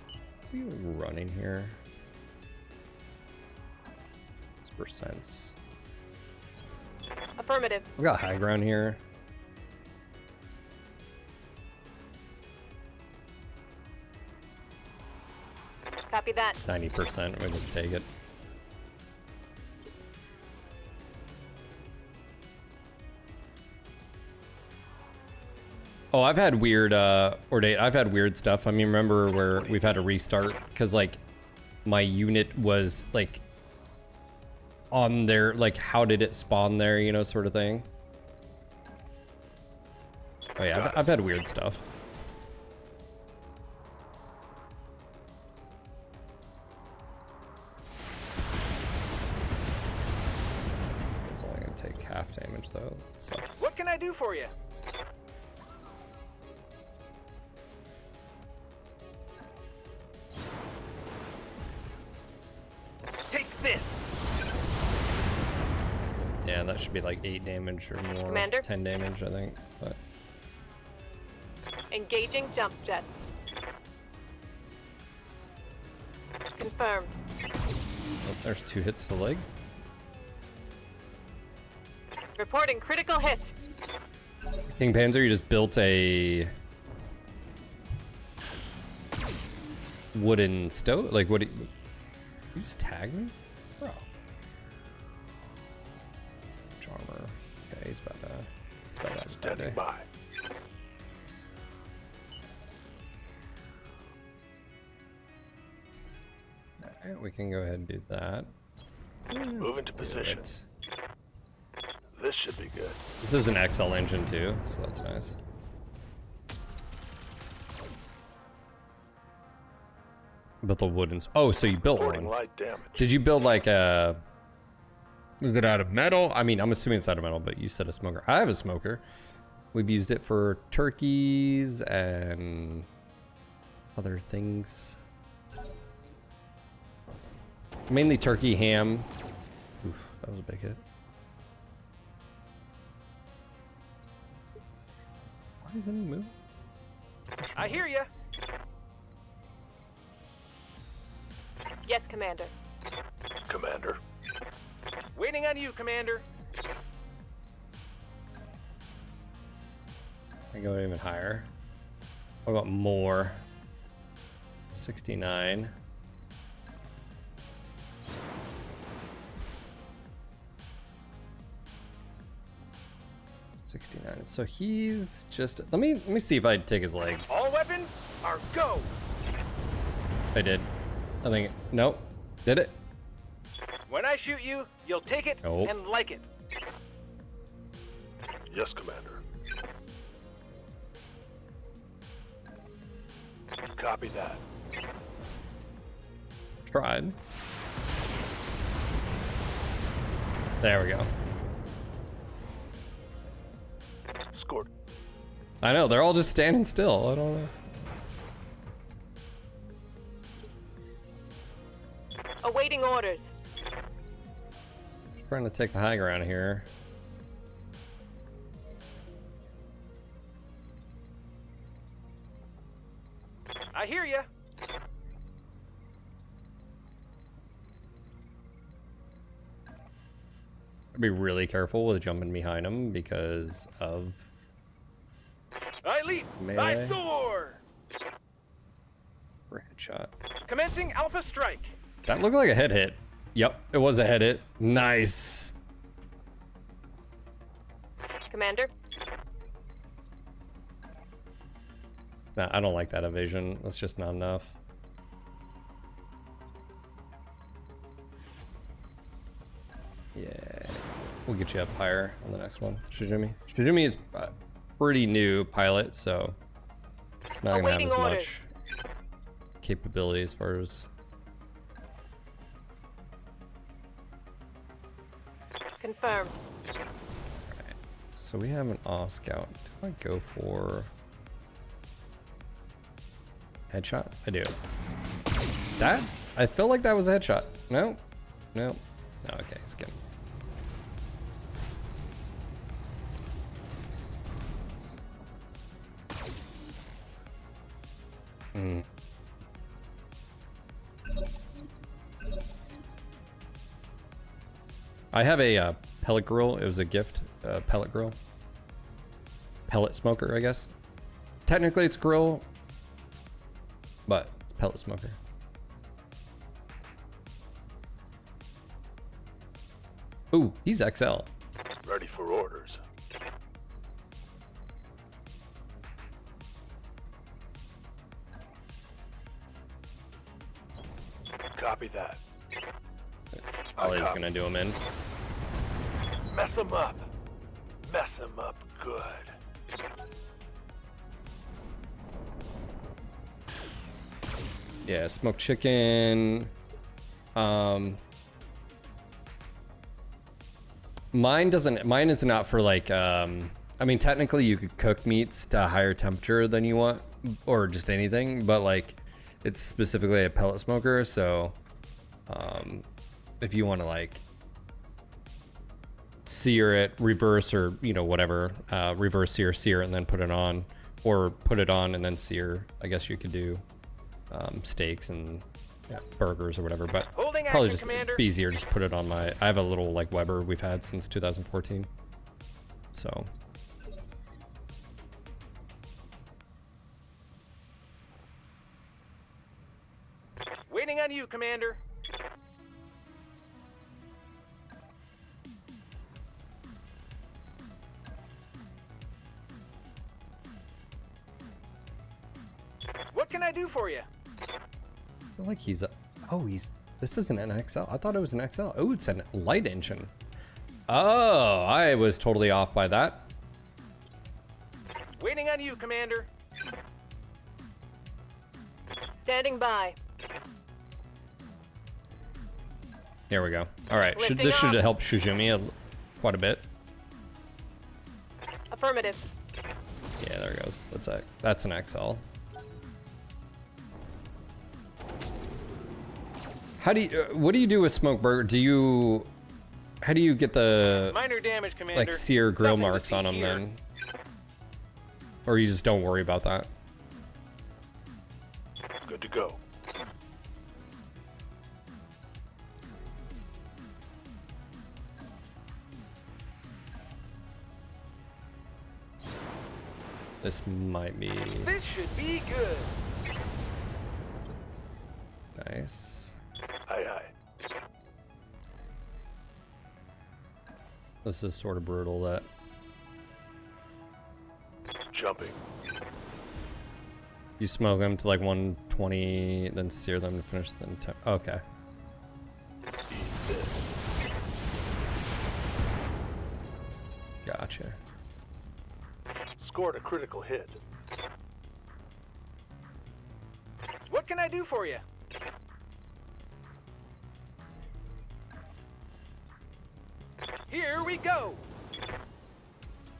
Let's see what we're running here. It's percents. Affirmative. We got high ground here. Copy that. 90%. We'll just take it. Oh, I've had weird, I've had weird stuff. I mean, remember where we've had to restart because, like, my unit was, like, on there, like, how did it spawn there, you know, sort of thing. Oh, yeah, I've had weird stuff. It's only gonna take half damage, though. That sucks. What can I do for you? Take this. Yeah, that should be like 8 damage or more. Commander? 10 damage, I think. But Engaging jump jet. Confirmed. oh, there's 2 hits to the leg. Reporting critical hit. King Panzer, you just built a wooden stove? Like, what do you just tag me? Bro. Charmer. Okay, he's about to have a bad day. Standing by. Alright, we can go ahead and do that. Move into position. This should be good. This is an XL engine too, so that's nice. Built a wooden. Oh, so you built Reporting one. light damage. Did you build like a Is it out of metal? I mean, I'm assuming it's out of metal, but you said a smoker. I have a smoker. We've used it for turkeys and other things. Mainly turkey, ham. Oof, that was a big hit. Why isn't he moving? I hear ya. Yes, Commander. Commander. Waiting on you, Commander. I go even higher. What about more? 69. So he's just. Let me see if I take his leg. All weapons are go. I did. I think. Nope. Did it? When I shoot you, you'll take it Nope. and like it. Yes, Commander. Copy that. Tried. There we go. Scored. I know, they're all just standing still. I don't know. Awaiting orders. Trying to take the high ground here. I hear ya. Be really careful with jumping behind him because of I leap. melee. I soar. For headshot. Commencing Alpha Strike. That looked like a head hit. Yep, it was a head hit. Nice. Commander. Nah, I don't like that evasion. That's just not enough. Yeah, we'll get you up higher on the next one. Shijumi. Shijumi is a pretty new pilot, so it's not gonna have as much capability as far as. Confirmed. Alright, so we have an off scout. Do I go for headshot? I do. That? I felt like that was a headshot. No? No. No, okay, skip. I have a pellet grill. It was a gift, pellet grill. Pellet smoker, I guess. Technically it's grill, but it's pellet smoker. Ooh, he's XL. Ready for orders. Copy that. Ollie's gonna do him in. Mess him up. Mess him up good. Yeah, smoked chicken. Mine is not for like, I mean, technically you could cook meats to a higher temperature than you want, or just anything, but like, it's specifically a pellet smoker, so, if you want to like, sear it, reverse, or, you know, whatever, reverse sear, and then put it on, or put it on and then sear, I guess you could do, steaks and burgers or whatever, but Holding probably action, just Commander. be easier, just put it on my, I have a little like Weber we've had since 2014, so Waiting on you, Commander. What can I do for you? I feel like he's a, oh, this isn't an XL. I thought it was an XL. Oh, it's a light engine. Oh, I was totally off by that. Waiting on you, Commander. Standing by. Here we go. All right, Lifting this should off. help Shizumi quite a bit. Affirmative. Yeah, there it goes. That's an XL. How do you? What do you do with smoke burger? How do you get the Minor damage, Commander. like sear grill Nothing to marks see on them here. then? Or you just don't worry about that? Good to go. This might be This should be good. nice. Aye, aye. This is sort of brutal that Jumping. you smoke them to like 120, then sear them to finish them. Okay. Eat this. Gotcha. Scored a critical hit. What can I do for you? Here we go.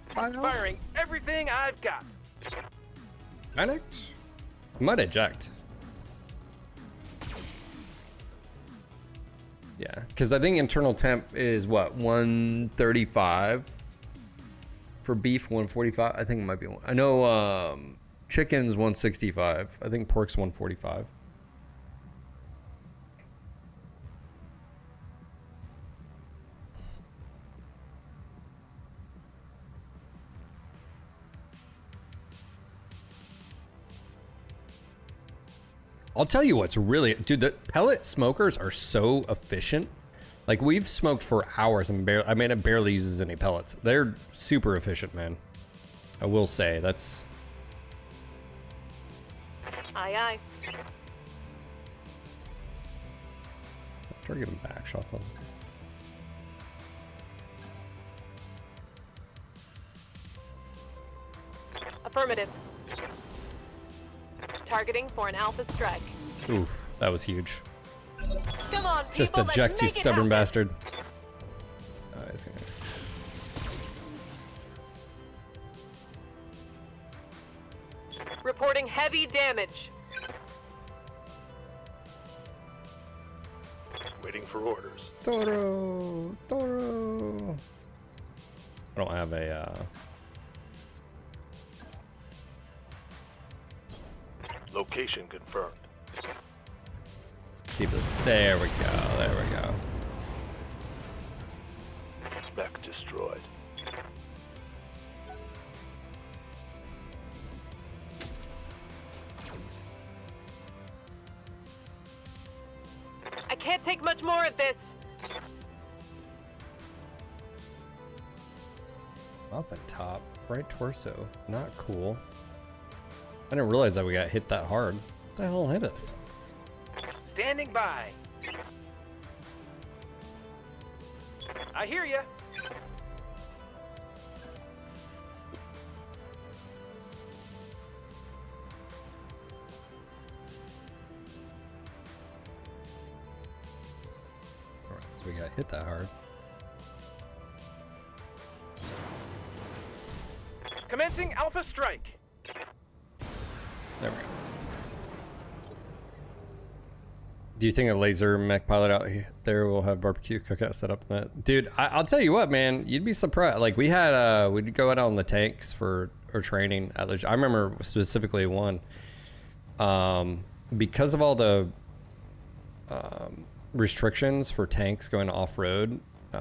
Firing everything I've got. Panic? Might eject. Yeah, because I think internal temp is what, 135 for beef, 145. I think it might be one. I know chicken's 165. I think pork's 145. I'll tell you what's really, dude, the pellet smokers are so efficient. Like, we've smoked for hours and it barely uses any pellets. They're super efficient, man. I will say, that's... Aye, aye. Try giving back shots on. Affirmative. Targeting for an alpha strike. Oof, that was huge. Come on, Just people, eject, let's you make it stubborn happen. bastard. Oh, he's gonna... Reporting heavy damage. Waiting for orders. Toro! Toro! I don't have a, Location confirmed. see this. There we go, there we go. Mech destroyed. I can't take much more of this. Up at top, right torso. Not cool. I didn't realize that we got hit that hard. What the hell hit us? Standing by. I hear ya. Alright, so we got hit that hard. Commencing alpha strike. There we go. Do you think a laser mech pilot out there will have barbecue cookout set up in that? Dude, I'll tell you what, man, you'd be surprised. Like, we had, we'd go out on the tanks for our training at Legit. I remember specifically one, because of all the restrictions for tanks going off-road,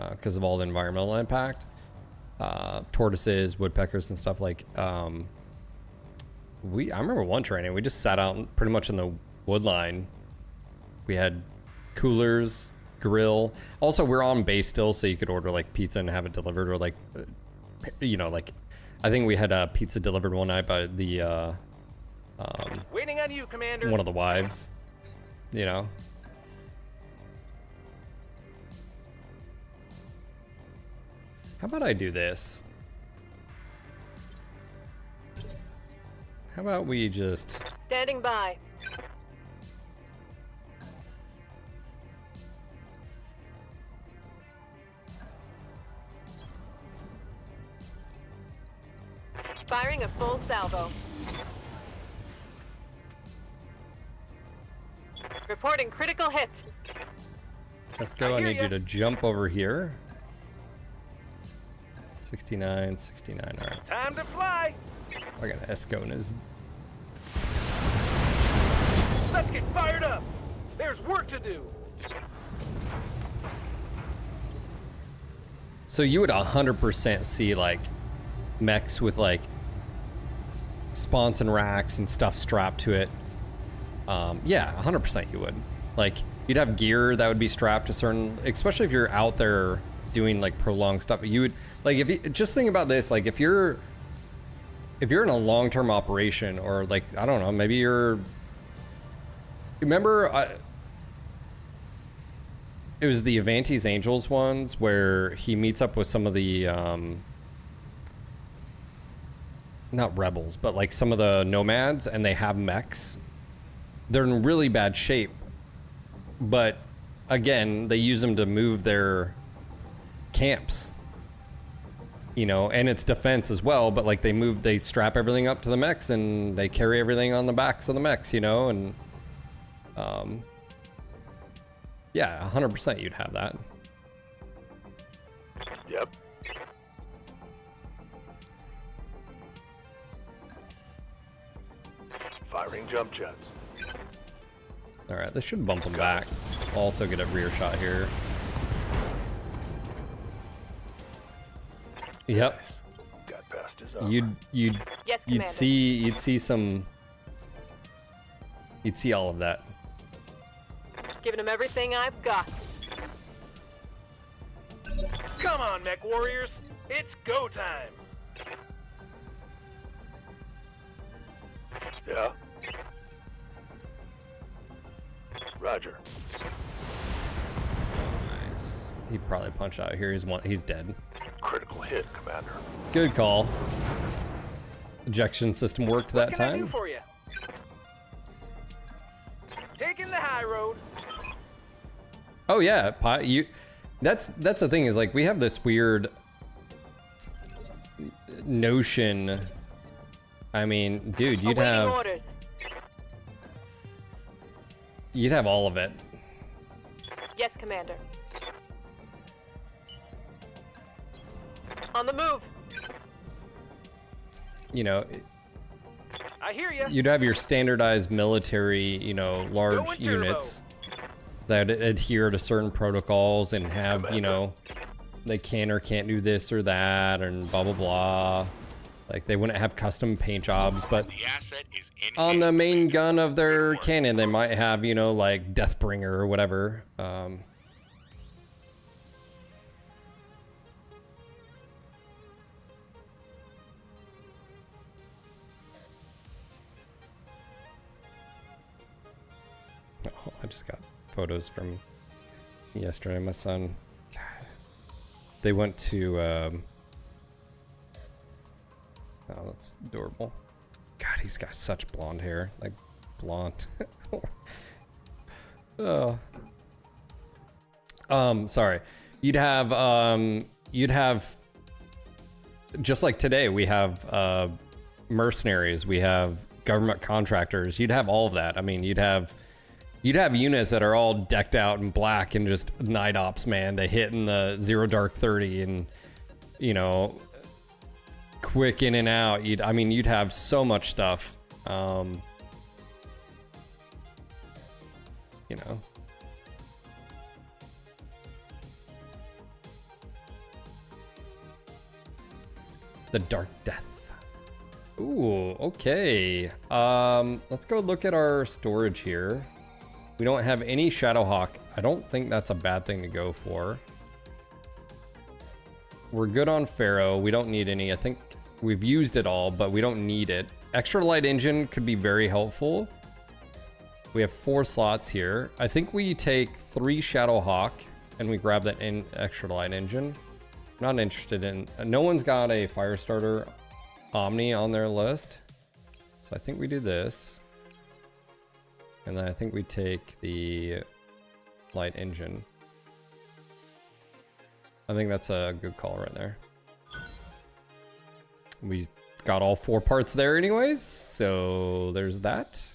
because of all the environmental impact, tortoises, woodpeckers and stuff, like, I remember one training, we just sat out pretty much in the wood line. We had coolers, grill. Also, we're on base still, so you could order like pizza and have it delivered, or like, you know, like, I think we had pizza delivered one night by the Waiting on you, Commander. one of the wives, you know. How about I do this? How about we just... Standing by. Firing a full salvo. Reporting critical hit. Let's go. I need you to jump over here. 69, 69. All right. Time to fly. I got an Esco in his. Let's get fired up. There's work to do. So you would 100% see like mechs with like spawns and racks and stuff strapped to it. Yeah, 100% you would. Like you'd have gear that would be strapped to certain, especially if you're out there doing like prolonged stuff. You would like if you just think about this, like if you're in a long-term operation or like I don't know, maybe you're. Remember, it was the Avanti's Angels ones where he meets up with some of the not rebels, but like some of the nomads, and they have mechs. They're in really bad shape, but again, they use them to move their camps, you know, and it's defense as well. But like they strap everything up to the mechs and they carry everything on the backs of the mechs, you know, and yeah, 100% you'd have that. Yep. Firing jump jets. All right, this should bump them back. Also get a rear shot here. Yep. Got past his armor. You'd see all of that. Giving him everything I've got. Come on, mech warriors. It's go time. Yeah. Roger. Nice. He'd probably punch out here. He's dead. Critical hit, Commander. Good call. Ejection system worked that What can I do time. for you? Taking the high road. Oh yeah, that's the thing is like we have this weird notion. I mean, dude, you'd have all of it. Yes, Commander. On the move. You know, I hear you. you'd have your standardized military, you know, large units that adhere to certain protocols and have, you know, they can or can't do this or that and blah blah blah. Like they wouldn't have custom paint jobs, but on the main gun of their cannon they might have, you know, like Deathbringer or whatever. Oh, I just got photos from yesterday. My son, they went to oh, that's adorable. God, he's got such blonde hair, like blonde. Oh. Sorry. You'd have just like today we have mercenaries, we have government contractors. You'd have all of that. I mean, you'd have units that are all decked out in black and just night ops, man. They hit in the 0 dark 30 and, you know, quick in and out. You'd have so much stuff. You know. The Dark Death. Ooh, okay. Let's go look at our storage here. We don't have any Shadowhawk. I don't think that's a bad thing to go for. We're good on Pharaoh. We don't need any. I think we've used it all, but we don't need it. Extra light engine could be very helpful. We have 4 slots here. I think we take 3 Shadowhawk and we grab that extra light engine. Not interested in. No one's got a Firestarter Omni on their list, so I think we do this. And then I think we take the light engine. I think that's a good call right there. We got all 4 parts there anyways, so there's that.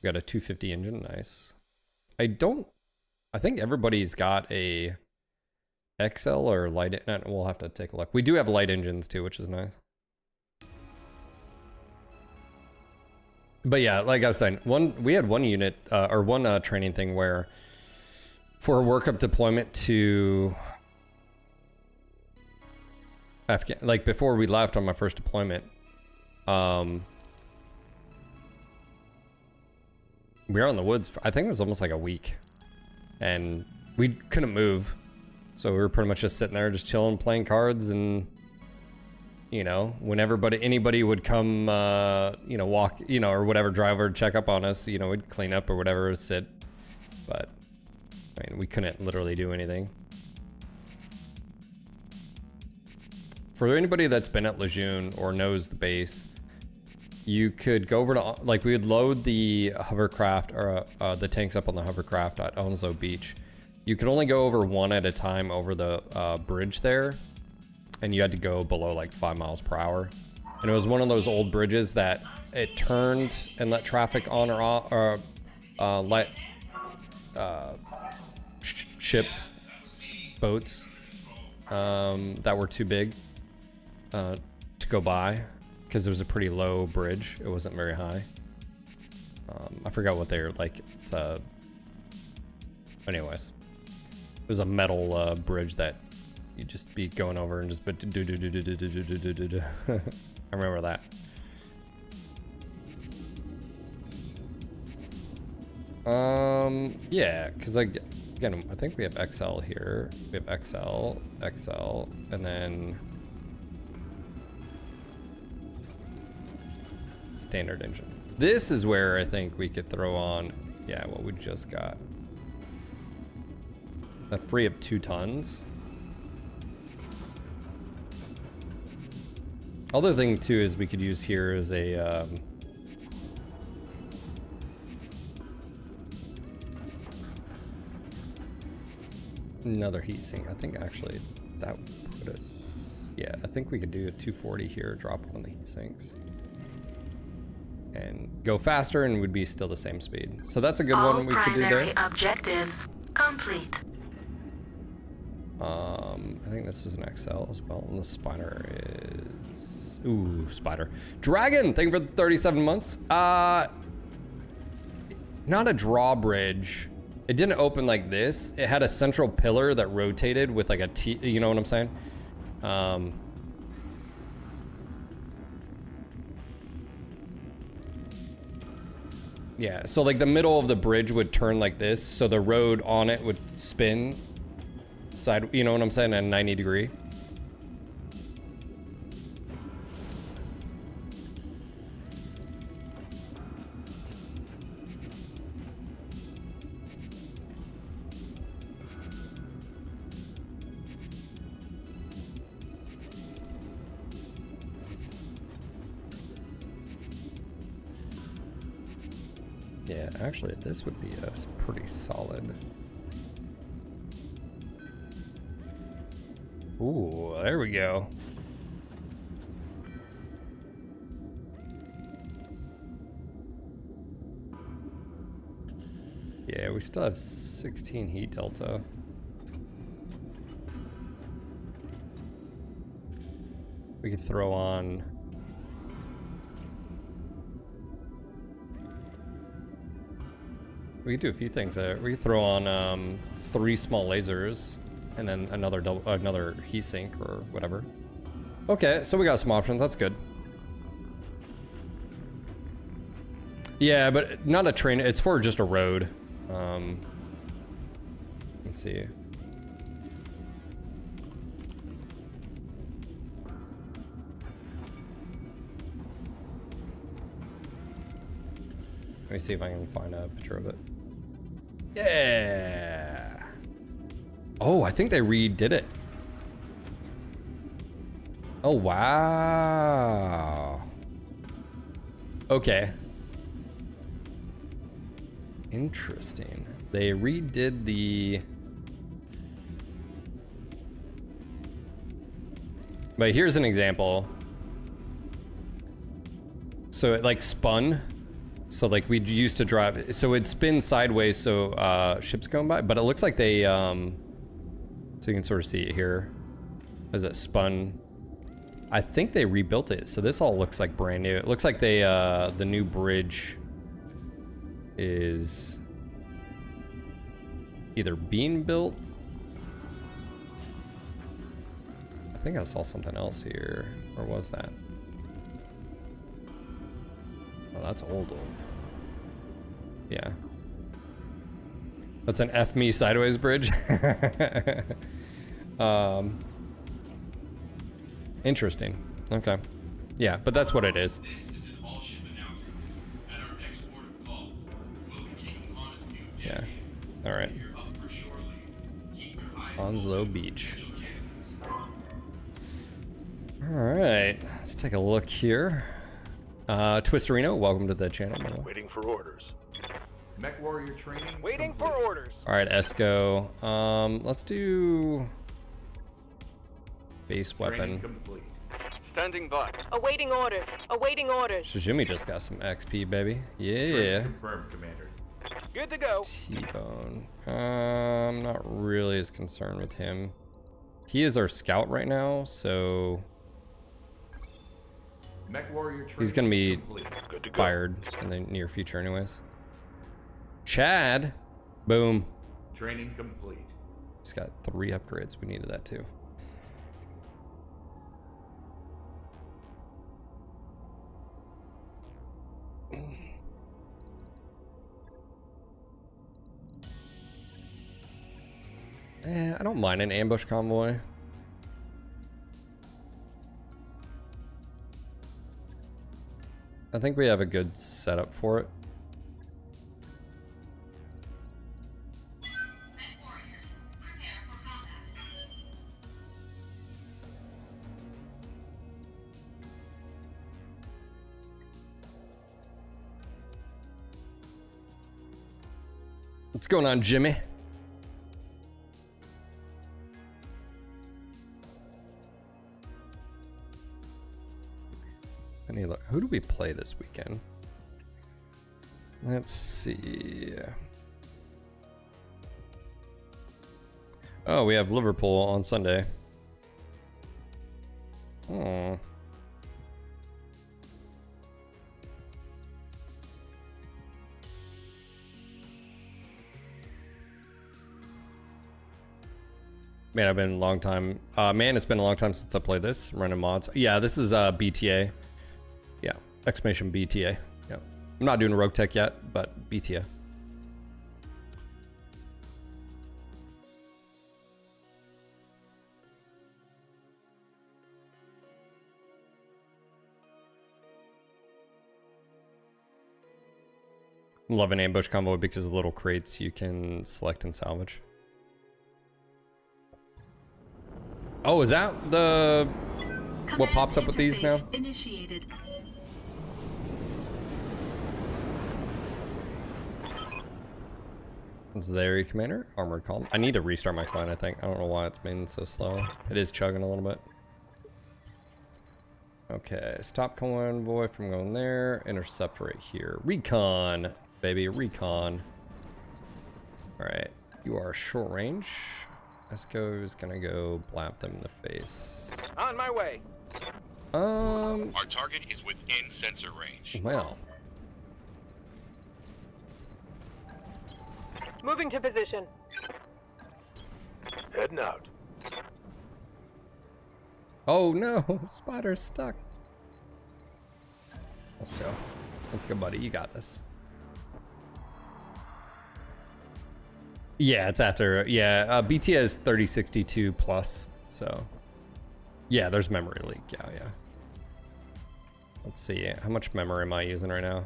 We got a 250 engine, nice. I think everybody's got a XL or light, we'll have to take a look. We do have light engines too, which is nice. But yeah, like I was saying, we had one unit, or one training thing where for a workup deployment to Afghan, like before we left on my first deployment, we were out in the woods for, I think it was almost like a week, and we couldn't move, so we were pretty much just sitting there, just chilling, playing cards, and you know, when anybody would come, you know, walk, you know, or whatever, drive or check up on us, you know, we'd clean up or whatever, sit, but I mean, we couldn't literally do anything. For anybody that's been at Lejeune or knows the base, you could go over to, like, we would load the hovercraft or the tanks up on the hovercraft at Onslow Beach. You could only go over one at a time over the bridge there, and you had to go below like 5 miles per hour. And it was one of those old bridges that it turned and let traffic on or off, or let ships, boats that were too big to go by, because it was a pretty low bridge. It wasn't very high. I forgot what they're like. It's anyways, it was a metal bridge that you'd just be going over and just do. I remember that. Yeah, because again, I think we have XL here. We have XL, and then standard engine. This is where I think we could throw on, yeah, what we just got. That free up 2 tons. Other thing too is we could use here is a another heatsink. I think actually that would put us, yeah, I think we could do a 240 here, drop it on the heatsinks, and go faster, and would be still the same speed. So that's a good one we could do there. All primary objectives complete. I think this is an XL as well, and the Spider is, ooh, Spider. Dragon, thank you for the 37 months. Not a drawbridge. It didn't open like this. It had a central pillar that rotated with like a T, you know what I'm saying? Yeah, so like the middle of the bridge would turn like this, so the road on it would spin side, you know what I'm saying, at a 90 degree. Yeah, actually this would be a pretty solid. Ooh, there we go. Yeah, we still have 16 heat delta. We could throw on, we could do a few things there. We could throw on 3 small lasers, and then another heatsink or whatever. Okay, so we got some options. That's good. Yeah, but not a train. It's for just a road. Let's see. Let me see if I can find a picture of it. Yeah. Oh, I think they redid it. Oh, wow. Okay. Interesting. They redid the... But here's an example. So it like spun. So like we used to drive, so it'd spin sideways so ships going by, but it looks like they, so you can sort of see it here as it spun. I think they rebuilt it, so this all looks like brand new. It looks like they, the new bridge is either being built. I think I saw something else here, or was that? Oh, that's old. Yeah. That's an F me sideways bridge. Interesting. Okay. Yeah, but that's what it is. Yeah. All right. Onslow Beach. All right. Let's take a look here. Twisterino, welcome to the channel. Waiting for orders. Mech Warrior training. Waiting for orders. All right, Esco. Let's do base weapon. Training complete. Standing by. Awaiting orders. Awaiting orders. Shizumi just got some XP, baby. Training Yeah. confirmed, Commander. Good to go. T-Bone. I'm not really as concerned with him. He is our scout right now, so Mech Warrior training he's gonna be Good to go. fired in the near future anyways. Chad. Boom. Training complete. He's got 3 upgrades. We needed that too. I don't mind an ambush convoy. I think we have a good setup for it. What's going on, Jimmy? I need to look. Who do we play this weekend? Let's see. Oh, we have Liverpool on Sunday. Oh. Man, I've been a long time. Man, it's been a long time since I played this. Running mods. Yeah, this is BTA. Yeah, exclamation BTA. Yeah, I'm not doing Rogue Tech yet, but BTA. I'm loving ambush convoy because of the little crates you can select and salvage. Oh, is that the what pops up with these now? Initiated. Is there, Commander? Armored column. I need to restart my client, I think. I don't know why it's been so slow. It is chugging a little bit. Okay, stop convoy from going there. Intercept right here. Recon, baby, recon. Alright, you are short range. Esco is gonna go blap them in the face. On my way. Our target is within sensor range. Well. Moving to position. Heading out. Oh no, Spotter's stuck. Let's go. Let's go, buddy. You got this. Yeah, it's after. Yeah, BTA is 3062 plus. So, yeah, there's memory leak. Yeah, yeah. Let's see. How much memory am I using right now?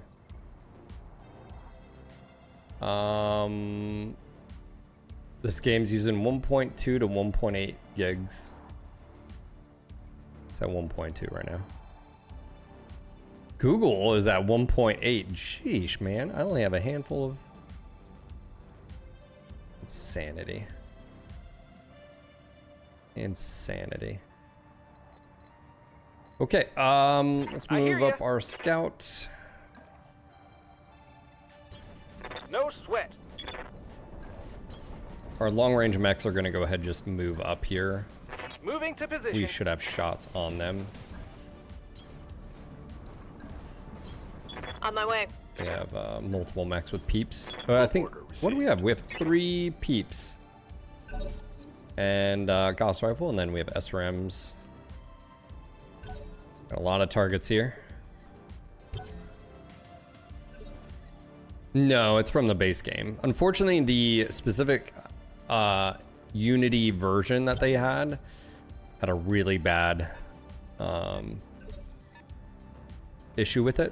This game's using 1.2 to 1.8 gigs. It's at 1.2 right now. Google is at 1.8. Sheesh, man. I only have a handful of... Insanity. Insanity. Okay, let's move up our scout. No sweat. Our long-range mechs are gonna go ahead and just move up here. Moving to position. We should have shots on them. On my way. We have multiple mechs with peeps. I think, what do we have? We have 3 peeps. And Gauss rifle, and then we have SRMs. Got a lot of targets here. No, it's from the base game. Unfortunately, the specific Unity version that they had a really bad issue with it.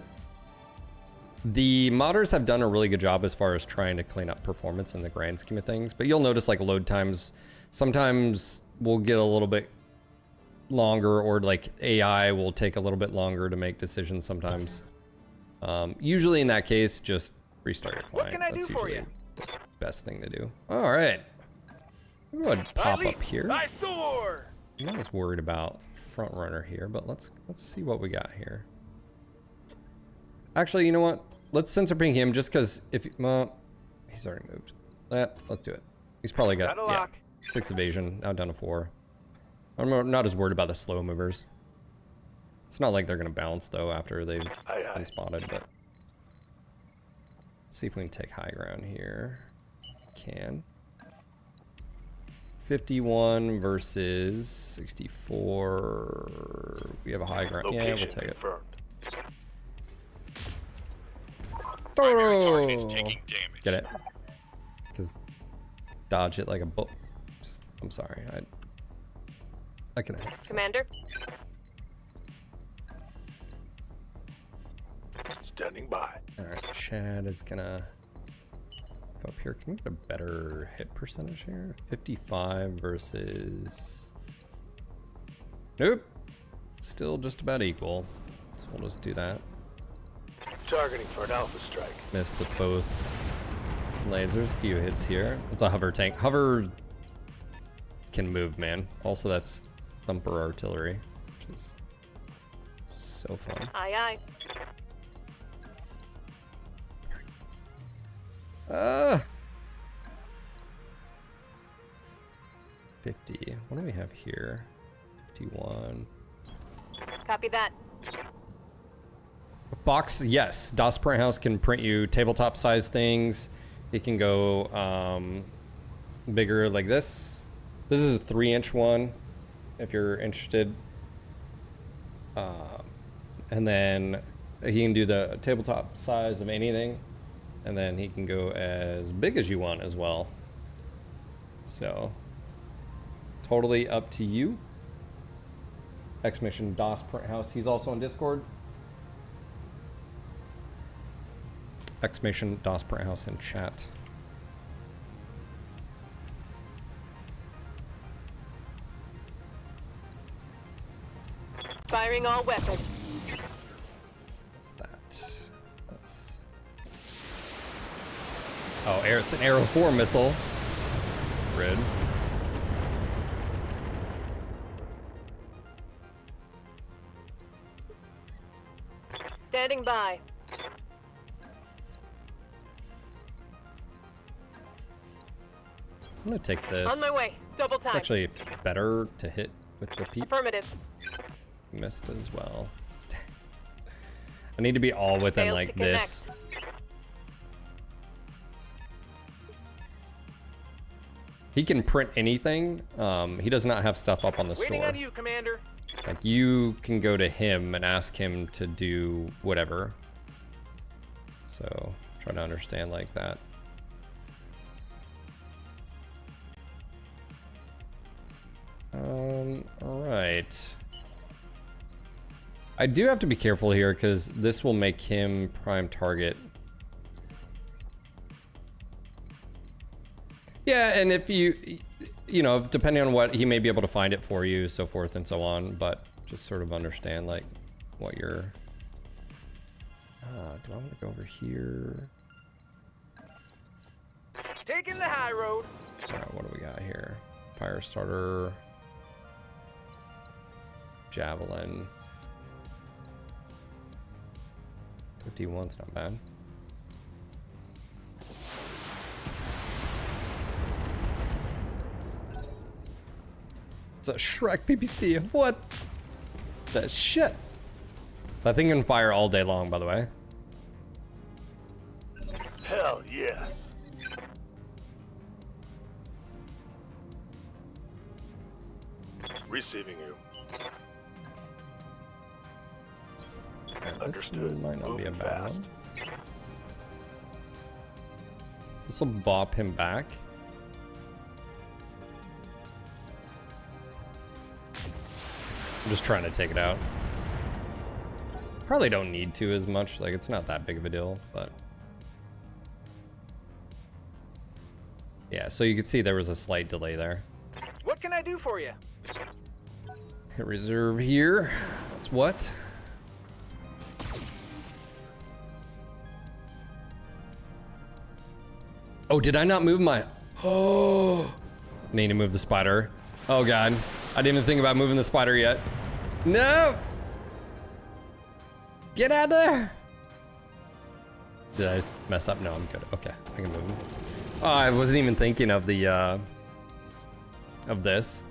The modders have done a really good job as far as trying to clean up performance in the grand scheme of things, but you'll notice like load times sometimes will get a little bit longer, or like AI will take a little bit longer to make decisions sometimes. Usually in that case, just restart your client. What can I do for you? That's the best thing to do. All right. Go ahead and pop up here. I soar. I'm not as worried about front runner here, but let's see what we got here. Actually, you know what? Let's sensor ping him just because if he's already moved. Let's do it. He's probably got 6 evasion, now down to 4. I'm not as worried about the slow movers. It's not like they're gonna bounce though after they've been spotted, but let's see if we can take high ground here. Can. 51 versus 64. We have a high ground. Yeah, we'll take it. Oh! Get it? Because dodge it like a bull. I'm sorry. I can. Commander. Standing by. All right, Chad is gonna go up here. Can we get a better hit percentage here? 55 versus. Nope. Still just about equal. So we'll just do that. Targeting for an alpha strike. Missed with both lasers. A few hits here. It's a hover tank. Hover can move, man. Also, that's thumper artillery, which is so fun. Aye, aye. 50. What do we have here? 51. Copy that. Box, yes. DOS Print House can print you tabletop size things. It can go bigger like this. This is a 3-inch one, if you're interested. And then he can do the tabletop size of anything. And then he can go as big as you want as well. So, totally up to you. Exclamation DOS Print House. He's also on Discord. Exclamation DOS Print House in chat. Firing all weapons. What's that? That's... Oh, it's an Arrow 4 missile. Red. Standing by. I'm gonna take this. On my way. Double time. It's actually better to hit with the peep. Affirmative. Missed as well. I need to be all within Failed like to this. He can print anything. He does not have stuff up on the Waiting store. on you, Commander. Like you can go to him and ask him to do whatever. So try to understand like that. All right. I do have to be careful here because this will make him prime target. Yeah, and if you know, depending on what, he may be able to find it for you, so forth and so on, but just sort of understand like what you're... do I want to go over here? Taking the high road. All right, what do we got here? Fire starter. Javelin. 51's not bad. It's a Shrek PPC. What the shit? That thing can fire all day long, by the way. Hell yes. Receiving you. Right, this Understood. might not be a Moving bad fast. one. This will bop him back. I'm just trying to take it out. Probably don't need to as much, like it's not that big of a deal, but yeah, so you could see there was a slight delay there. What can I do for you? Hit reserve here. That's what? Oh, did I not move my... Oh, need to move the spider. Oh God, I didn't even think about moving the spider yet. No! Get out of there! Did I just mess up? No, I'm good. Okay, I can move him. Oh, I wasn't even thinking of the, of this.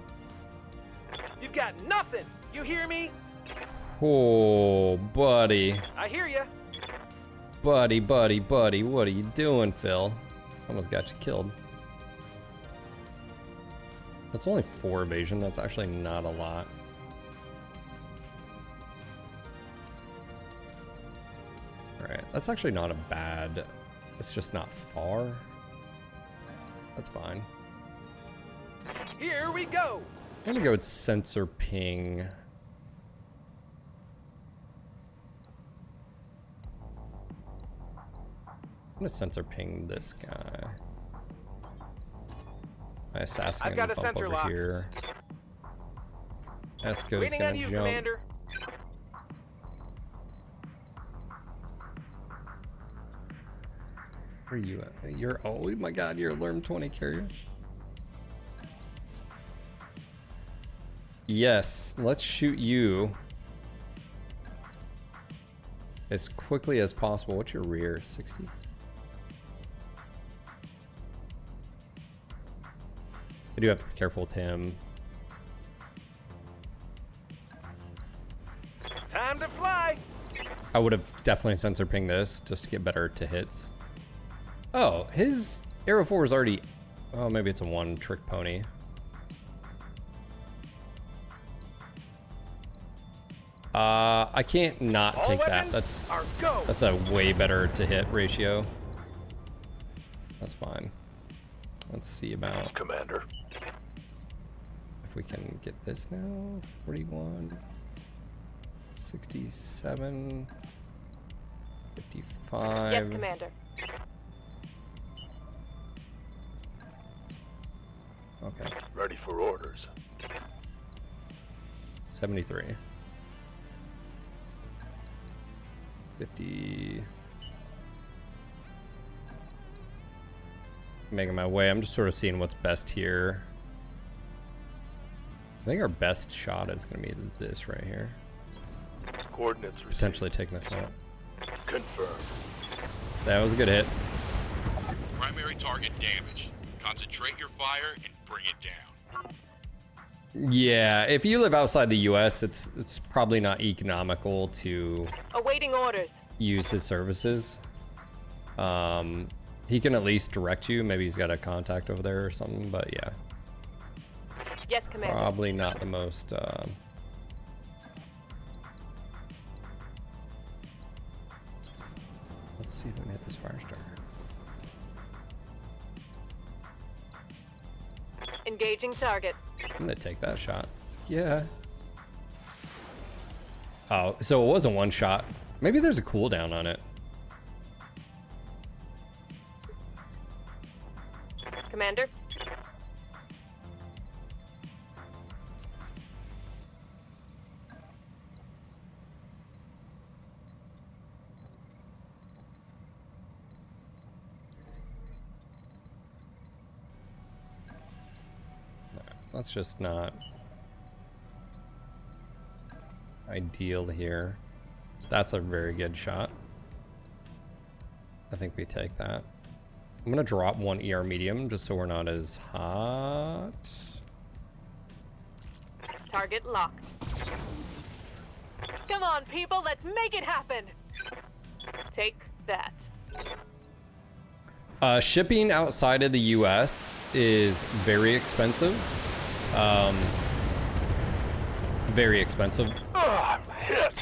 You've got nothing. You hear me? Oh, buddy. I hear you. Buddy, what are you doing, Phil? Almost got you killed. That's only 4 evasion. That's actually not a lot. Alright, that's actually not a bad... It's just not far. That's fine. Here we go. I'm gonna go with sensor ping. I'm gonna sensor ping this guy. My assassin I've got gonna a bump sensor over lock. here. Esco's Waiting gonna on you, jump. Commander. Where are you at? You're, oh my God, you're a Lerm 20 carrier. Yes, let's shoot you as quickly as possible. What's your rear? 60? I do have to be careful with him. Time to fly. I would have definitely sensor pinged this just to get better to hits. Oh, his arrow 4 is already... Oh, maybe it's a 1 trick pony. I can't not All take that. weapons are go. That's a way better to hit ratio. That's fine. Let's see about Commander. if we can get this now. 41, 67, 55. Yes, Commander. Okay. Ready for orders. 73. 50. Making my way. I'm just sort of seeing what's best here. I think our best shot is going to be this right here. Coordinates received. Potentially taking this out. Confirmed. That was a good hit. Primary target damage. Concentrate your fire and bring it down. Yeah, if you live outside the US, it's probably not economical to Awaiting orders. use his services. He can at least direct you. Maybe he's got a contact over there or something, but yeah. Yes, Commander. Probably not the most... Let's see if we can hit this fire starter. Engaging target. I'm gonna take that shot. Yeah. Oh, so it was a one shot. Maybe there's a cooldown on it. Commander. That's just not ideal here. That's a very good shot. I think we take that. I'm gonna drop one ER medium just so we're not as hot. Target locked. Come on, people, let's make it happen. Take that. Shipping outside of the US is very expensive. Very expensive. I'm hit.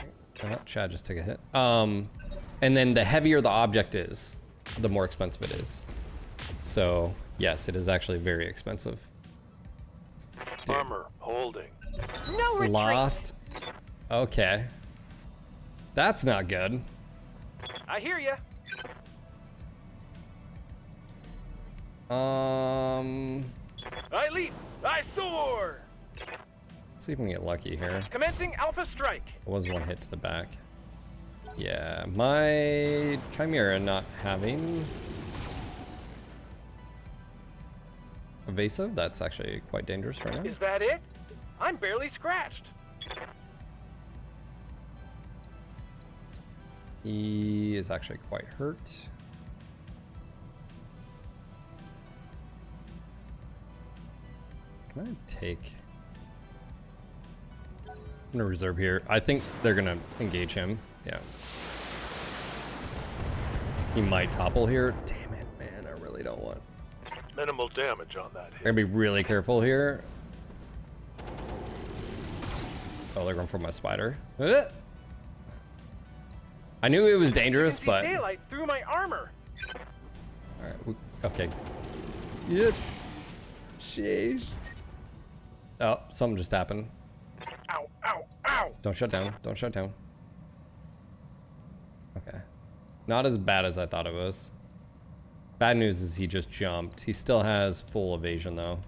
Chad just took a hit. And then the heavier the object is, the more expensive it is. So yes, it is actually very expensive. Dude. Armor holding. No retreat. Lost. Okay. That's not good. I hear ya. I leap. I soar. Let's see if we can get lucky here. Commencing Alpha Strike. It was one hit to the back. Yeah, my Chimera not having evasive. That's actually quite dangerous right now. Is that it? I'm barely scratched. He is actually quite hurt. Can I take? I'm gonna reserve here. I think they're gonna engage him. Yeah. He might topple here. Damn it, man. I really don't want. Minimal damage on that hit. Gotta be really careful here. Oh, they're going for my spider. I knew it was dangerous, but. Daylight through my armor. All right. Okay. Yep. Sheesh. Oh, something just happened. Ow! Ow! Ow! Don't shut down. Don't shut down. Okay. Not as bad as I thought it was. Bad news is he just jumped. He still has full evasion though.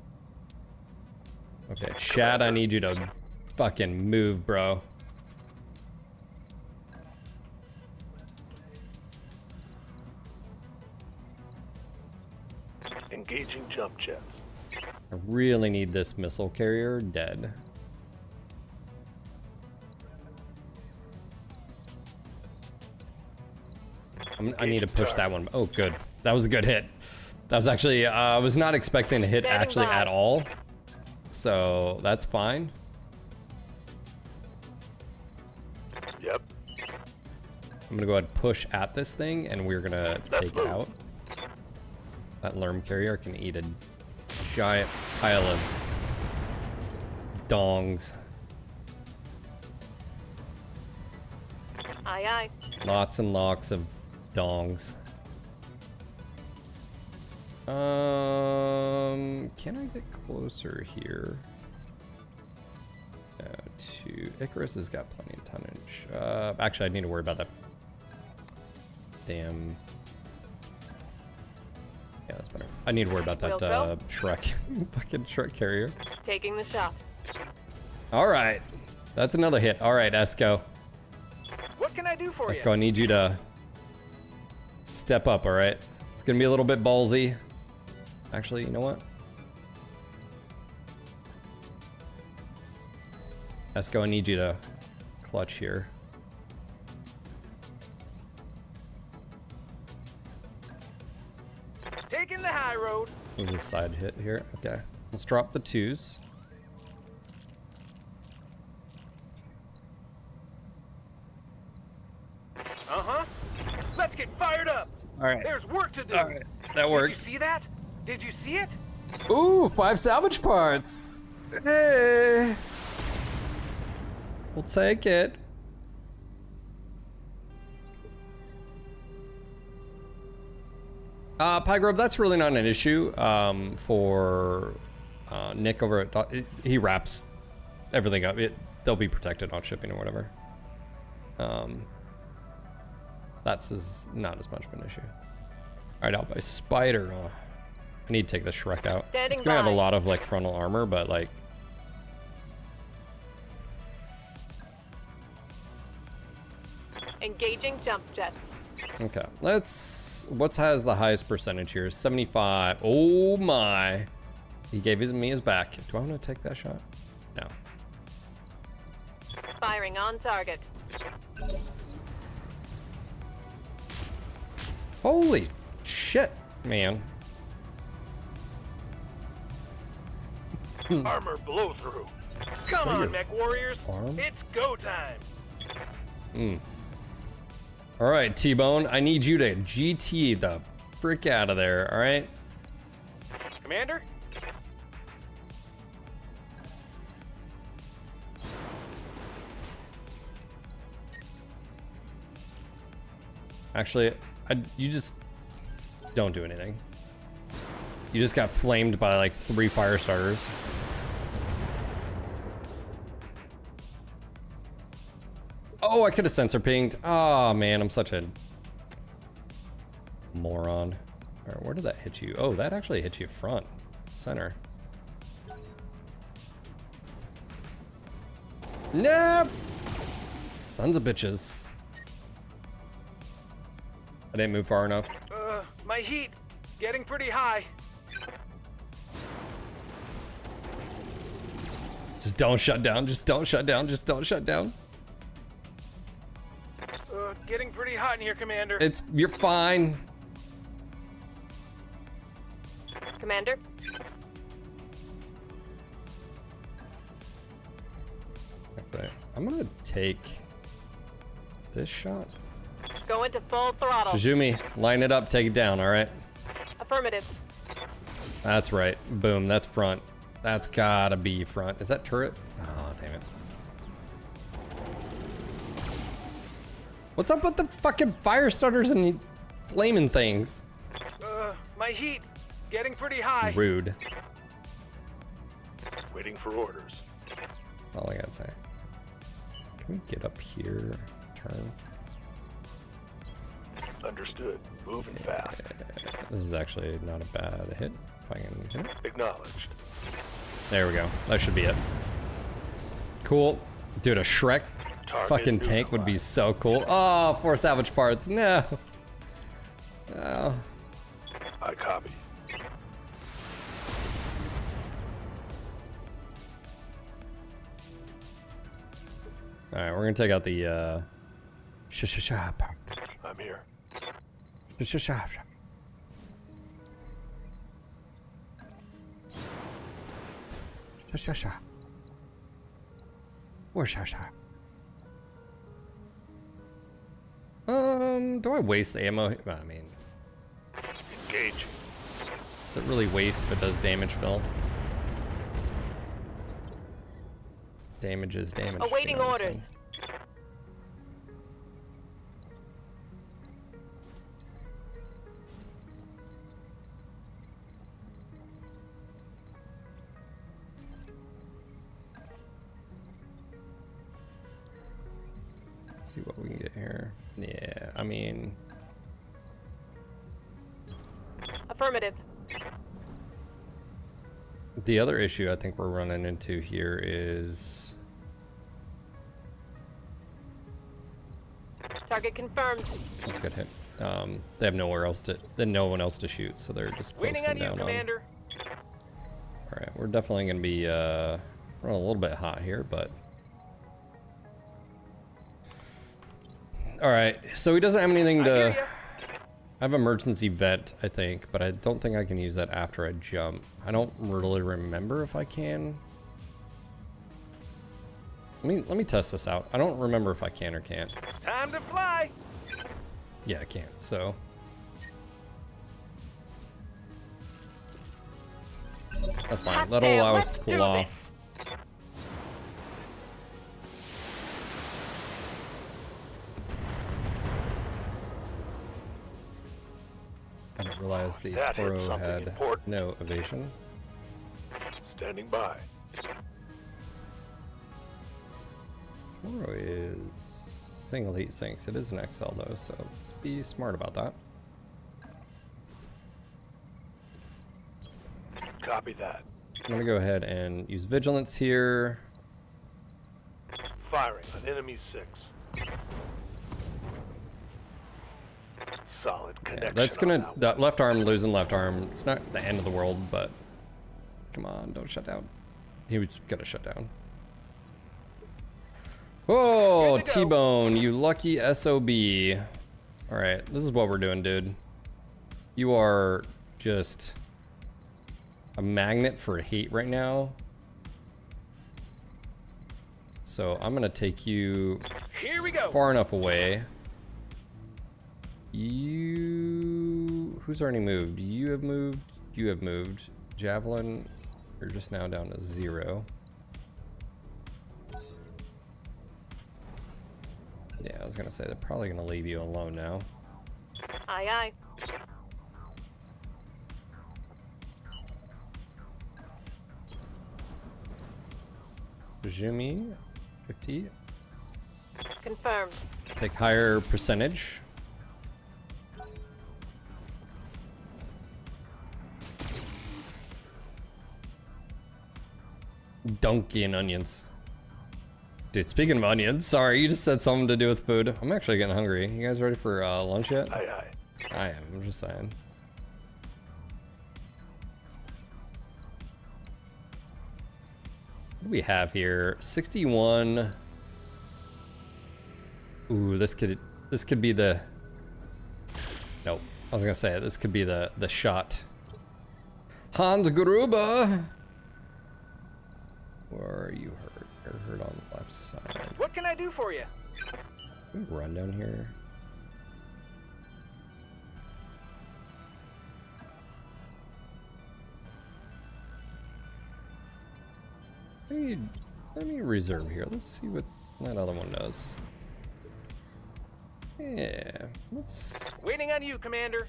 Okay, Chad, I need you to fucking move, bro. Engaging jump jets. I really need this missile carrier dead. I need to push that one. Oh, good. That was a good hit. That was actually, I was not expecting to hit actually at all. So that's fine. Yep. I'm gonna go ahead and push at this thing and we're gonna take it out. That Lerm carrier can eat a giant pile of dongs. Aye, aye. Lots and lots of dongs. Can I get closer here? To Icarus has got plenty of tonnage. Actually, I need to worry about that. Damn. Yeah, that's better. I need to worry about that Shrek, fucking Shrek carrier. Taking the shot. All right, that's another hit. All right, Esco. What can I do for you? Esco, I need you to step up. All right, it's gonna be a little bit ballsy. Actually, you know what? Esco, I need you to clutch here. Taking the high road. This is a side hit here. Okay, let's drop the twos. Uh-huh. Let's get fired up. All right. There's work to do. All right. That worked. Did you see that? Did you see it? Ooh, 5 salvage parts. Hey. We'll take it. Pygrove, that's really not an issue for Nick over at... He wraps everything up. They'll be protected on shipping or whatever. That's not as much of an issue. Alright, out by Spider. Oh, I need to take the Shrek out. It's gonna have a lot of like frontal armor, but like... Engaging jump jets. Okay, let's... What has the highest percentage here? 75. Oh my. He gave me his back. Do I want to take that shot? No. Firing on target. Holy shit, man. Armor blow through. Come on, mech warriors. Arm? It's go time. All right, T-Bone, I need you to GT the frick out of there, all right? Commander? Actually, you just don't do anything. You just got flamed by like 3 fire starters. Oh, I could have sensor pinged. Oh man, I'm such a moron. All right, where did that hit you? Oh, that actually hit you front, center. Nope. Sons of bitches. I didn't move far enough. My heat getting pretty high. Just don't shut down. Just don't shut down. Just don't shut down. Getting pretty hot in here, Commander. You're fine. Commander? Okay, I'm gonna take this shot. Go into full throttle. Shizumi, line it up, take it down, all right? Affirmative. That's right. Boom, that's front. That's gotta be front. Is that turret? Oh, damn it. What's up with the fucking fire starters and flaming things? My heat getting pretty high. Rude. Waiting for orders. That's all I gotta say. Can we get up here? Turn. Understood. Moving fast. This is actually not a bad hit. If I can hit it. Acknowledged. There we go. That should be it. Cool. Dude, a Shrek fucking tank would be so cool. Oh, 4 salvage parts. No. No. I copy. Alright, we're gonna take out the I'm here. Do I waste ammo? I mean, Engage. does it really waste if it does damage, Phil? Damage is damage. Awaiting you know what I'm orders. saying? Let's see what we can get here. Yeah, I mean, Affirmative. the other issue I think we're running into here is Target confirmed. that's a good hit. They have nowhere else to, then no one else to shoot, so they're just Waiting focusing on you, down on. Commander. All right, we're definitely gonna be running a little bit hot here, but all right. So he doesn't have anything to. I have emergency vent, I think, but I don't think I can use that after I jump. I don't really remember if I can. Let me test this out. I don't remember if I can or can't. Time to fly. Yeah, I can't. So that's fine. That'll allow us to cool off. I didn't realize the That hit Toro something had important. no evasion. Standing by. Toro is single heat sinks. It is an XL though, so let's be smart about that. Copy that. I'm gonna go ahead and use vigilance here. Firing on enemy 6. Solid connection. Yeah, that's gonna, that left arm losing left arm. It's not the end of the world, but come on, don't shut down. He was gonna shut down. Oh, T-Bone, you lucky SOB. All right, this is what we're doing, dude. You are just a magnet for hate right now. So I'm gonna take you Here we go. far enough away. You... Who's already moved? You have moved. You have moved. Javelin, you're just now down to 0. Yeah, I was gonna say they're probably gonna leave you alone now. Aye, aye. Jimmy, 50. Confirmed. Take higher percentage. Donkey and onions. Dude, speaking of onions, sorry, you just said something to do with food. I'm actually getting hungry. You guys ready for lunch yet? Aye, aye. I am, I'm just saying. What do we have here? 61. Ooh, this could be the... Nope. I was gonna say, this could be the shot. Hans Gruber! Where are you hurt? You're hurt on the left side. What can I do for you? Can we run down here? Let me reserve here. Let's see what that other one does. Yeah, let's... Waiting on you, Commander.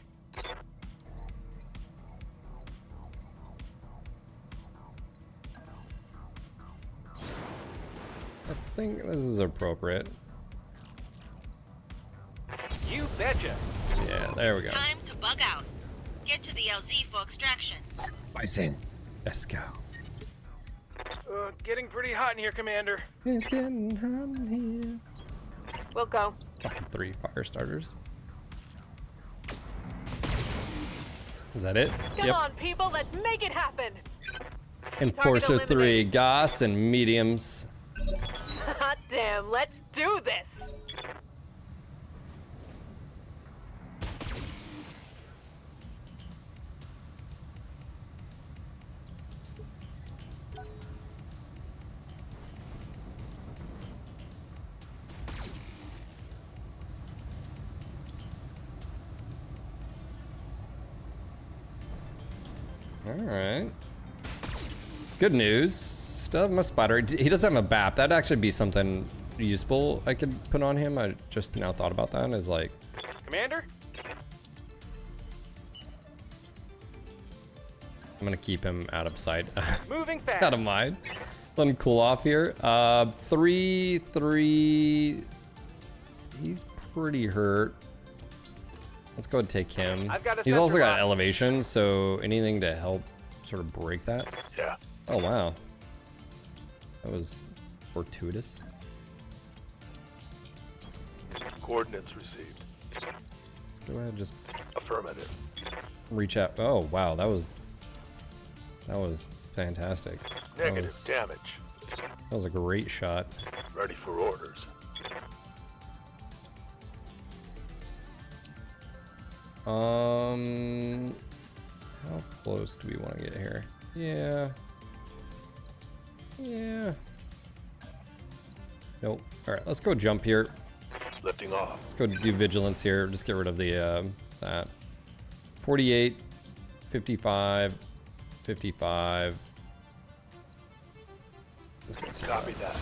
I think this is appropriate. You betcha. Yeah, there we go. Time to bug out. Get to the LZ for extraction. Bison. Let's go. Getting pretty hot in here, Commander. It's getting hot in here. We'll go. 3 fire starters. Is that it? Come on, people, let's make it happen. Enforcer 3, Goss and mediums. Hot damn, let's do this. Alright. Good news. Still have my spider. He doesn't have a BAP. That'd actually be something useful I could put on him. I just now thought about that. Is like... Commander? I'm gonna keep him out of sight. Moving fast. Out of mind. Let him cool off here. 3. He's pretty hurt. Let's go ahead and take him. He's also got elevation, so anything to help sort of break that. Yeah. Oh, wow. That was fortuitous. Coordinates received. Let's go ahead and just Affirmative. reach out. Oh, wow. That was fantastic. Negative damage. That was a great shot. Ready for orders. How close do we want to get here? Yeah. Nope. All right, let's go jump here. Lifting off. Let's go do vigilance here. Just get rid of the that. 48, 55, 55. Let's go take Copy that.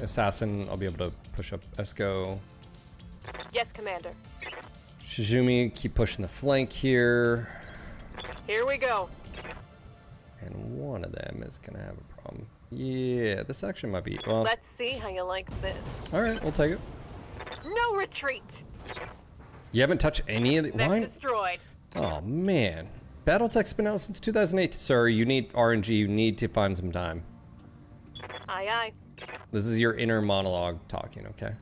Assassin, I'll be able to push up Esco. Yes, Commander. Shizumi, keep pushing the flank here. Here we go. And one of them is gonna have a problem. Yeah, this actually might be, well. Let's see how you like this. Alright, we'll take it. No retreat. You haven't touched any of the, Mech why? destroyed. Oh man. Battletech's been out since 2008. Sir, you need RNG, you need to find some time. Aye, aye. This is your inner monologue talking, okay?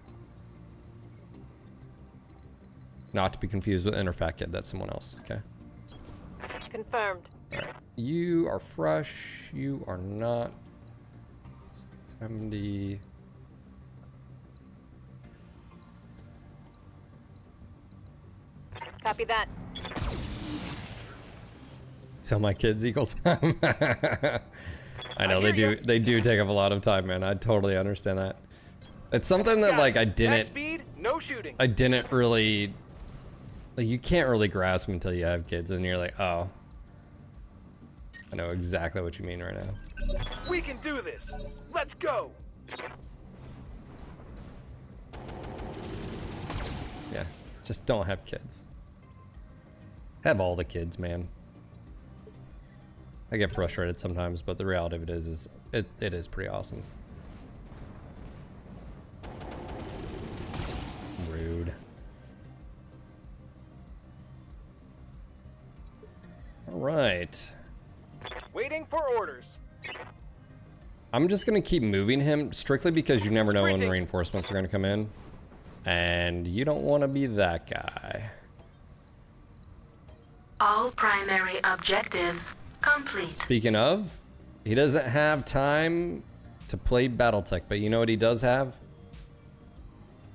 Not to be confused with Inner Fat Kid, that's someone else, okay? Confirmed. Alright. You are fresh, you are not. 70. Copy that. So my kids equals time. I know they do take up a lot of time, man. I totally understand that. It's something that like I didn't really like, you can't really grasp until you have kids and you're like, oh, I know exactly what you mean right now. We can do this. Let's go. Yeah, just don't have kids. Have all the kids, man. I get frustrated sometimes, but the reality of it is it is pretty awesome. Rude. All right. Waiting for orders. I'm just gonna keep moving him strictly because you never know when reinforcements are gonna come in, and you don't want to be that guy. All primary objectives complete. Speaking of, he doesn't have time to play BattleTech, but you know what he does have?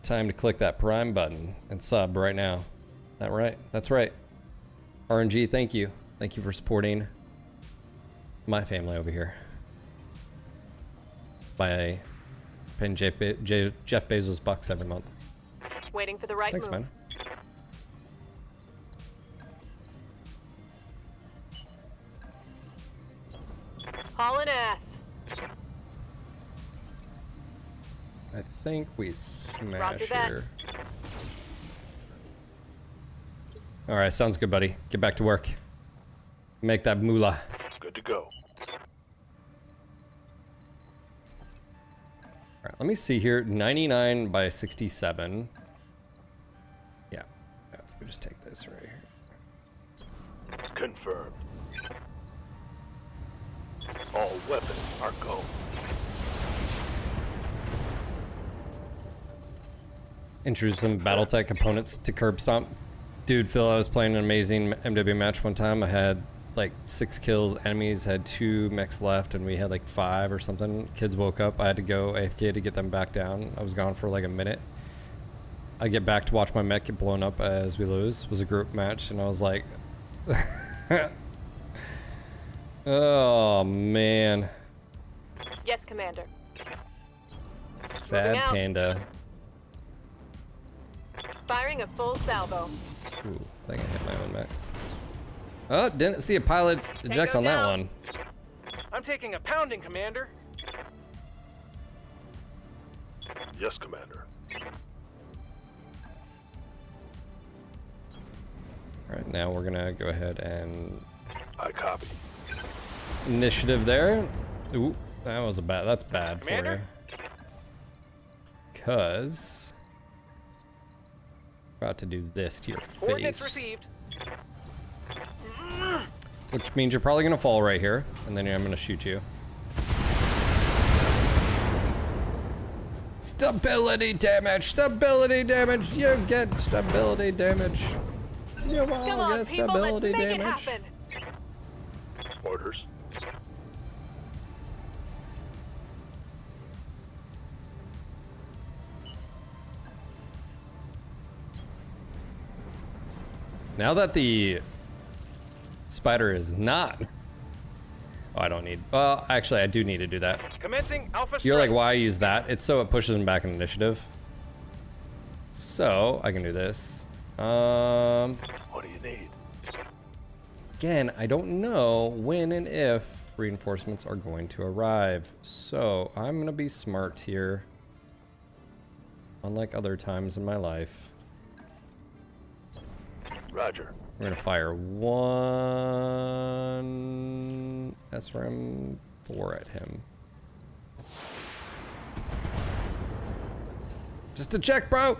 Time to click that Prime button and sub right now. That right? That's right. RNG, thank you. Thank you for supporting my family over here by paying Jeff Bezos bucks every month. Waiting for the right Thanks, move. man. Hauling ass. I think we smash Roger that. here. All right, sounds good, buddy. Get back to work. Make that moolah. Good to go. All right, let me see here. 99 by 67. Yeah, we just take this right here. Confirmed. All weapons are go. Introduce some BattleTech components to Curb Stomp. Dude, Phil, I was playing an amazing MW match one time. I had like 6 kills. Enemies had 2 mechs left, and we had like 5 or something. Kids woke up. I had to go AFK to get them back down. I was gone for like a minute. I get back to watch my mech get blown up as we lose. It was a group match, and I was like, oh man. Yes, Commander. Sad panda. Firing a full salvo. Ooh, I think I hit my own mech. Oh, didn't see a pilot eject on that one. I'm taking a pounding, Commander. Yes, Commander. Alright, now we're gonna go ahead and... I copy. Initiative there. Ooh, that was that's bad Commander? for you. Cause... about to do this to your Coordinates face. received. Which means you're probably gonna fall right here, and then I'm gonna shoot you. Stability damage! Stability damage! You get stability damage! You all get stability damage! Orders. Now that the spider is not... Oh, I don't need... Well, actually, I do need to do that. Commencing Alpha You're like, strike. why use that? It's so it pushes them back in initiative. So, I can do this. What do you need? Again, I don't know when and if reinforcements are going to arrive. So, I'm going to be smart here. Unlike other times in my life. Roger. We're gonna fire 1 SRM-4 at him. Just to check, bro!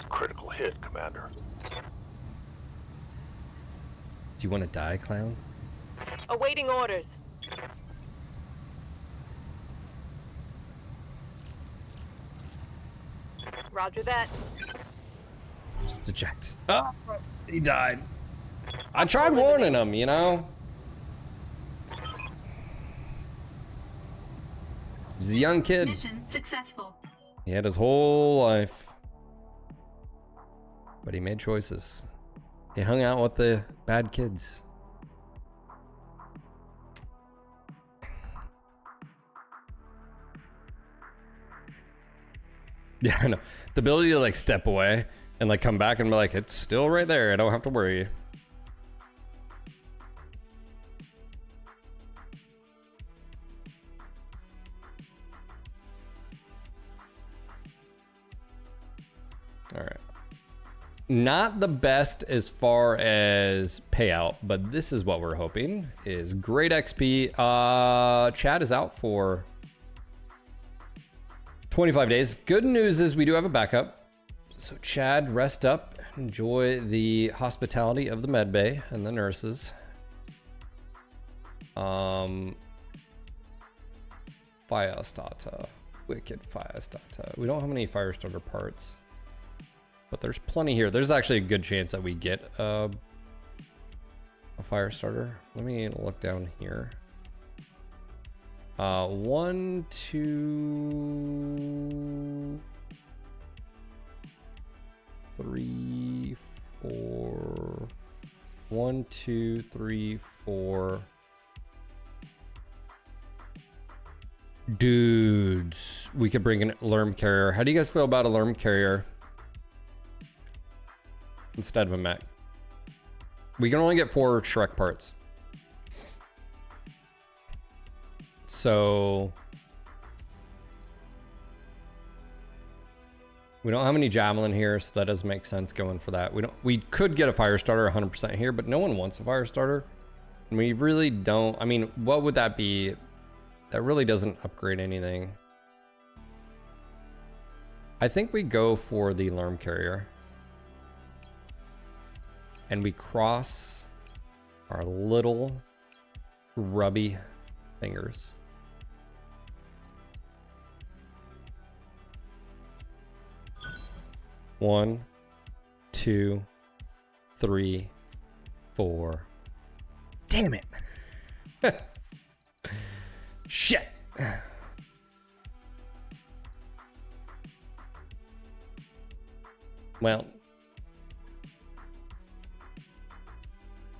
Critical hit, Commander. Do you want to die, clown? Awaiting orders. Roger that. Just eject. Oh, he died. I tried warning him, you know? He's a young kid. Mission successful. He had his whole life. But he made choices. He hung out with the bad kids. Yeah, I know. The ability to like step away and like come back and be like, it's still right there. I don't have to worry. All right. Not the best as far as payout, but this is what we're hoping is great XP. Chad is out for 25 days. Good news is we do have a backup. So Chad, rest up. Enjoy the hospitality of the med bay and the nurses. Firestata. Wicked Firestata. We don't have any Firestarter parts. But there's plenty here. There's actually a good chance that we get a Firestarter. Let me look down here. 1, 2, 3, 4. 1, 2, 3, 4. Dudes, we could bring an Lerm carrier. How do you guys feel about a Lerm carrier instead of a mech? We can only get 4 Shrek parts. So we don't have any Javelin here, so that doesn't make sense going for that. We could get a Firestarter 100% here, but no one wants a Firestarter. And we really don't. I mean, what would that be? That really doesn't upgrade anything. I think we go for the Lerm carrier. And we cross our little grubby fingers. One, 2, 3, 4. Damn it. Shit. Well,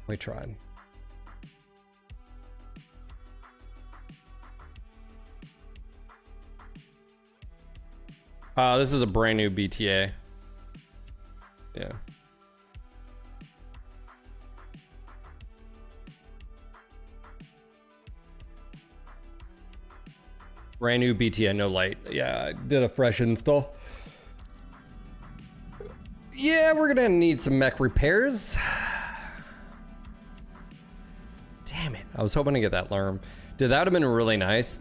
we tried. This is a brand new BTA. Yeah. Brand new BTA, no light. Yeah, I did a fresh install. Yeah, we're gonna need some mech repairs. Damn it. I was hoping to get that Lerm. Dude, that would have been really nice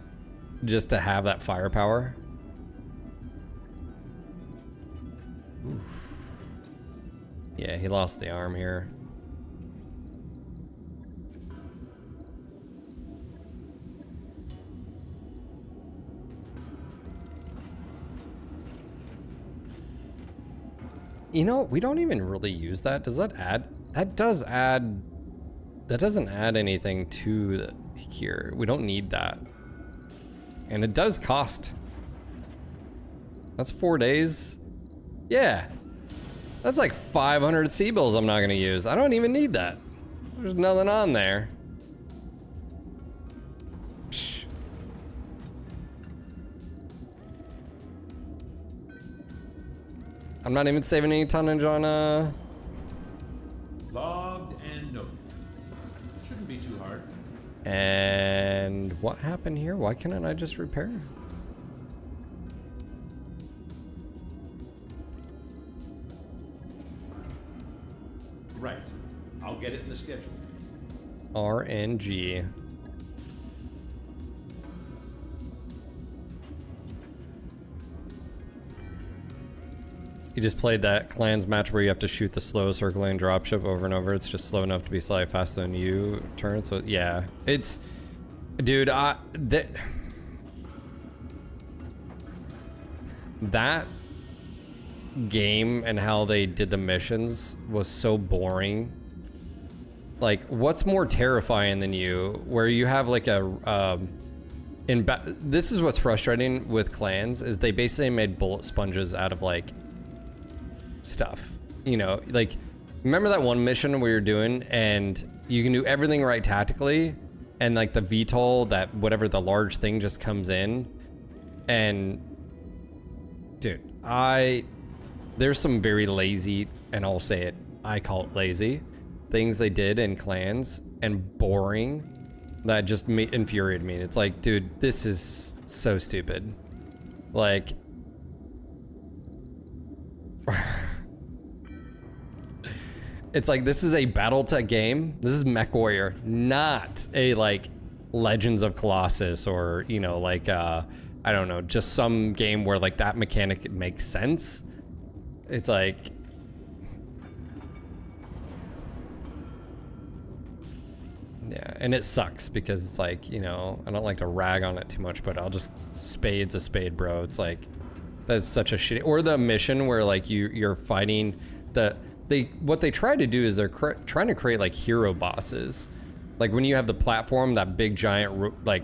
just to have that firepower. Oof. Yeah, he lost the arm here. You know, we don't even really use that. Does that add? That does add. That doesn't add anything to the, here. We don't need that. And it does cost. That's 4 days. Yeah. That's like 500 C-bills I'm not going to use. I don't even need that. There's nothing on there. Psh. I'm not even saving any tonnage on Logged and noted. Shouldn't be too hard. And what happened here? Why couldn't I just repair? Right. I'll get it in the schedule. RNG. You just played that clans match where you have to shoot the slow circling dropship over and over. It's just slow enough to be slightly faster than you turn. So yeah, it's, dude, that game and how they did the missions was so boring. Like, what's more terrifying than you, where you have like a, this is what's frustrating with clans, is they basically made bullet sponges out of like stuff, you know, like Remember that one mission where you're doing and you can do everything right tactically and like the VTOL, that whatever the large thing just comes in and dude, there's some very lazy, and I'll say it, I call it lazy, things they did in clans and boring that just infuriated me. It's like, dude, this is so stupid. Like, it's like, this is a BattleTech game. This is MechWarrior, not a like Legends of Colossus or, you know, like I don't know, just some game where like that mechanic makes sense. It's like, yeah, and it sucks because it's like, you know, I don't like to rag on it too much, but I'll just, spade's a spade, bro. It's like, that's such a shitty, or the mission where like you're fighting what they try to do is they're trying to create like hero bosses. Like when you have the platform, that big giant like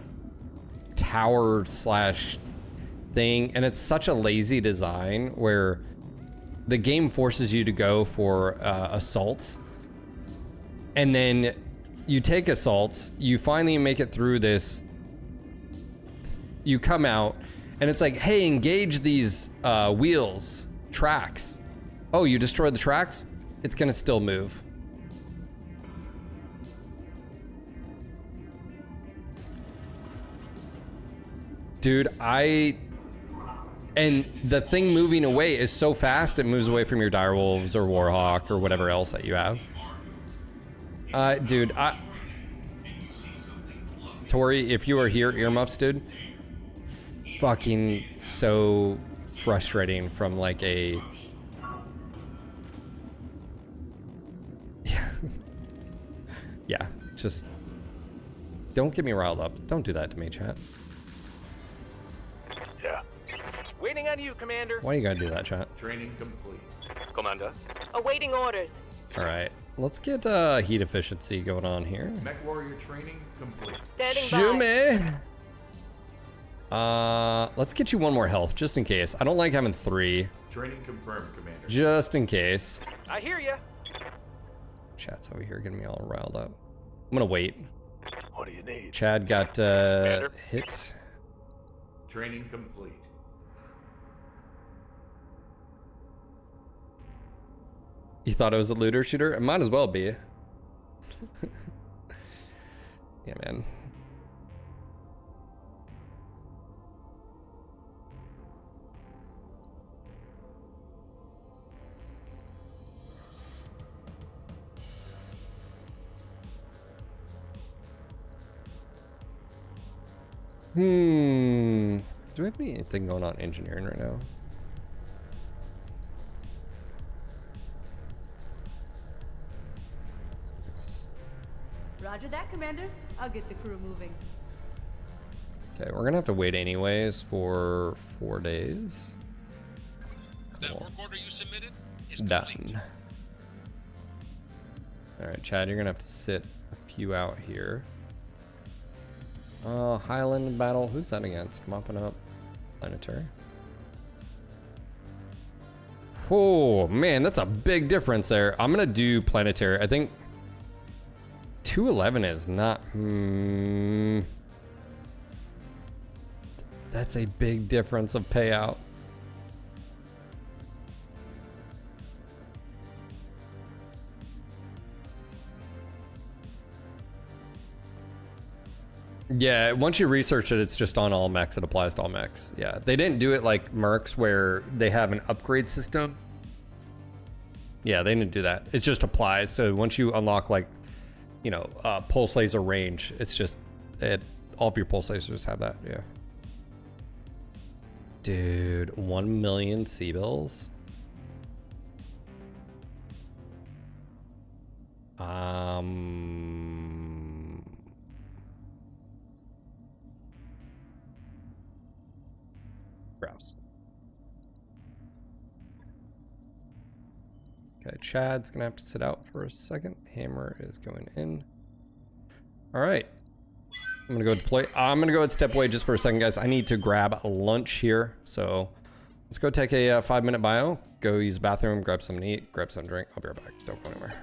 tower slash thing, and it's such a lazy design where the game forces you to go for assaults, and then you take assaults, you finally make it through this, you come out, and it's like, hey, engage these wheels, tracks. Oh, you destroyed the tracks? It's gonna still move. Dude, and the thing moving away is so fast, it moves away from your direwolves or warhawk or whatever else that you have. Dude, Tori, if you are here, earmuffs, dude. Fucking so frustrating from like a... Yeah, just don't get me riled up. Don't do that to me, chat. Yeah. Waiting on you, Commander. Why you gotta do that, chat? Training complete. Commander. Awaiting orders. All right, let's get heat efficiency going on here. MechWarrior training complete. Standing by. Let's get you one more health, just in case. I don't like having 3. Training confirmed, Commander. Just in case. I hear ya. Chat's over here getting me all riled up. I'm gonna wait. What do you need? Chad got hit. Training complete. You thought it was a looter shooter? It might as well be. Yeah, man. Do we have anything going on engineering right now? Roger that, Commander. I'll get the crew moving. Okay, we're gonna have to wait anyways for 4 days. That work order you submitted is done. complete. All right, Chad, you're gonna have to sit a few out here. Highland battle. Who's that against? Mopping up. Planetary. Oh man, that's a big difference there. I'm gonna do planetary. I think 211 is not. That's a big difference of payout. Yeah, once you research it, it's just on all mechs. It applies to all mechs. Yeah, they didn't do it like Mercs where they have an upgrade system. Yeah, they didn't do that. It just applies. So once you unlock like, you know, pulse laser range, it's just all of your pulse lasers have that. Yeah. Dude, 1 million C-bills. Grouse. Okay, Chad's gonna have to sit out for a second. Hammer is going in. All right. I'm gonna go deploy. I'm gonna go and step away just for a second, guys. I need to grab a lunch here, so Let's go take a 5-minute bio. Go use the bathroom, grab something to eat, grab some drink. I'll be right back. Don't go anywhere.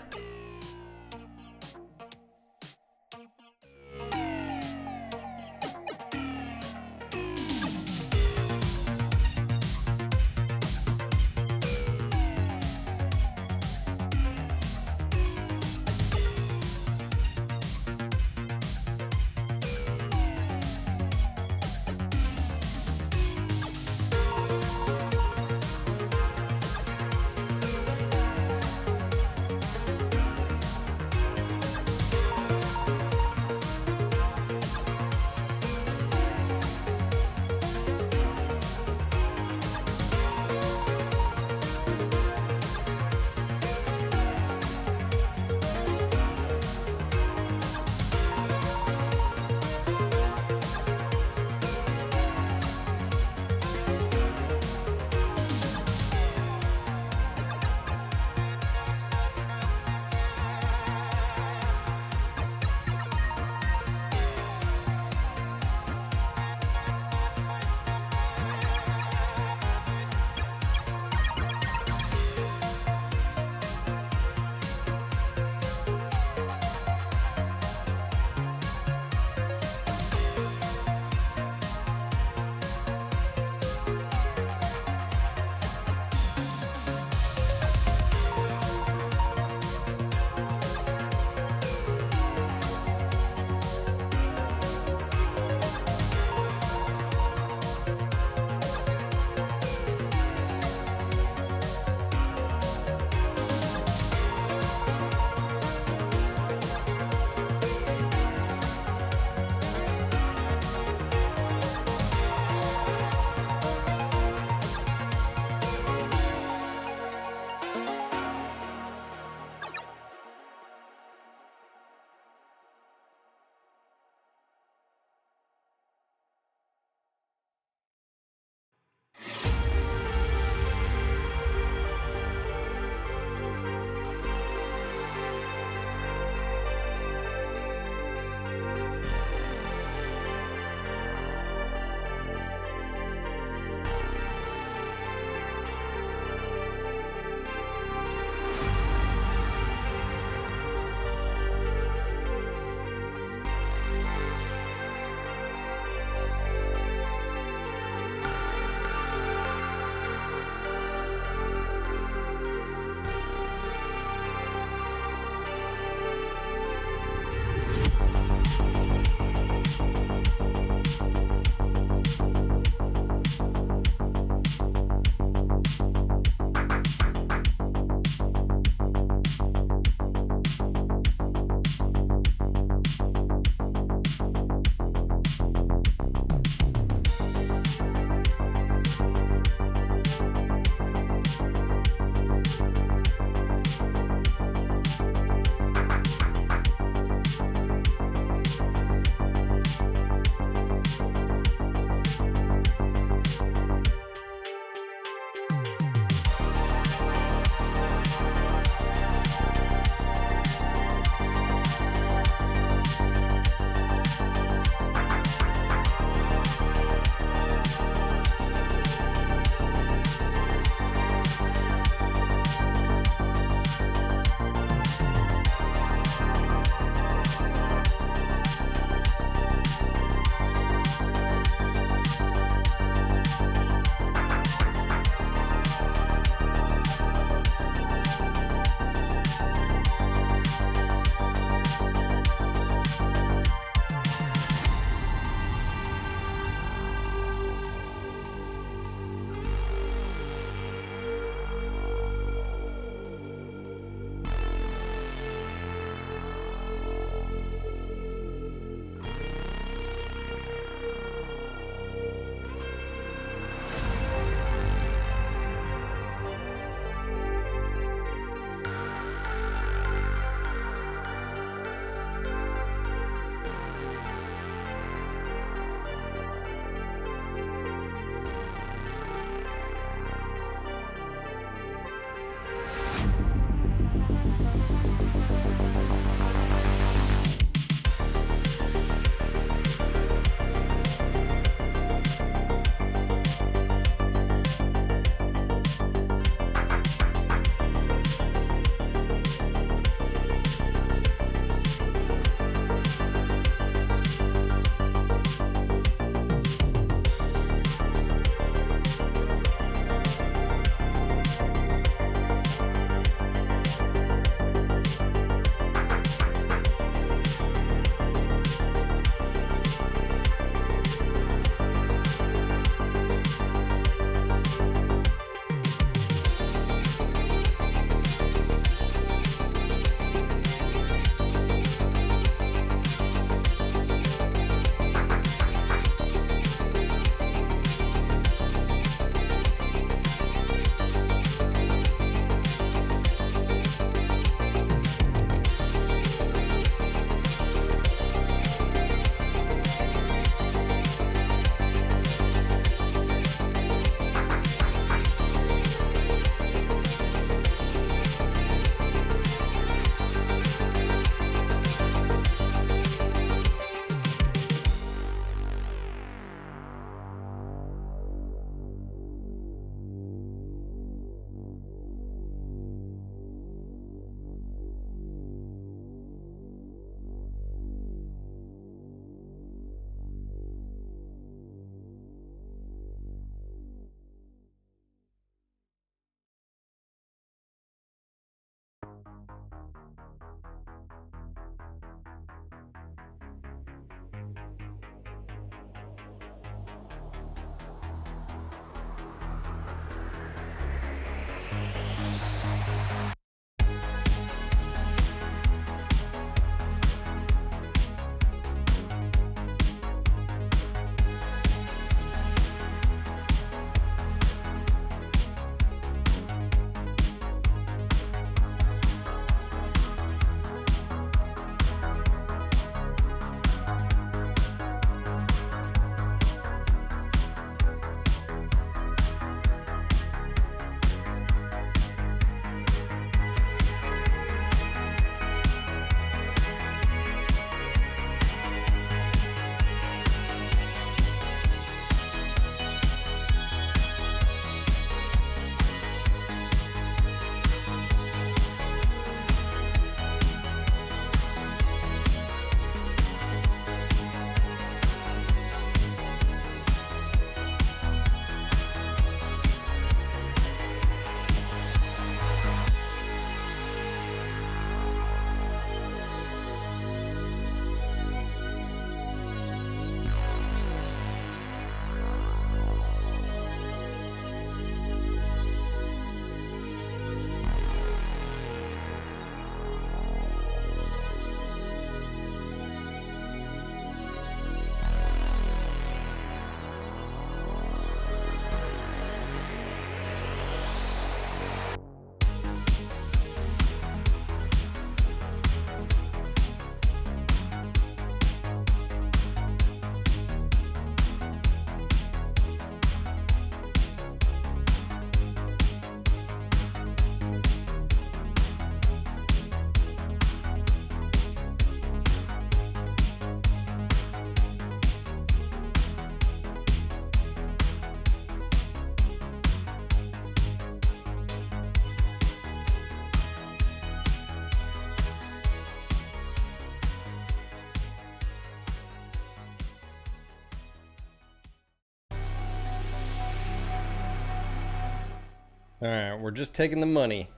Alright, we're just taking the money.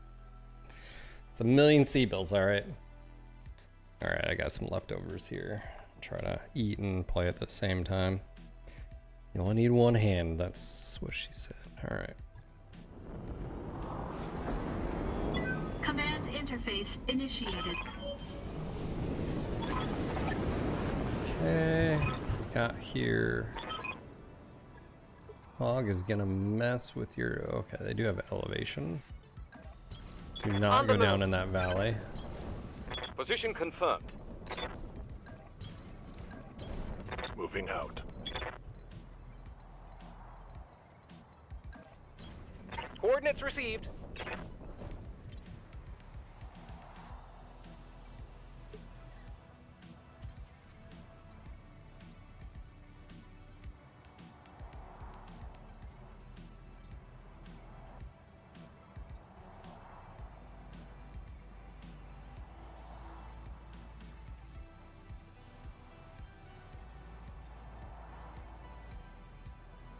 It's 1,000,000 C-bills, alright. Alright, I got some leftovers here. Try to eat and play at the same time. You only need one hand, that's what she said. Alright. Command interface initiated. Okay, got here. Hog is gonna mess with your... Okay, they do have elevation. Do not go down in that valley. Position confirmed. Moving out. Coordinates received.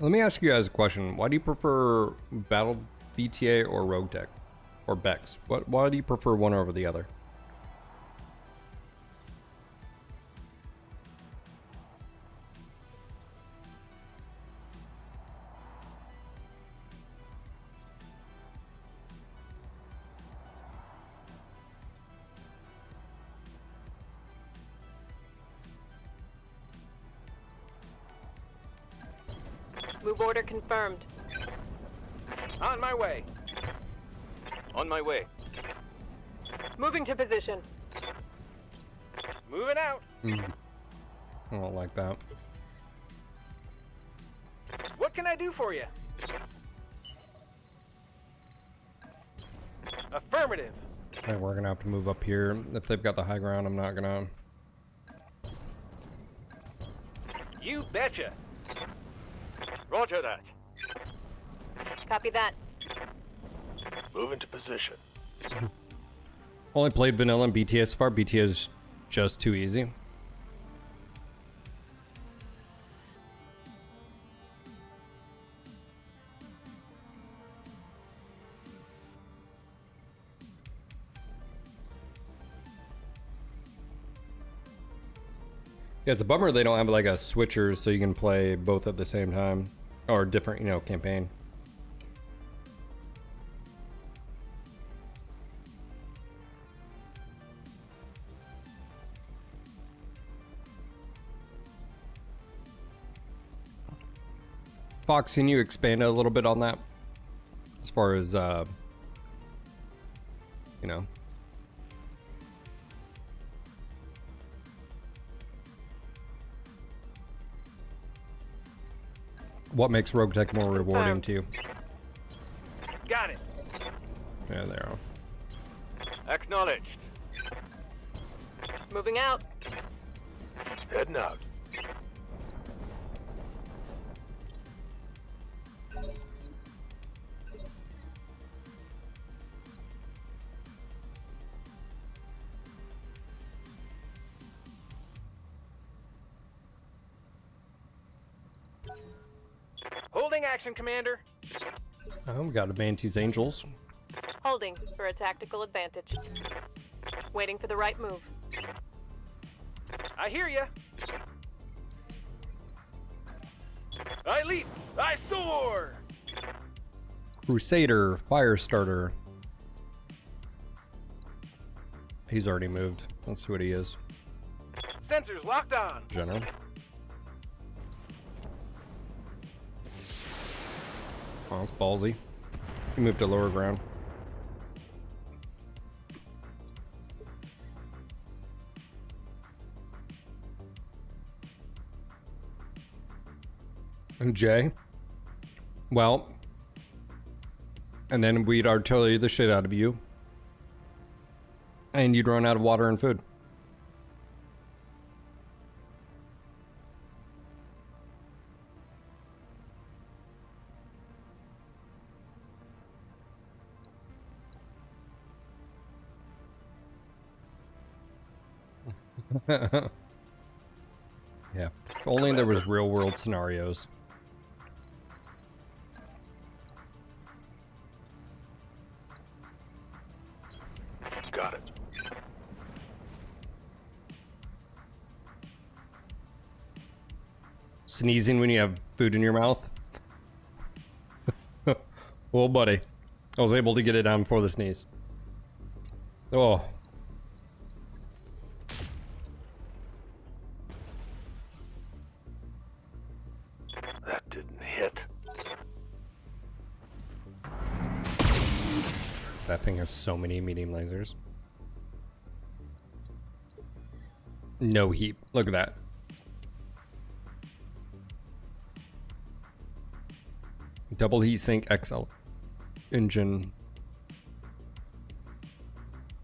Let me ask you guys a question. Why do you prefer Battle BTA or Rogue Tech? Or Bex? Why do you prefer one over the other? Move order confirmed. On my way. On my way. Moving to position. Moving out. I don't like that. What can I do for you? Affirmative. Okay, we're gonna have to move up here. If they've got the high ground, I'm not gonna... You betcha. Roger that. Copy that. Move into position. Only played vanilla and BTA so far. BTA is just too easy. Yeah, it's a bummer they don't have like a switcher so you can play both at the same time. Or different, you know, campaign. Fox, can you expand a little bit on that? As far as, you know. What makes Rogue Tech more rewarding to you? Got it. Yeah, there. Acknowledged. Moving out. Heading out. Holding action, Commander. Oh, we got Avanti's Angels. Holding for a tactical advantage. Waiting for the right move. I hear ya. I leap. I soar. Crusader, Firestarter. He's already moved. Let's see what he is. Sensors locked on. General. Oh, that's ballsy. He moved to lower ground. And Jay? Well, and then we'd artillery the shit out of you. And you'd run out of water and food. Yeah. If only there was real world scenarios. Sneezing when you have food in your mouth. Well, buddy, I was able to get it down before the sneeze. Oh. That didn't hit. That thing has so many medium lasers. No heat. Look at that. Double heat sink XL engine.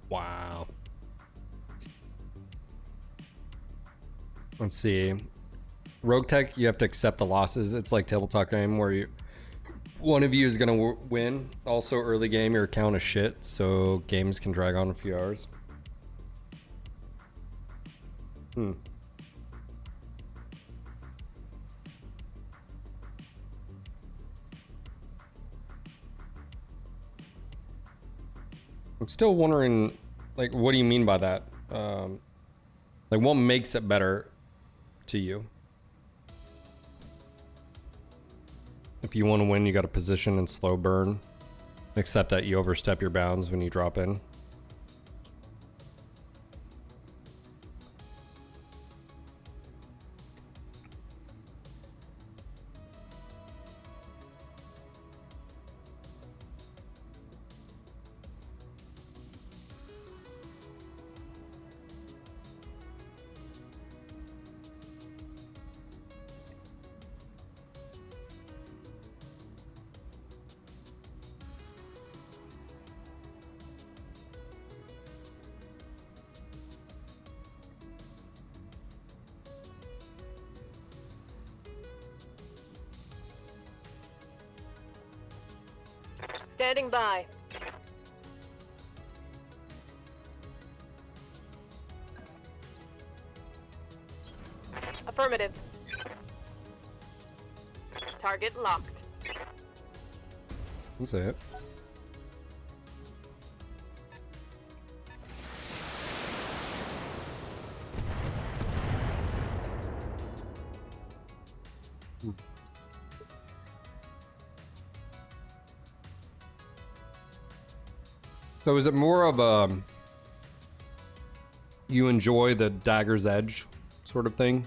Wow. Let's see. Rogue Tech, you have to accept the losses. It's like tabletop game where one of you is gonna win. Also, early game, your account is shit, so games can drag on a few hours. I'm still wondering, like, what do you mean by that? Like, what makes it better to you? If you want to win, you got to position and slow burn, except that you overstep your bounds when you drop in. Standing by. Affirmative. Target locked. That's it. So is it more of a you enjoy the dagger's edge sort of thing?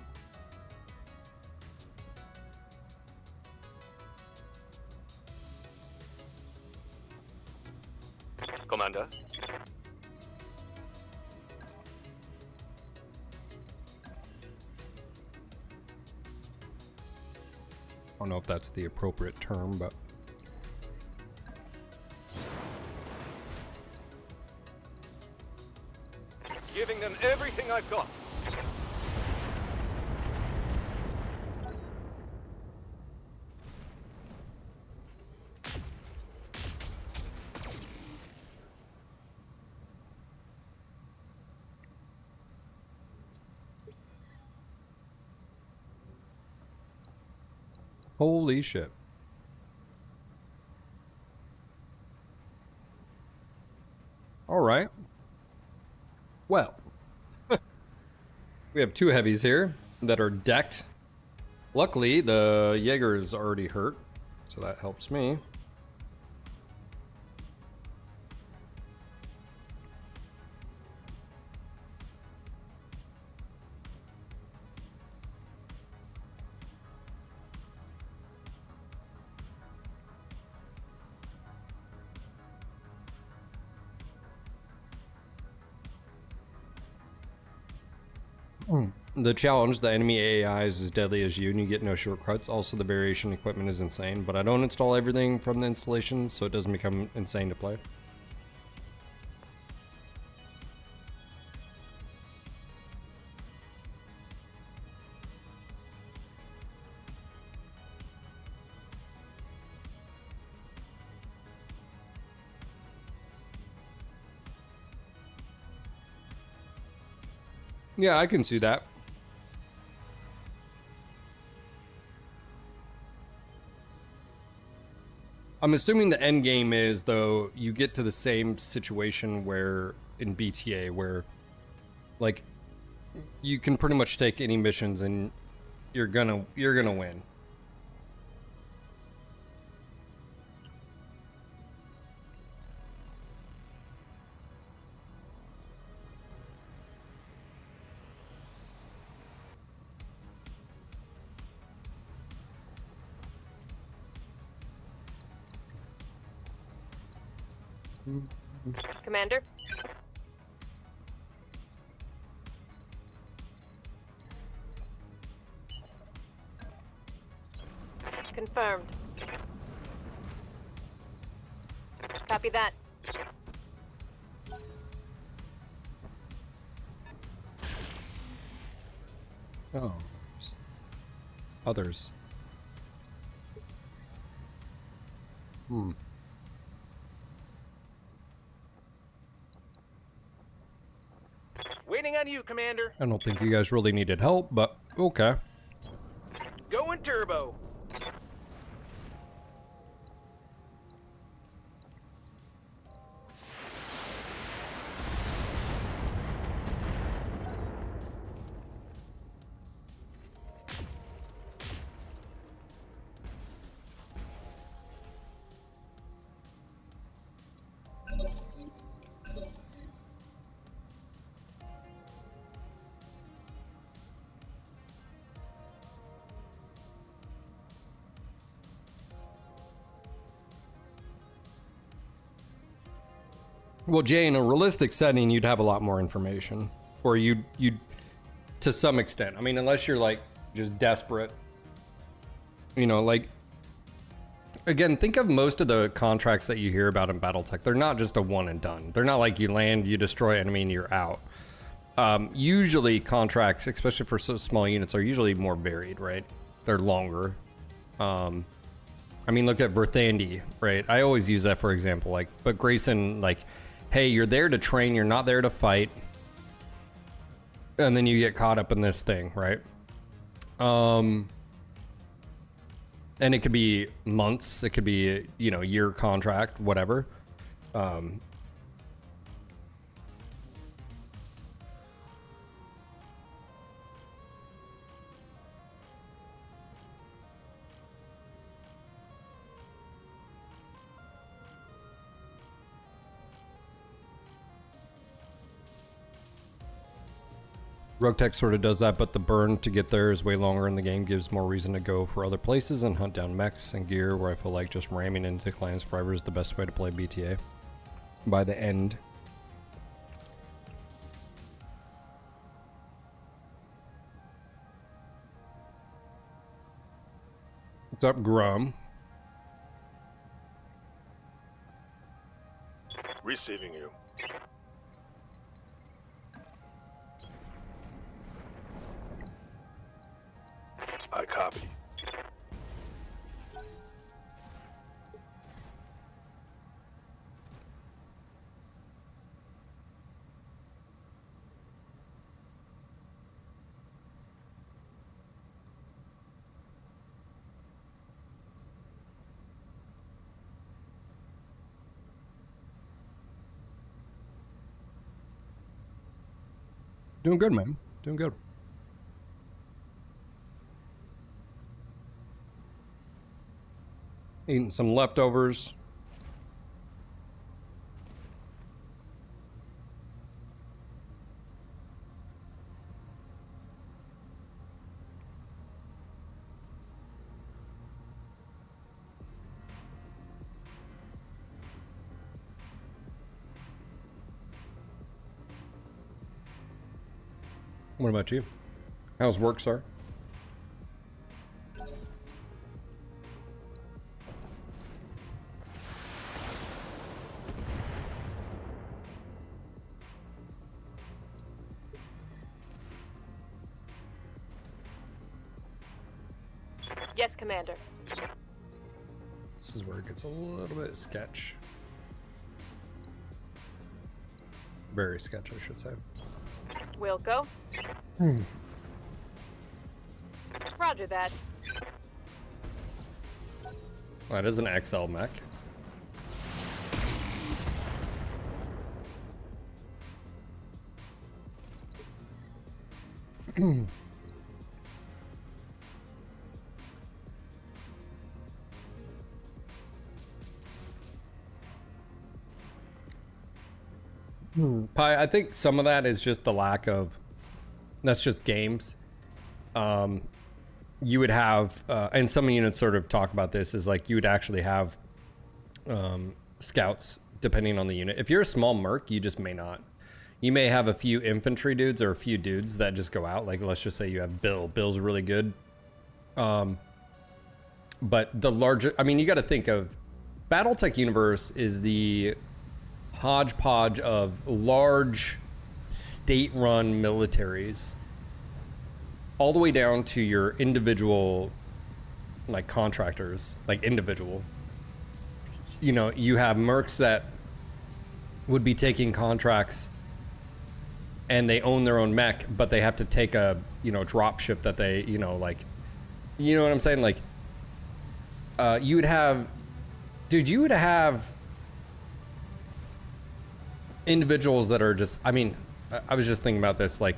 Commander. I don't know if that's the appropriate term, but Giving them everything I've got. holy shit. All right. Well, we have two heavies here that are decked. Luckily, the Jaeger is already hurt, so that helps me. The challenge, the enemy AI is as deadly as you and you get no shortcuts. Also, the variation equipment is insane, but I don't install everything from the installation, so it doesn't become insane to play. Yeah, I can see that. I'm assuming the end game is, though, you get to the same situation where in BTA where like you can pretty much take any missions and you're gonna win. Commander? Confirmed. Copy that. Oh, others. Waiting on you, Commander. I don't think you guys really needed help, but okay. Going turbo. Well, Jay, in a realistic setting, you'd have a lot more information, or you'd to some extent. I mean, unless you're like just desperate, you know, like again, think of most of the contracts that you hear about in BattleTech. They're not just a one and done. They're not like you land, you destroy enemy, and you're out. Usually contracts, especially for so small units, are usually more varied, right? They're longer. I mean, look at Verthandi, right? I always use that for example, like, but Grayson, like, hey, you're there to train, you're not there to fight. And then you get caught up in this thing, right? And it could be months, it could be, you know, year contract, whatever. Rogue Tech sort of does that, but the burn to get there is way longer in the game, gives more reason to go for other places and hunt down mechs and gear, where I feel like just ramming into the clients forever is the best way to play BTA. By the end. What's up, Grum? Receiving you. I copy. Doing good, man. Doing good. Eating some leftovers. What about you? How's work, sir? Yes, Commander. This is where it gets a little bit sketch. Very sketch, I should say. We'll go. Roger that. That is an XL mech. Pi, I think some of that is just the lack of, that's just games. You would have, and some units sort of talk about this, is like you would actually have scouts depending on the unit. If you're a small merc, you just may not. You may have a few infantry dudes or a few dudes that just go out. Like, let's just say you have Bill. Bill's really good. But the larger, I mean, you got to think of BattleTech Universe is the hodgepodge of large state-run militaries, all the way down to your individual, like, contractors, like individual. You know, you have mercs that would be taking contracts and they own their own mech, but they have to take a, you know, drop ship that they, you know, like, you know what I'm saying? Like, you would have, dude, you would have individuals that are just, I mean, I was just thinking about this, like,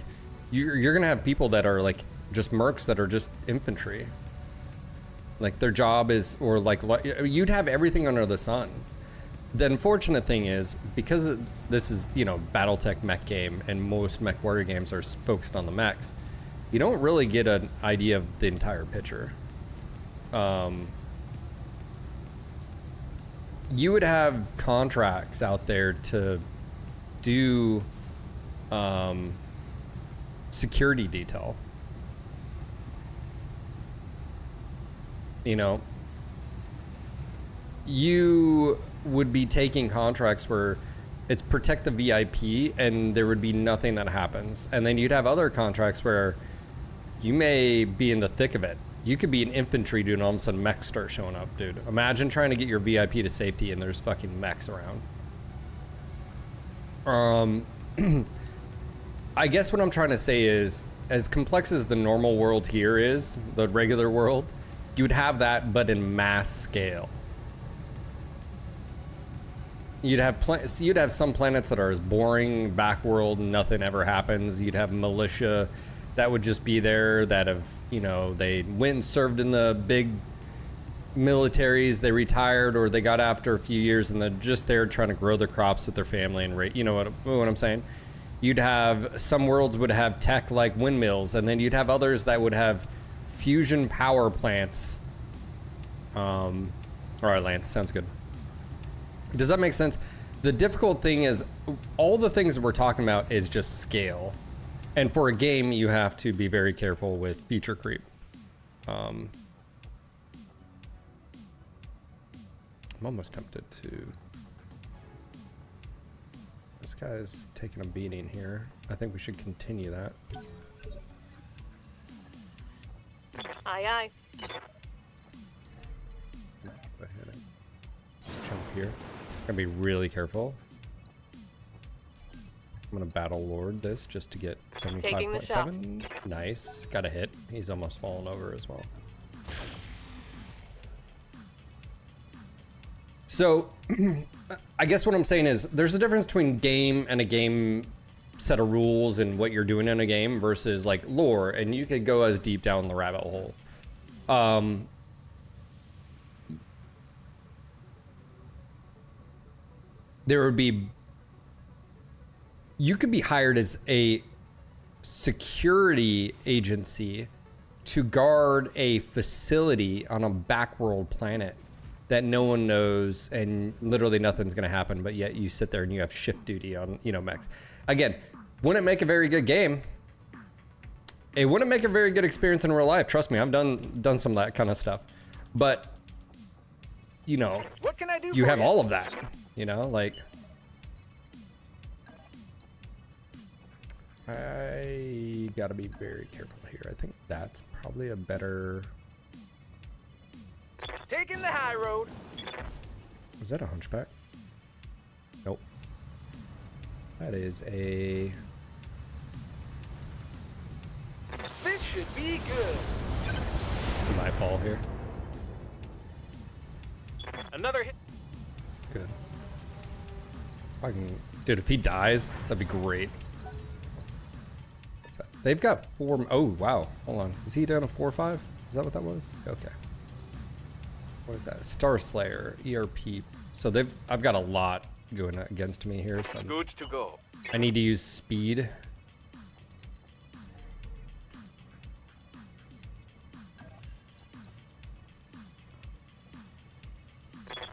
you're gonna have people that are like just mercs that are just infantry. Like their job is, or like you'd have everything under the sun. The unfortunate thing is, because this is, you know, BattleTech mech game and most mech warrior games are focused on the mechs, you don't really get an idea of the entire picture. You would have contracts out there to do security detail. You know, you would be taking contracts where it's protect the VIP and there would be nothing that happens. And then you'd have other contracts where you may be in the thick of it. You could be an infantry dude and all of a sudden mechs start showing up, dude. Imagine trying to get your VIP to safety and there's fucking mechs around. I guess what I'm trying to say is, as complex as the normal world here is, the regular world, you would have that, but in mass scale. You'd have some planets that are as boring, backworld, nothing ever happens. You'd have militia that would just be there, that have, you know, they went and served in the big militaries, they retired, or they got after a few years and they're just there trying to grow their crops with their family and you know what I'm saying? You'd have, some worlds would have tech like windmills, and then you'd have others that would have fusion power plants. All right, Lance, sounds good. Does that make sense? The difficult thing is, all the things that we're talking about is just scale. And for a game, you have to be very careful with feature creep. I'm almost tempted to... This guy's taking a beating here. I think we should continue that. Aye, aye. Jump here. Gotta be really careful. I'm gonna battle lord this just to get 75.7. Nice. Got a hit. He's almost fallen over as well. So, I guess what I'm saying is, there's a difference between game and a game set of rules and what you're doing in a game versus like lore, and you could go as deep down the rabbit hole. There would be, you could be hired as a security agency to guard a facility on a backworld planet that no one knows, and literally nothing's gonna happen, but yet you sit there and you have shift duty on, you know, mechs. Again, wouldn't make a very good game. It wouldn't make a very good experience in real life. Trust me, I've done some of that kind of stuff. But, you know, what can I do you for have you? all of that, you know, like, I gotta be very careful here. I think that's probably a better... Taking the high road. Is that a hunchback? Nope. That is a... This should be good. He might fall here. Another hit. Good. I can... Dude, if he dies, that'd be great. What's that? They've got 4... Oh, wow. Hold on. Is he down a 4-5? Is that what that was? Okay. What is that? Star Slayer, ERP. So I've got a lot going against me here. So Good to go. I need to use speed.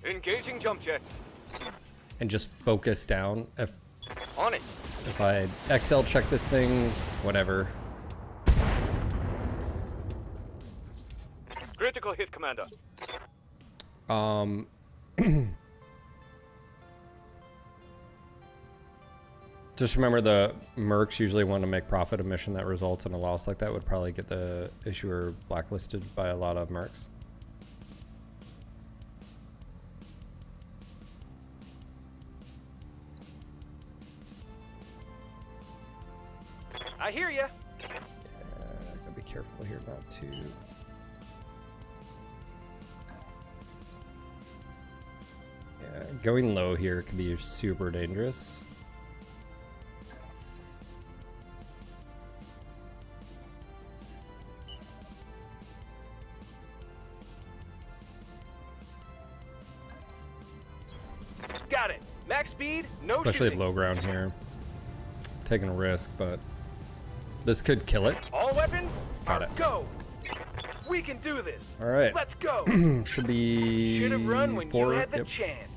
Engaging jump jets. And just focus down. On it. If I XL check this thing, whatever. Critical hit, Commander. Just remember the mercs usually want to make profit. A mission that results in a loss like that would probably get the issuer blacklisted by a lot of mercs. I hear ya. Gotta be careful here not to. Yeah, going low here could be super dangerous. Got it. Max speed, no Especially at shooting. low ground here. Taking a risk, but this could kill it. All weapons, Got it. go. We can do this. All right. Let's go. Should be Should have run when you 4. had the Yep. chance.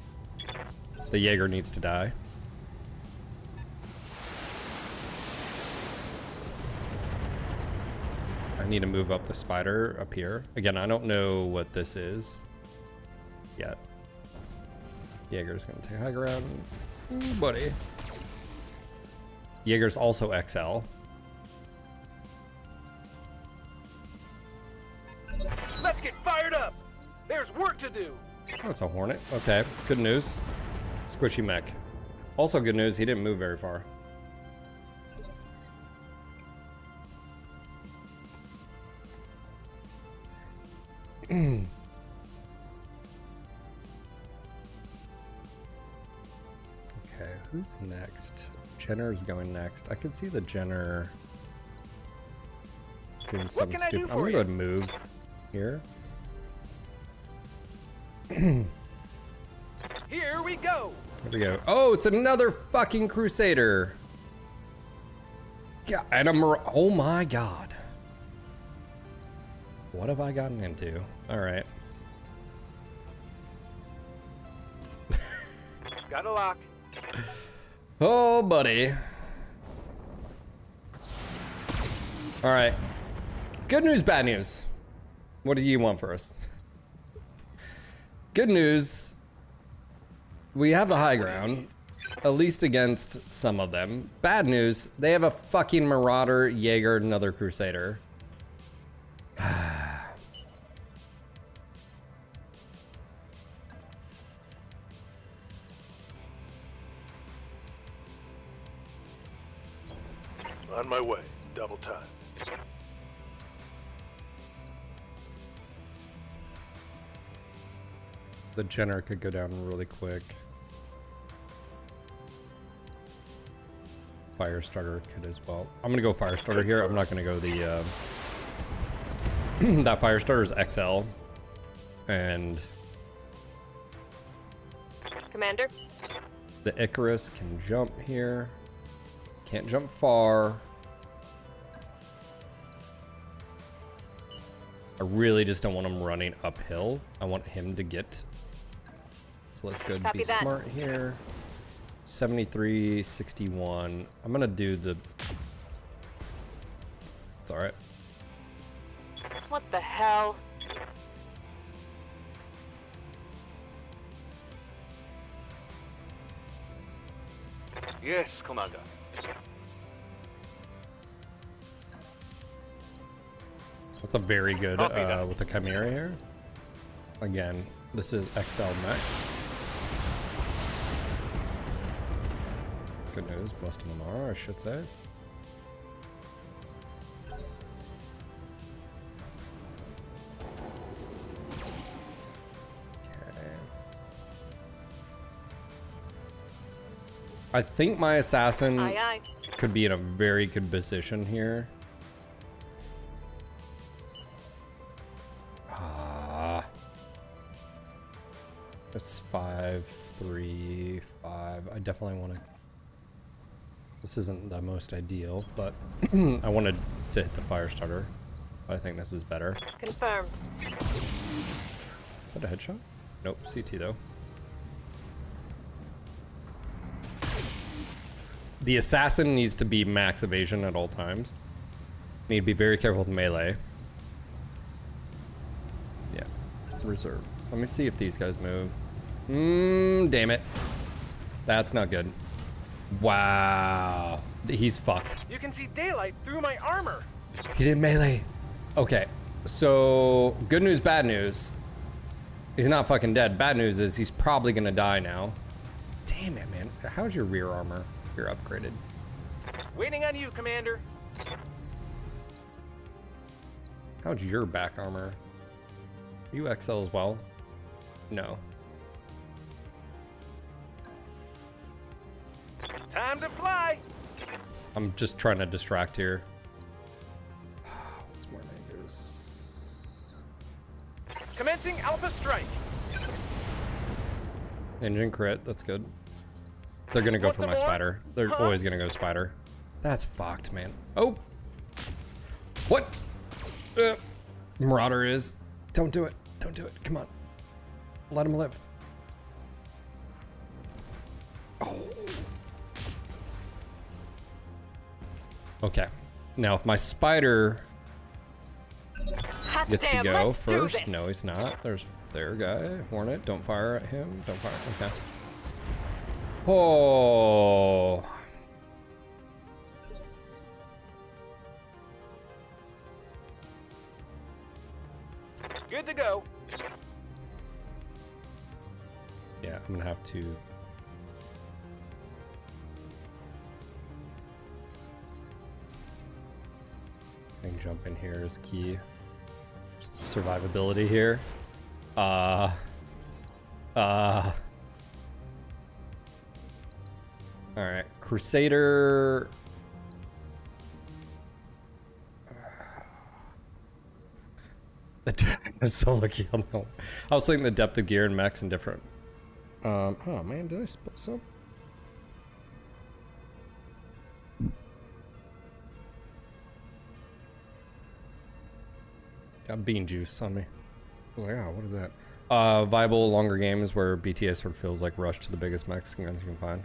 The Jaeger needs to die. I need to move up the spider up here. Again, I don't know what this is yet. Jaeger's gonna take high ground. Ooh, buddy. Jaeger's also XL. Let's get fired up. There's work to do. Oh, it's a Hornet. Okay, good news. Squishy mech. Also good news, he didn't move very far. Okay, who's next? Jenner's going next. I could see the Jenner doing something can I do stupid. I'm for gonna go you? ahead and move here. Here we go. Here we go. Oh, it's another fucking Crusader. Yeah, and oh my god. What have I gotten into? All right. Got a lock. Oh, buddy. All right. Good news, bad news. What do you want first? Good news. We have the high ground, at least against some of them. Bad news, they have a fucking Marauder, Jaeger, and another Crusader. On my way. Double time. The Jenner could go down really quick. Firestarter could as well. I'm gonna go Firestarter here. I'm not gonna go the that Firestarter is XL, and Commander? the Icarus can jump here. Can't jump far. I really just don't want him running uphill. I want him to get. So let's go Copy be that. smart here. 73, 61. I'm gonna do the. It's all right. What the hell? Yes, Commander. That's a very good Copy that. with the Chimera here. Again, this is XL mech. Good news, most of them are, I should say. Okay. I think my assassin Aye, aye. could be in a very good position here. It's 5, 3, 5. I definitely want to. This isn't the most ideal, but I wanted to hit the fire starter. But I think this is better. Confirmed. Is that a headshot? Nope, CT though. The assassin needs to be max evasion at all times. Need to be very careful with melee. Yeah, reserve. Let me see if these guys move. Damn it. That's not good. Wow. He's fucked. You can see daylight through my armor. He did melee. Okay, so good news, bad news. He's not fucking dead. Bad news is he's probably gonna die now. Damn it, man. How's your rear armor? You're upgraded. Waiting on you, Commander. How's your back armor? Are you XL as well? No. Time to fly. I'm just trying to distract here. What's more dangerous? Commencing Alpha Strike. Engine crit, that's good. They're gonna go for my spider. They're always gonna go spider. That's fucked, man. Oh! What? Marauder is. Don't do it. Don't do it. Come on. Let him live. Oh. Okay. Now, if my spider gets to go first. No, he's not. There's their guy. Hornet. Don't fire at him. Don't fire. Okay. Oh. Good to go. Yeah, I'm gonna have to. I think jump in here is key. Just survivability here. All right, Crusader. The solo kill. No. I was thinking the depth of gear and mechs and different. Oh man, did I split some? Got bean juice on me. I was like, oh, what is that? Viable longer games where BTA sort of feels like Rush to the biggest Mexican guns you can find.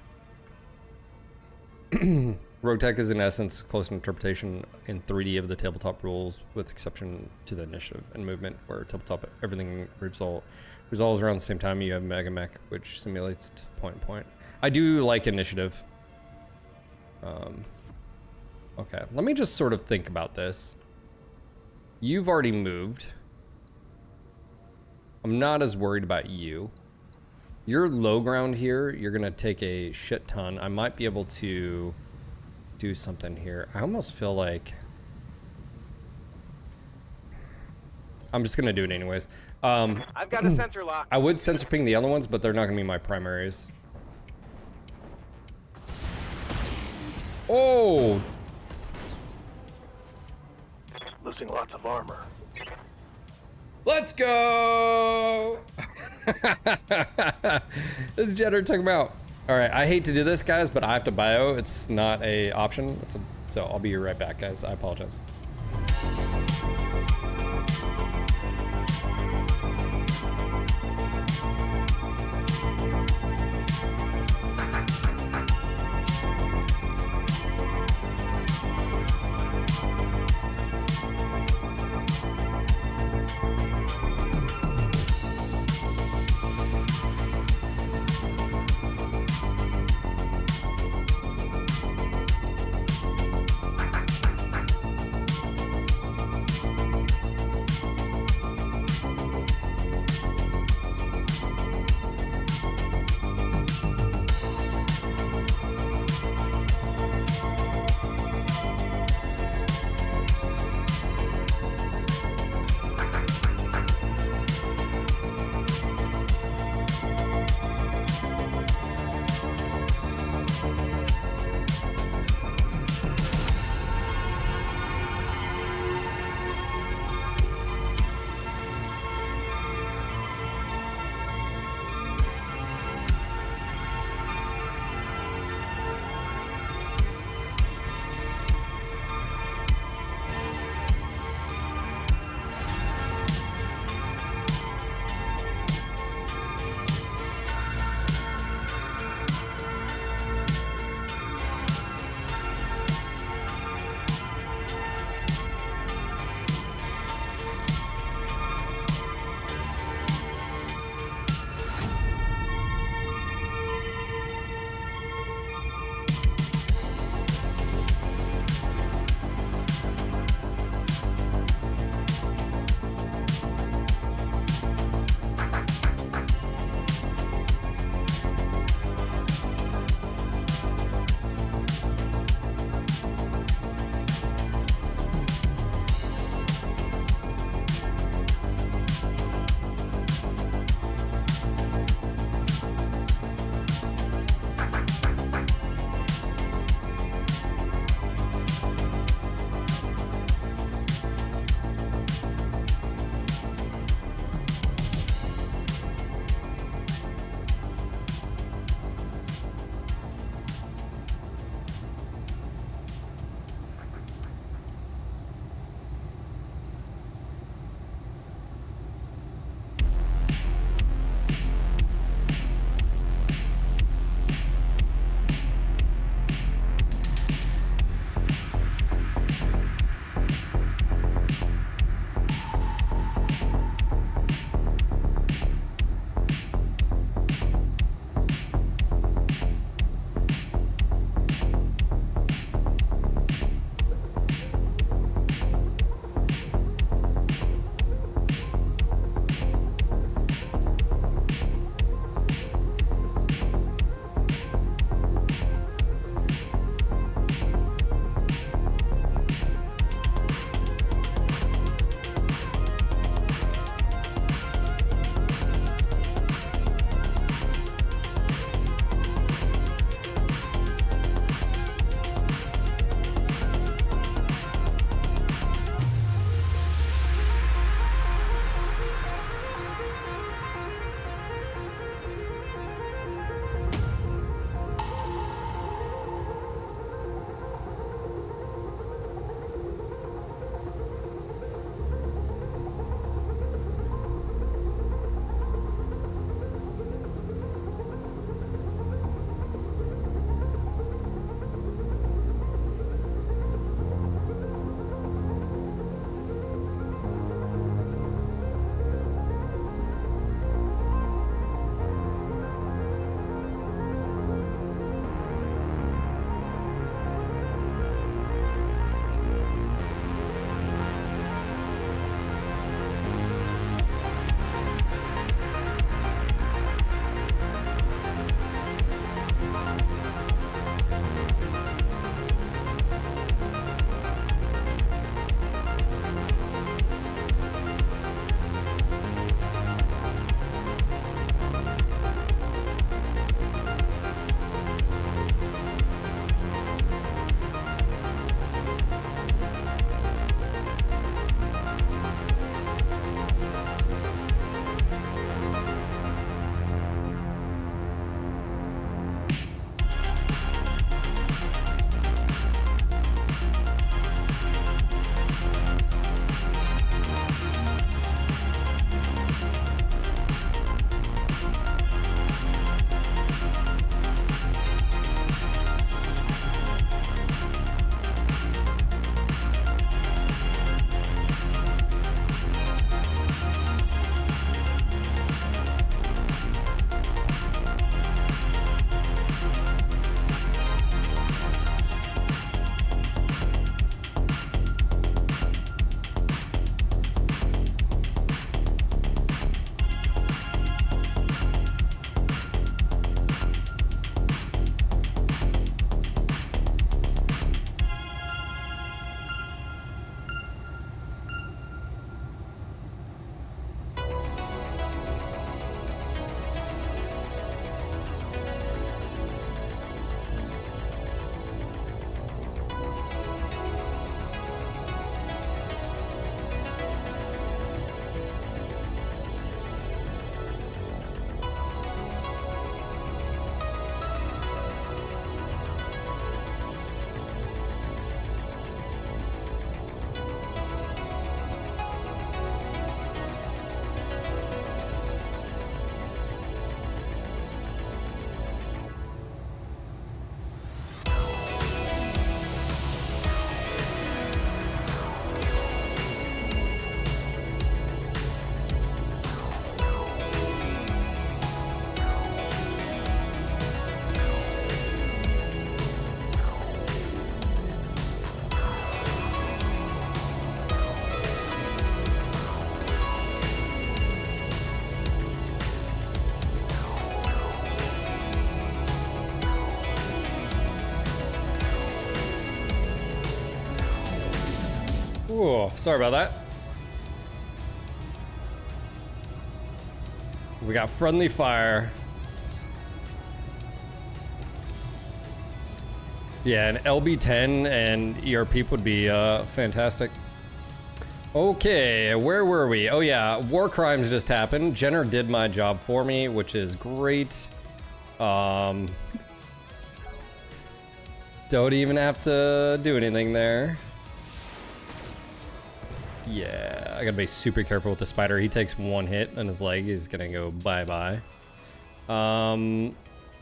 Rogue Tech is in essence close to interpretation in 3D of the tabletop rules, with exception to the initiative and movement, where tabletop everything resolves around the same time. You have Mega Mech, which simulates point. I do like initiative. Okay, let me just sort of think about this. You've already moved. I'm not as worried about you. You're low ground here. You're gonna take a shit ton. I might be able to do something here. I almost feel like I'm just gonna do it anyways. I've got a sensor lock. I would sensor ping the other ones, but they're not gonna be my primaries. Oh! Losing lots of armor. Let's go! This is Jetter, check him out. All right, I hate to do this, guys, but I have to bio. It's not a option. So I'll be right back, guys. I apologize. Oh, sorry about that. We got friendly fire. Yeah, an LB10 and ERP would be fantastic. Okay, where were we? Oh yeah, war crimes just happened. Jenner did my job for me, which is great. Don't even have to do anything there. Yeah, I gotta be super careful with the spider. He takes one hit on his leg, he's gonna go bye-bye.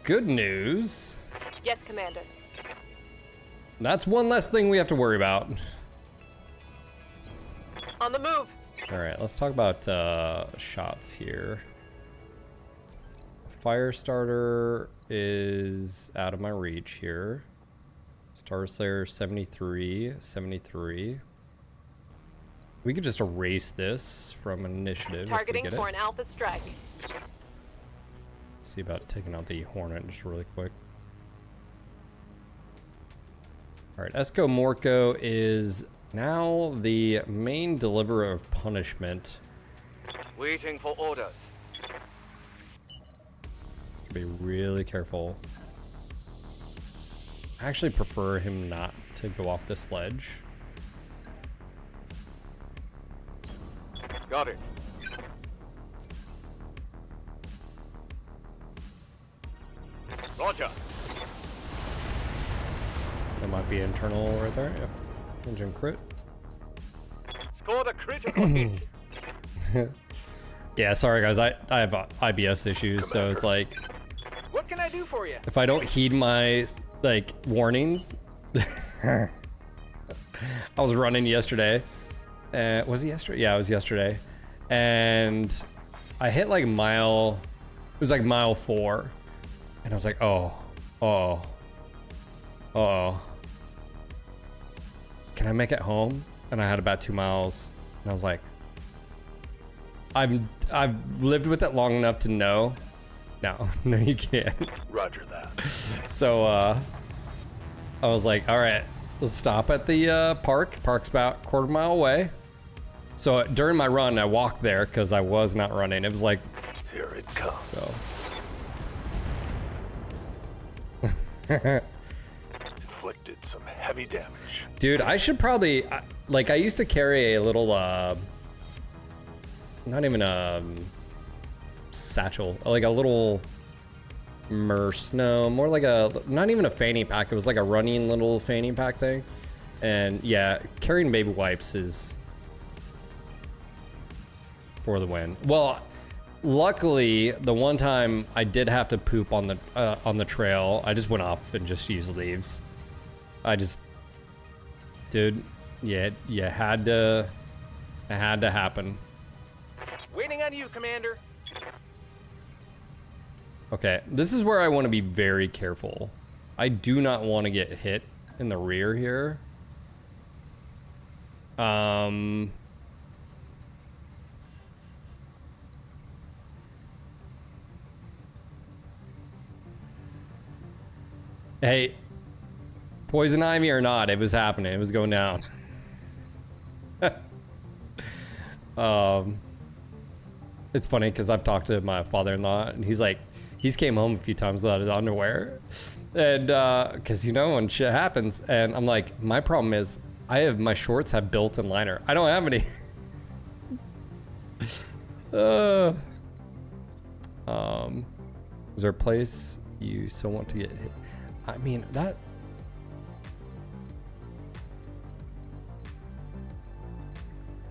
Good news. Yes, Commander. That's one less thing we have to worry about. On the move. All right, let's talk about shots here. Fire starter is out of my reach here. Star Slayer 73, 73. We could just erase this from initiative. Targeting for an alpha strike. Let's see about taking out the Hornet just really quick. All right, Esco Morco is now the main deliverer of punishment. Waiting for orders. Just be really careful. I actually prefer him not to go off this ledge. Got it. Roger. That might be internal right there. Yep. Engine crit. Scored a critical hit. Yeah, sorry guys. I have IBS issues, so it's like. What can I do for you? If I don't heed my like warnings. I was running yesterday. Was it yesterday? Yeah, it was yesterday. And I hit like mile. It was like mile 4, and I was like, oh. Can I make it home? And I had about 2 miles, and I was like, I've lived with it long enough to know. No, you can't. Roger that. So I was like, all right, let's stop at the park. Park's about a quarter mile away. So during my run, I walked there because I was not running. It was like, here it comes. So. Inflicted some heavy damage. Dude, I should probably, like I used to carry a little, not even a satchel, like a little no, more like a, not even a fanny pack. It was like a running little fanny pack thing. And yeah, carrying baby wipes is for the win. Well, luckily, the one time I did have to poop on the trail, I just went off and just used leaves. Dude, yeah, it had to happen. Waiting on you, Commander. Okay, this is where I want to be very careful. I do not want to get hit in the rear here. Hey, poison ivy or not, it was happening. It was going down. It's funny because I've talked to my father-in-law, and he's like, he's came home a few times without his underwear, and because you know when shit happens, and I'm like, my problem is my shorts have built-in liner. I don't have any. Is there a place you still want to get hit? I mean, that.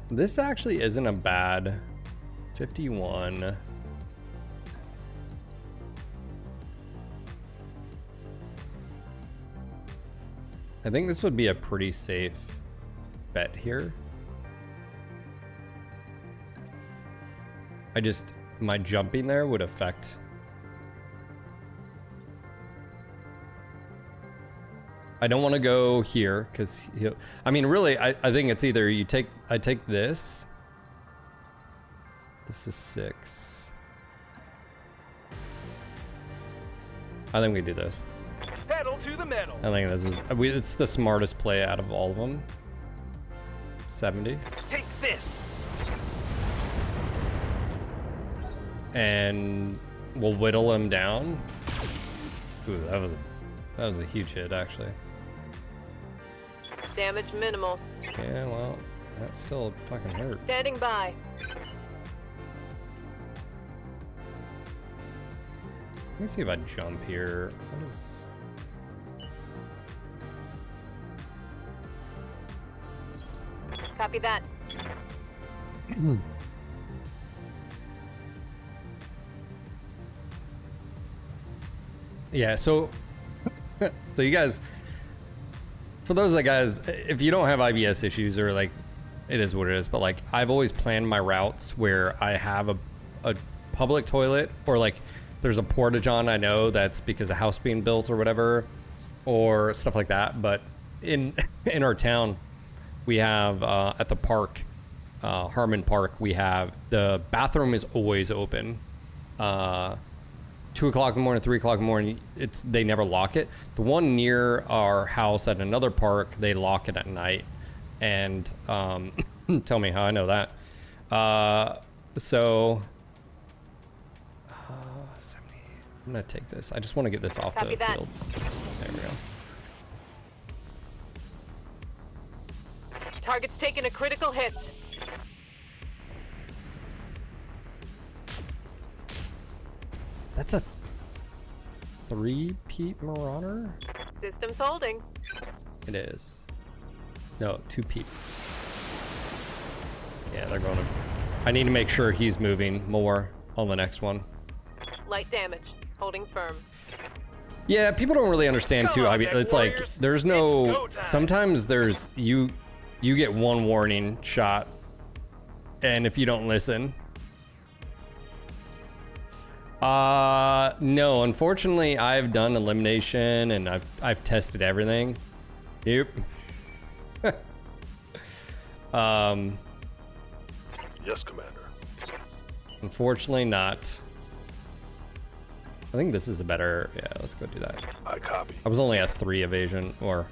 This actually isn't a bad 51. I think this would be a pretty safe bet here. My jumping there would affect. I don't want to go here because I mean, really, I think it's either I take this. This is 6. I think we do this. Pedal to the metal. I think this is it's the smartest play out of all of them. 70. Take this. And we'll whittle him down. Ooh, that was a huge hit, actually. Damage minimal. Yeah, well, that still fucking hurt. Standing by. Let me see if I jump here. What is... Copy that. Yeah, so you guys, for those of guys, if you don't have IBS issues or like, it is what it is, but like I've always planned my routes where I have a public toilet, or like there's a porta-john I know that's because a house being built or whatever, or stuff like that. But in our town, we have at the park, Harmon Park, we have the bathroom is always open. 2 o'clock in the morning, 3 o'clock in the morning, they never lock it. The one near our house at another park, they lock it at night. And tell me how I know that. 70. I'm gonna take this. I just want to get this off the field. There we go. Target's taking a critical hit. That's a 3-peat Marauder? System's holding. It is. No, 2-peat. Yeah, they're going to... I need to make sure he's moving more on the next one. Light damage. Holding firm. Yeah, people don't really understand too. I mean, it's like there's no... Sometimes there's... You get one warning shot, and if you don't listen... No, unfortunately I've done elimination and I've tested everything. Yep. Yes, Commander. Unfortunately not. I think this is a better, yeah, let's go do that. I copy. I was only at 3 evasion, or...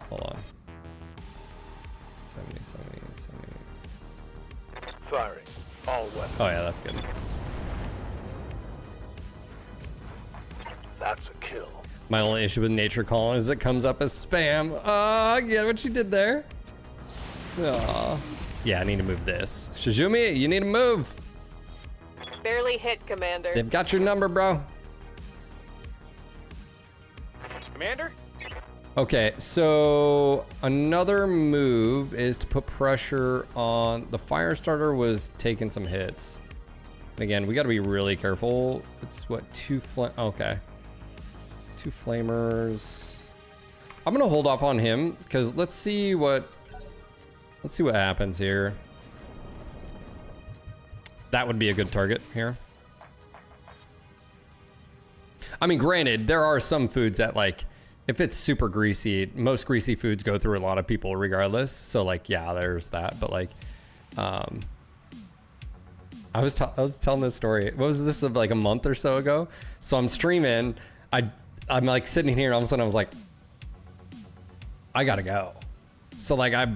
Hold on. 70. Firing. All weapons. Oh yeah, that's good. That's a kill. My only issue with Nature Calling is it comes up as spam. I get what you did there. Aw. Yeah, I need to move this. Shizumi, you need to move. Barely hit, Commander. They've got your number, bro. Commander? Okay, so another move is to put pressure on the fire starter. Was taking some hits. And again, we got to be really careful. It's what, 2 okay. 2 flamers. I'm gonna hold off on him because let's see what happens here. That would be a good target here. I mean, granted, there are some foods that, like, if it's super greasy, most greasy foods go through a lot of people regardless. So, like, yeah, there's that. But, like, I was telling this story. What was this, of like a month or so ago? So I'm streaming. I'm like sitting here, and all of a sudden I was like, I gotta go. So, like, I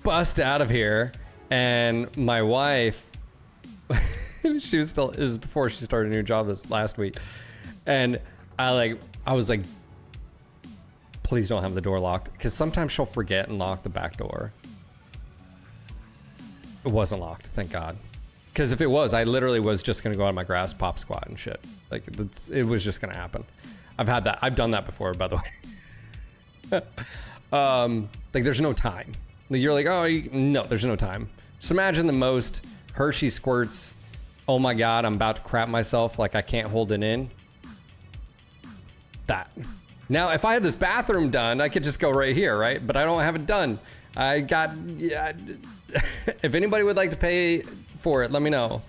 bust out of here, and my wife, she was still, it was before she started a new job this last week, and I was like, please don't have the door locked, because sometimes she'll forget and lock the back door. It wasn't locked, thank God. Because if it was, I literally was just gonna go out on my grass, pop squat and shit. Like, it was just gonna happen. I've had that. I've done that before, by the way. Like, there's no time. Like, you're like, oh, no, there's no time. Just imagine the most Hershey squirts. Oh my God, I'm about to crap myself. Like, I can't hold it in. That. Now, if I had this bathroom done, I could just go right here, right? But I don't have it done. Yeah. If anybody would like to pay for it, let me know.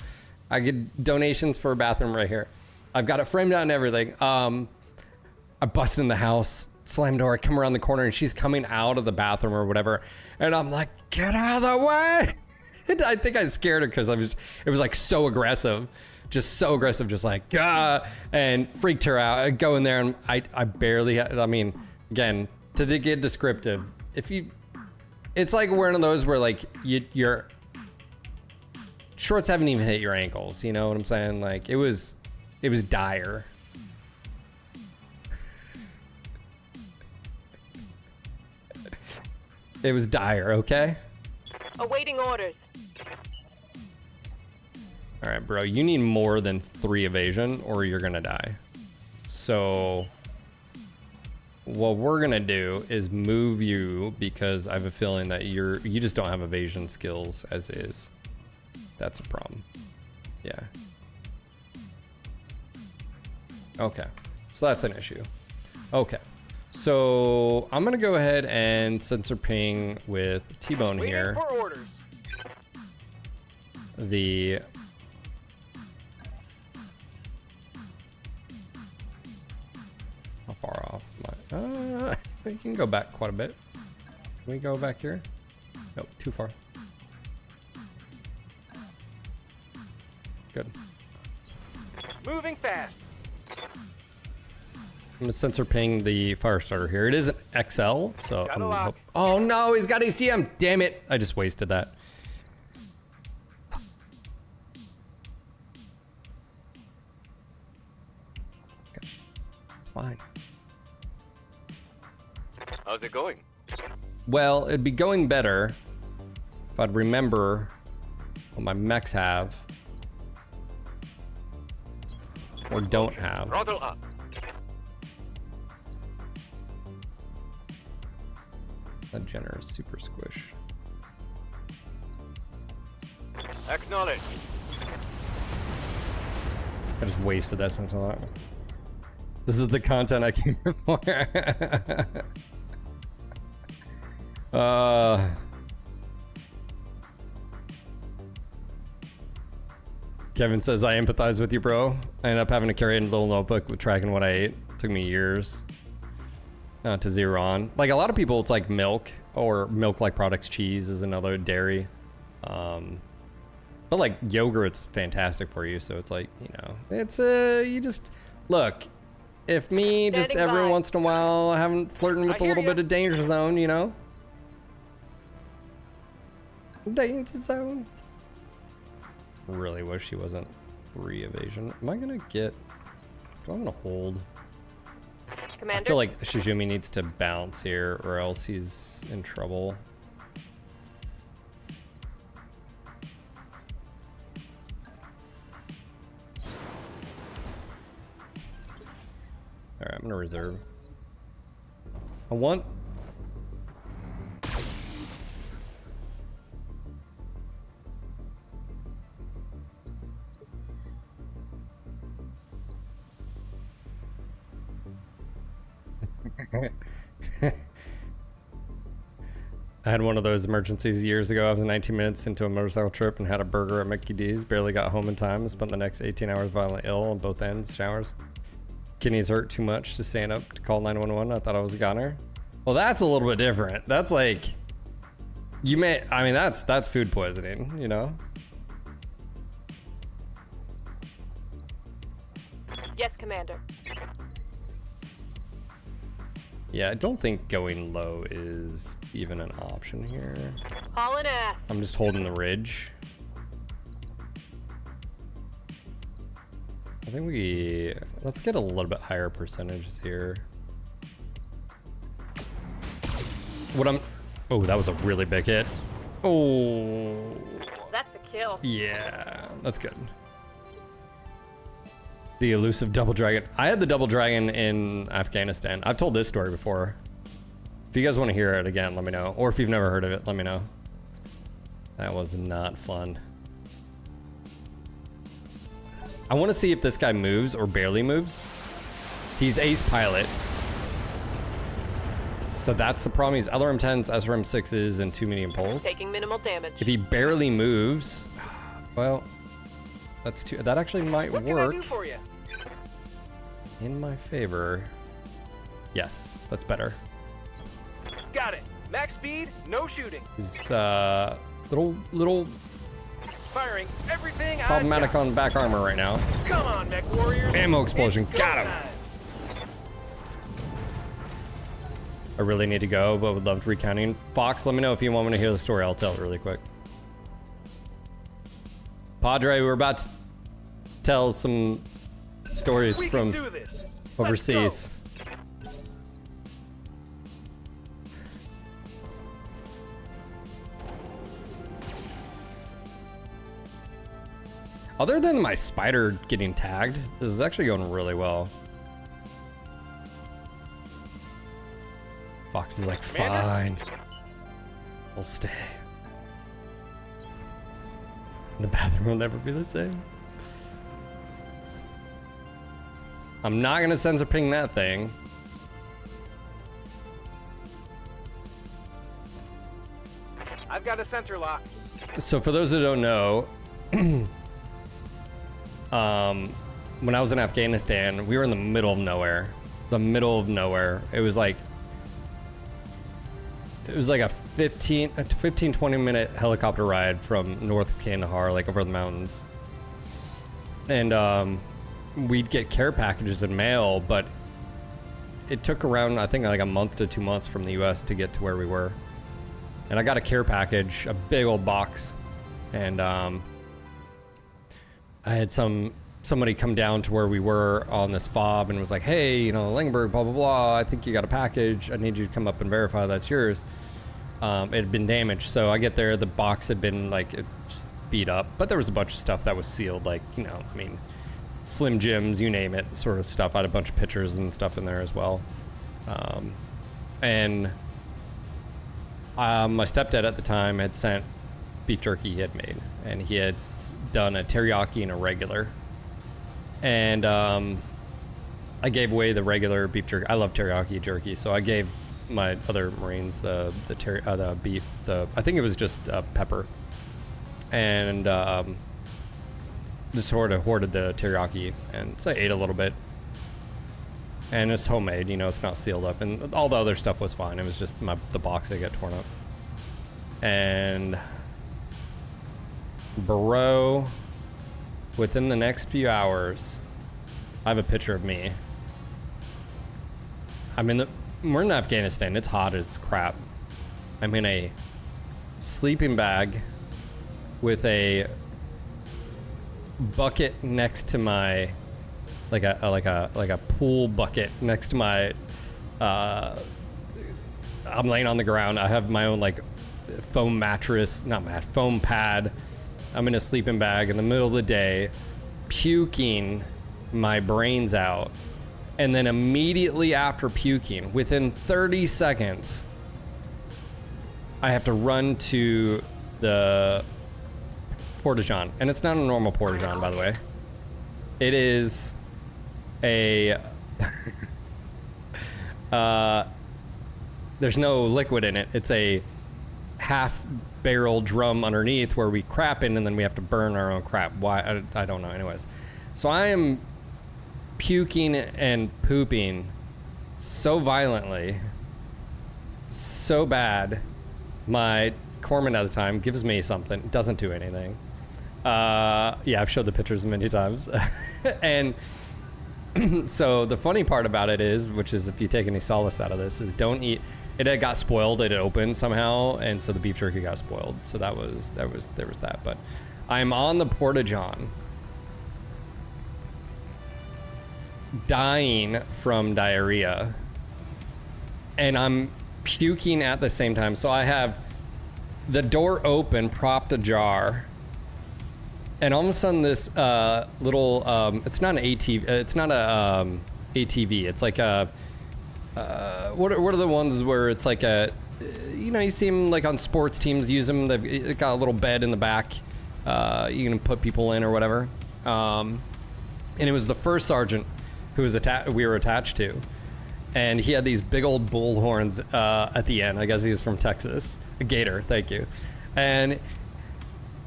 I get donations for a bathroom right here. I've got it framed out and everything. I busted in the house, slammed door, I come around the corner, and she's coming out of the bathroom or whatever. And I'm like, get out of the way. And I think I scared her because it was like so aggressive. Just so aggressive, just like, and freaked her out. I go in there and I barely, I mean, again, to get descriptive, if you, it's like one of those where like your shorts haven't even hit your ankles. You know what I'm saying? Like it was dire. It was dire. Okay. Awaiting orders. All right, bro. You need more than 3 evasion, or you're gonna die. So what we're gonna do is move you because I have a feeling that you just don't have evasion skills as is. That's a problem. Yeah. Okay. So that's an issue. Okay. So I'm gonna go ahead and sensor ping with T-Bone here. For orders. The how far off? You can go back quite a bit. Can we go back here? Nope, too far. Good. Moving fast. I'm gonna sensor ping the fire starter here. It is an XL, so oh no, he's got ACM. Damn it! I just wasted that. Okay. It's fine. How's it going? Well, it'd be going better if I'd remember what my mechs have or don't have. Throttle up. That generous super squish. Acknowledge. I just wasted that sense a lot. This is the content I came here for. Kevin says, I empathize with you, bro. I ended up having to carry a little notebook with tracking what I ate. Took me years to zero on. Like a lot of people, it's like milk or milk-like products. Cheese is another dairy. But like yogurt's fantastic for you. So it's like, you know, it's you just look. If me just every once in a while having flirting with a little bit of danger zone, you know. Danger zone. Really wish he wasn't 3 evasion. Am I gonna get? I'm gonna hold. Commander? I feel like Shizumi needs to bounce here, or else he's in trouble. All right, I'm gonna reserve. I want. I had one of those emergencies years ago. I was 19 minutes into a motorcycle trip and had a burger at Mickey D's. Barely got home in time. Spent the next 18 hours violently ill on both ends. Showers. Kidneys hurt too much to stand up to call 911. I thought I was a goner. Well, that's a little bit different. That's like, you may, I mean, that's food poisoning, you know? Yes, Commander. Yeah, I don't think going low is even an option here. Hauling ass. I'm just holding the ridge. I think let's get a little bit higher percentages here. Oh, that was a really big hit. Oh. That's a kill. Yeah, that's good. The elusive double dragon. I had the double dragon in Afghanistan. I've told this story before. If you guys want to hear it again, let me know. Or if you've never heard of it, let me know. That was not fun. I want to see if this guy moves or barely moves. He's ace pilot. So that's the problem. He's LRM-10s, SRM-6s, and 2 medium poles. Taking minimal damage. If he barely moves, well, that's too. That actually might work. What can I do for you? In my favor. Yes, that's better. Got it. Max speed, no shooting. He's little Firing everything problematic on back armor right now. Come on, mech warriors. Ammo explosion. Got him. I really need to go, but would love to recounting. Fox, let me know if you want me to hear the story. I'll tell it really quick. Padre, we're about to tell some stories from overseas. Other than my spider getting tagged, this is actually going really well. Fox is like, fine. I'll stay. The bathroom will never be the same. I'm not gonna sensor ping that thing. I've got a sensor lock. So for those that don't know, when I was in Afghanistan, we were in the middle of nowhere. The middle of nowhere. It was like a 20 minute helicopter ride from north of Kandahar, like over the mountains. And we'd get care packages in mail, but it took around, I think, like a month to 2 months from the US to get to where we were. And I got a care package, a big old box. And I had somebody come down to where we were on this fob and was like, hey, you know, Langberg, blah, blah, blah. I think you got a package. I need you to come up and verify that's yours. It had been damaged. So I get there, the box had been like, it just beat up, but there was a bunch of stuff that was sealed. Like, you know, I mean, Slim Jims, you name it, sort of stuff. I had a bunch of pictures and stuff in there as well. And my stepdad at the time had sent beef jerky he had made, and he had done a teriyaki and a regular. And I gave away the regular beef jerky. I love teriyaki jerky, so I gave my other Marines the beef. I think it was just pepper, and just sort of hoarded the teriyaki, and so I ate a little bit. And it's homemade, you know, it's not sealed up, and all the other stuff was fine. It was just the box that got torn up. And bro, within the next few hours, I have a picture of me. I mean, we're in Afghanistan. It's hot as crap. I'm in a sleeping bag with a bucket next to my, like a pool bucket next to my. I'm laying on the ground. I have my own like foam mattress, foam pad. I'm in a sleeping bag in the middle of the day, puking my brains out. And then immediately after puking, within 30 seconds, I have to run to the Porta-John. And it's not a normal Porta-John, by the way. It is a... there's no liquid in it. It's a half-barrel drum underneath where we crap in, and then we have to burn our own crap. Why? I don't know. Anyways. So I am puking and pooping so violently, so bad. My corpsman at the time gives me something. It doesn't do anything. Yeah, I've showed the pictures many times. And so the funny part about it is, which is if you take any solace out of this, is don't eat. It had got spoiled. It had opened somehow, and so the beef jerky got spoiled. So there was that. But I'm on the Porta-John, dying from diarrhea, and I'm puking at the same time. So I have the door open, propped ajar, and all of a sudden this little it's not an ATV, it's not a ATV, it's like a what are the ones where it's like a, you know, you see them like on sports teams use them. They've got a little bed in the back, you can put people in or whatever. And it was the first sergeant who was we were attached to, and he had these big old bull horns at the end. I guess he was from Texas. A gator, thank you. And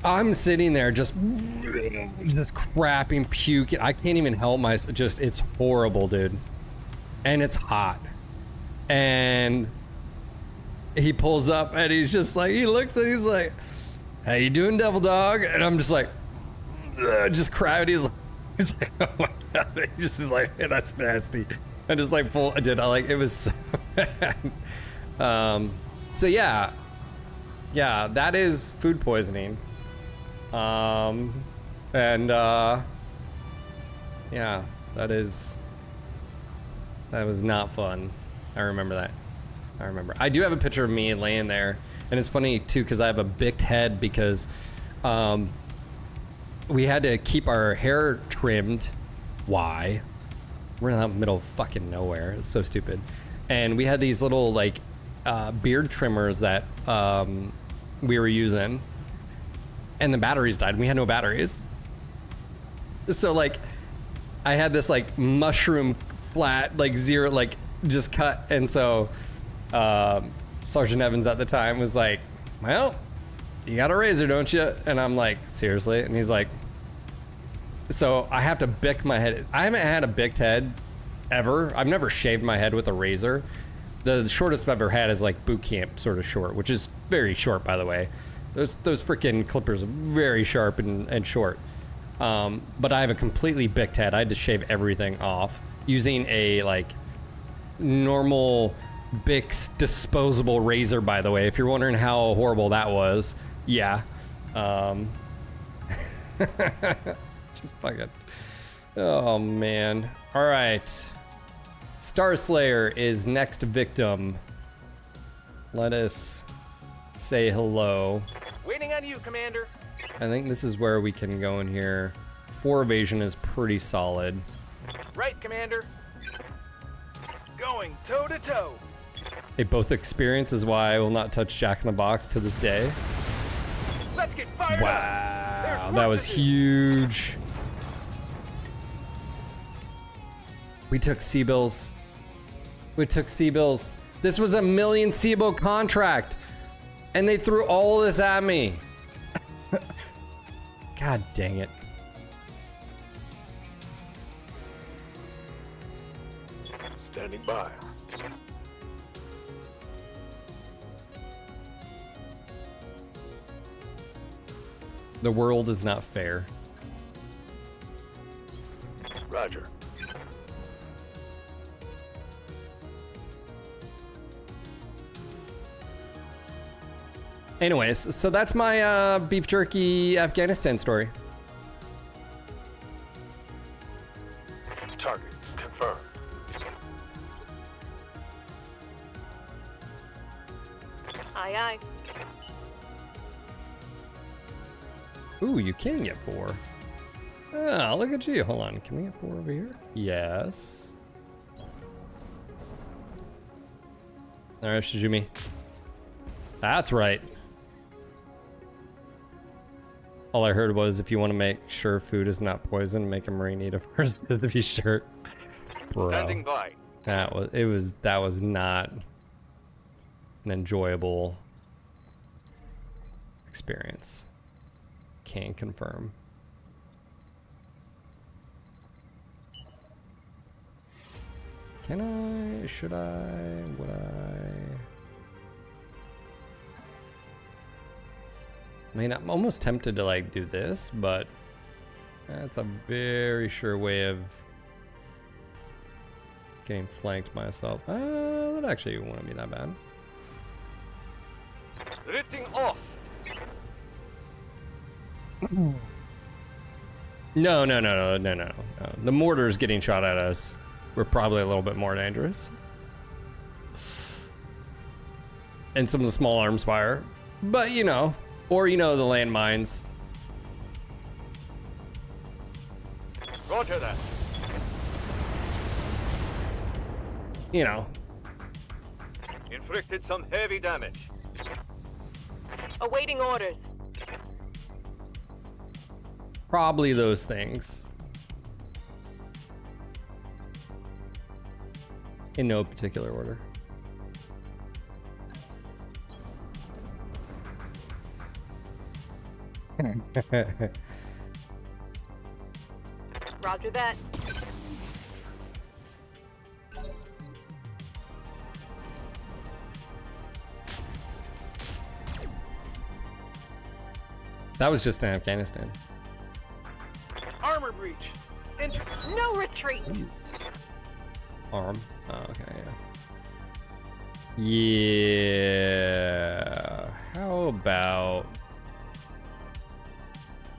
I'm sitting there just crapping, puking. I can't even help myself. Just, it's horrible, dude. And it's hot. And he pulls up and he's just like, he looks and he's like, how you doing, devil dog? And I'm just like, just crying. He's like, oh my God. He's just like, hey, that's nasty. And just like full, it was so So yeah, that is food poisoning. Yeah, that was not fun. I remember that. I do have a picture of me laying there, and it's funny too because I have a bicked head because we had to keep our hair trimmed. Why? We're in the middle of fucking nowhere. It's so stupid. And we had these little like beard trimmers that we were using, and the batteries died. We had no batteries, so like I had this like mushroom flat like zero like just cut, and so Sergeant Evans at the time was like, well, you got a razor, don't you? And I'm like, seriously? And he's like, so I have to bick my head. I haven't had a bicked head ever. I've never shaved my head with a razor. The shortest I've ever had is like boot camp sort of short, which is very short, by the way. Those freaking clippers are very sharp and short. But I have a completely bicked head. I had to shave everything off using a like normal Bix disposable razor, by the way, if you're wondering how horrible that was. Yeah. Just fucking, oh man. All right, Starslayer is next victim. Let us say hello. Waiting on you, Commander. I think this is where we can go in here. 4 evasion is pretty solid. Right, Commander. Going toe to toe. They both experience is why I will not touch Jack in the Box to this day. Let's get fired wow, that was huge. We took C-bills. This was a $1 million C-bill contract, and they threw all this at me. God dang it. Standing by. The world is not fair. Roger. Anyways, so that's my beef jerky Afghanistan story. Target confirmed. Aye, aye. Ooh, you can get 4. Oh, look at you. Hold on. Can we get 4 over here? Yes. All right, Shijumi. That's right. All I heard was if you want to make sure food is not poison, make a marine eat a first specific shirt. Bro. Standing by. That was not an enjoyable experience. Can confirm. Can I? Should I? Would I? I mean, I'm almost tempted to like do this, but that's a very sure way of getting flanked myself. That actually wouldn't be that bad. Ripping off. No. The mortars getting shot at us were probably a little bit more dangerous. And some of the small arms fire. But you know, or you know, the landmines. Roger that. You know. Inflicted some heavy damage. Awaiting orders. Probably those things. In no particular order. Roger that. That was just in Afghanistan. Armor breach. No retreat. Arm. Oh, okay, yeah. Yeah. How about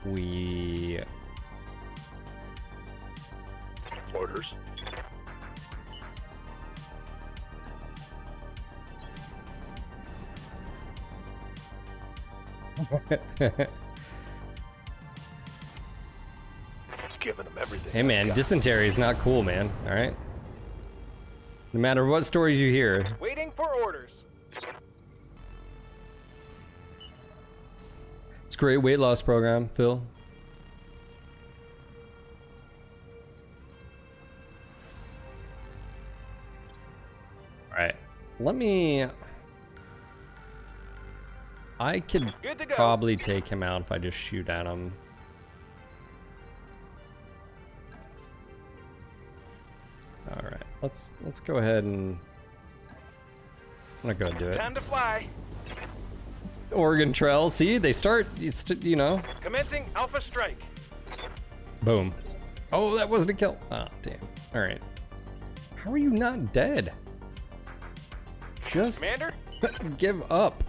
we... Orders. Giving them everything. Hey man, dysentery is not cool, man. All right. No matter what stories you hear. Waiting for orders. It's a great weight loss program, Phil. All right. Let me... I could probably take him out if I just shoot at him. All right, let's go ahead and I'm not gonna do it. Time to fly. Oregon Trail. See, they start. You know. Commencing Alpha Strike. Boom. Oh, that wasn't a kill. Oh, damn. All right. How are you not dead? Just Commander? Give up.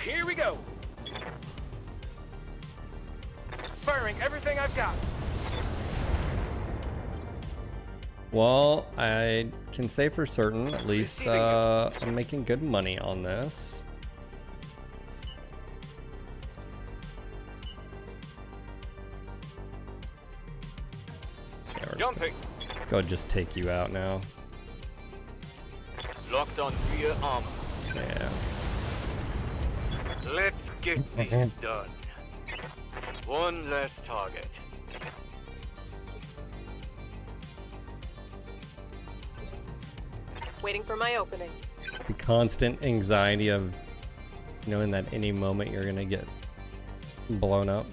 Here we go. Firing everything I've got. Well, I can say for certain, at least, I'm making good money on this. Yeah, Jumping. Let's go just take you out now. Locked on rear armor. Yeah. Let's get this done. One less target. Waiting for my opening. The constant anxiety of knowing that any moment you're gonna get blown up.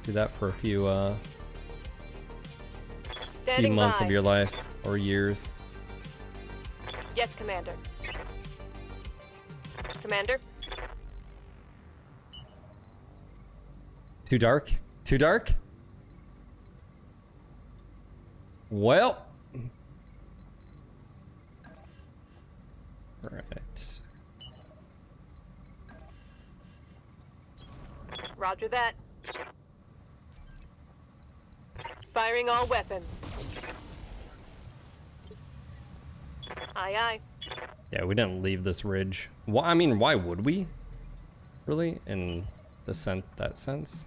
Do that for a few months of your life or years. Yes, Commander. Commander? Too dark? Too dark? Well. Right. Roger that. Firing all weapons. Aye, aye. Yeah, we didn't leave this ridge. Why? I mean, why would we? Really? In that sense?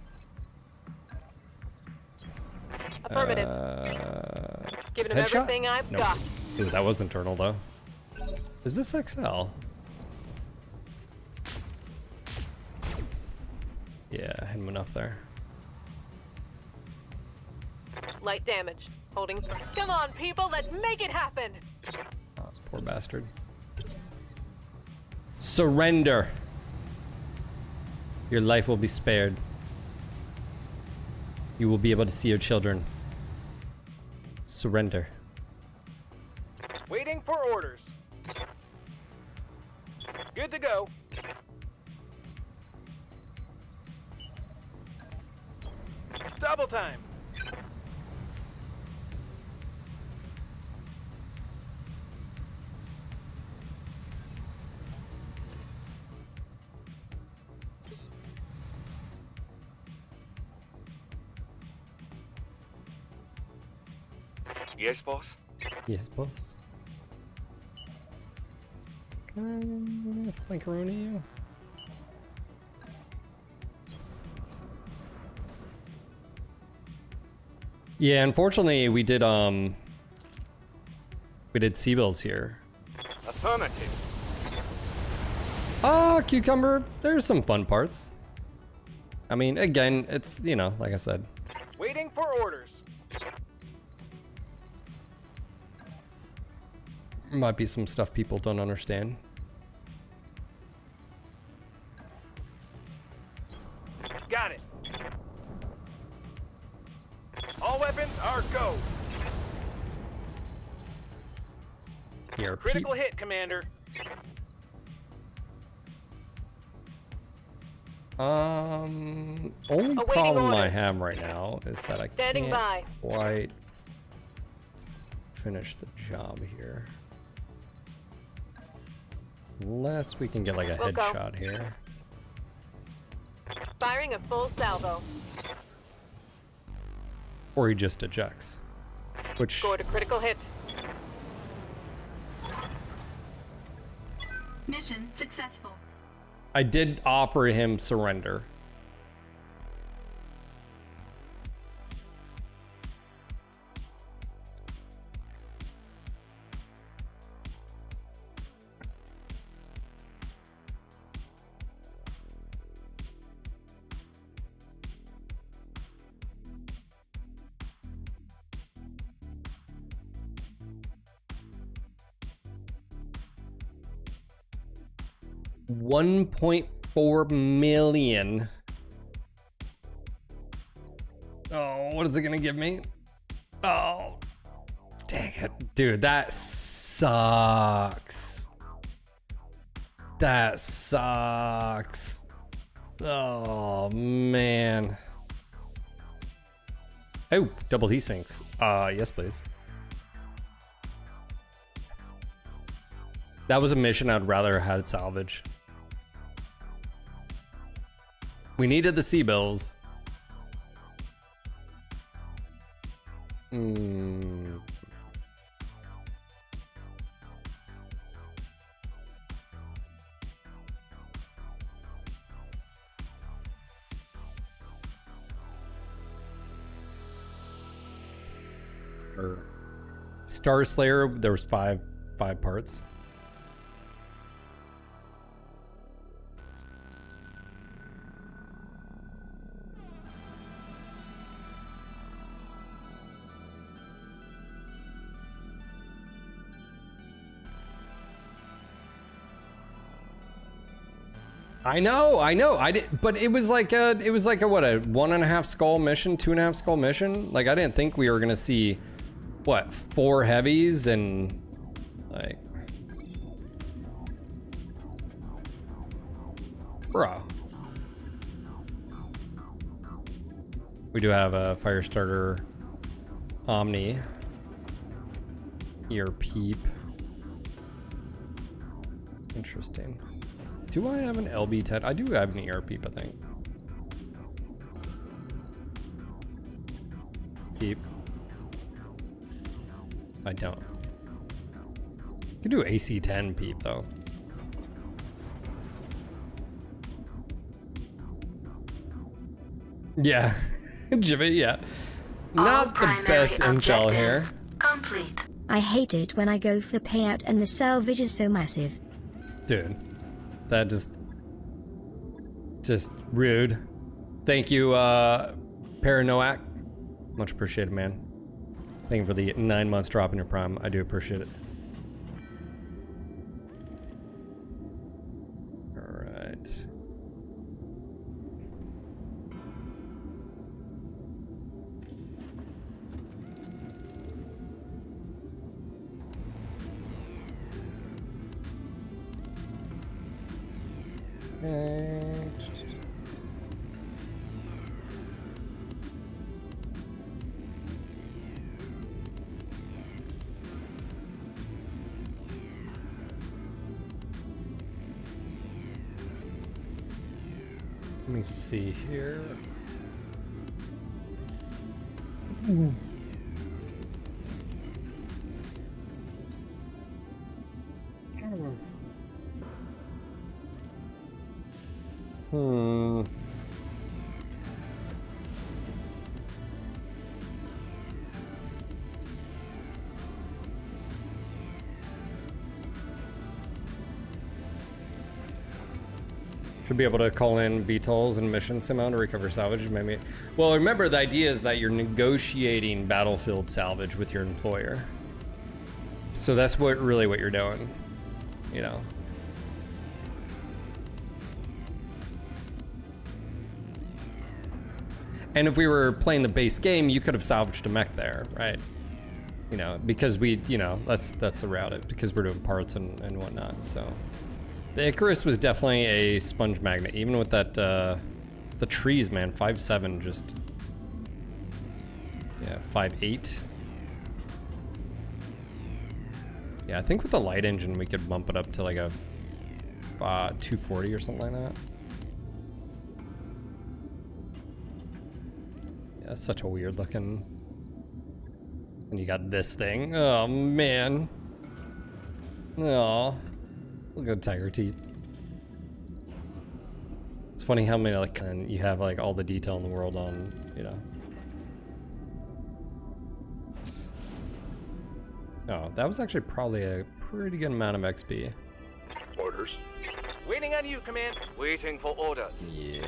Affirmative. Giving him Headshot? everything I've Nope. got. Ooh, that was internal though. Is this XL? Yeah, hit him enough there. Light damage. Holding. Come on, people, let's make it happen. Oh, this poor bastard. Surrender. Your life will be spared. You will be able to see your children. Surrender. Waiting for orders. Good to go. Double time. Yes, boss? Yes, boss. Can I flankeroni you? Yeah, unfortunately we did C-bills here. Affirmative. Ah, cucumber. There's some fun parts. I mean, again, it's, you know, like I said. Waiting for orders. Might be some stuff people don't understand. Got it. All weapons are go. Here, Critical hit, Commander. Only Awaiting problem I orders. have right now is that I Standing can't by. quite finish the job here. Unless we can get like a We'll go. headshot here. Firing a full salvo. Or he just ejects. Which Scored a critical hit. Mission successful. I did offer him surrender. $1.4 million. Oh, what is it gonna give me? Oh, dang it. Dude, that sucks. That sucks. Oh, man. Oh, double heat sinks. Yes, please. That was a mission I'd rather had salvage. We needed the sea bills. Star Slayer, there was five parts. I know. I did, but it was like a what, a 1.5 skull mission, 2.5 skull mission. Like I didn't think we were gonna see, what, 4 heavies and like, bro. We do have a fire starter, Omni, ear peep. Interesting. Do I have an LB10? I do have an ER peep, I think. Peep. I don't. You can do AC10 peep, though. Yeah. Jimmy, yeah. Not the best intel here. Complete. I hate it when I go for payout and the salvage is so massive. Dude. That just rude. Thank you, Paranoac. Much appreciated, man. Thank you for the 9 months drop in your prime. I do appreciate it. All right. Let me see here. Should be able to call in VTOLs and mission sim to recover salvage, maybe. Well, remember the idea is that you're negotiating battlefield salvage with your employer. So that's really what you're doing, you know. And if we were playing the base game, you could have salvaged a mech there, right? You know, because we, you know, that's the route, because we're doing parts and whatnot, so. The Icarus was definitely a sponge magnet, even with that, the trees, man, 5.7 just, yeah, 5.8. Yeah, I think with the light engine we could bump it up to like a 240 or something like that. Yeah, it's such a weird looking. And you got this thing. Oh man. Oh, look at tiger teeth. It's funny how many like, and you have like all the detail in the world on, you know. Oh, that was actually probably a pretty good amount of XP. Orders. Waiting on you, Command. Waiting for orders. Yeah.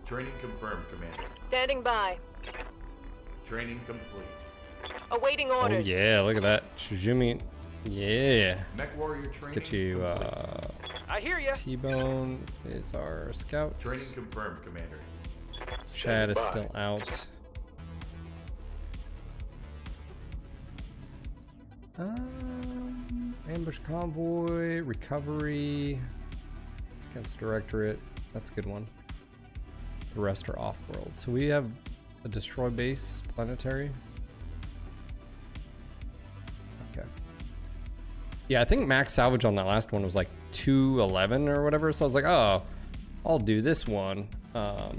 Training confirmed, Commander. Standing by. Training complete. Awaiting Oh orders. yeah, look at that. Shizumi. Yeah. Mech warrior training. Get you, I hear ya. T-Bone is our scout. Training confirmed, Commander. Chad is still out. Ambush convoy, recovery. Against directorate. That's a good one. The rest are off-world. So we have a destroy base, planetary. Okay. Yeah, I think max salvage on that last one was like 211 or whatever. So I was like, oh, I'll do this one. All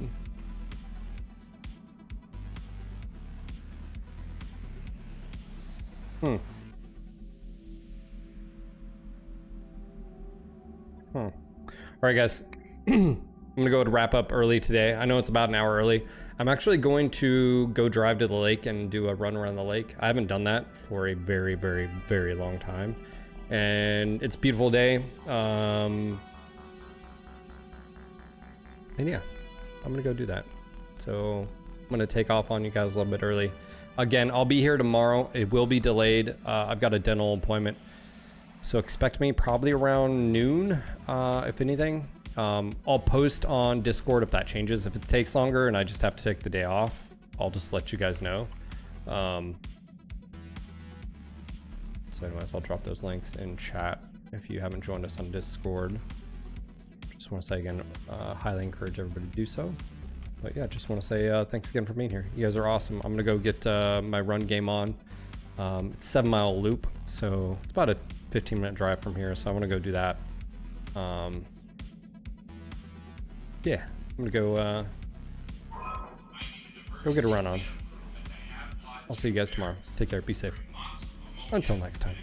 right, guys. I'm gonna go and wrap up early today. I know it's about an hour early. I'm actually going to go drive to the lake and do a run around the lake. I haven't done that for a very, very, very long time. And it's a beautiful day. And yeah, I'm gonna go do that. So I'm gonna take off on you guys a little bit early. Again, I'll be here tomorrow. It will be delayed. I've got a dental appointment. So expect me probably around noon, if anything. I'll post on Discord if that changes. If it takes longer and I just have to take the day off, I'll just let you guys know. So anyways, I'll drop those links in chat if you haven't joined us on Discord. Just want to say again, highly encourage everybody to do so. But yeah, just want to say thanks again for being here. You guys are awesome. I'm gonna go get my run game on. It's 7 Mile Loop, so it's about a 15-minute drive from here, so I want to go do that. Yeah, I'm gonna go get a run on. I'll see you guys tomorrow. Take care, be safe. Until next time.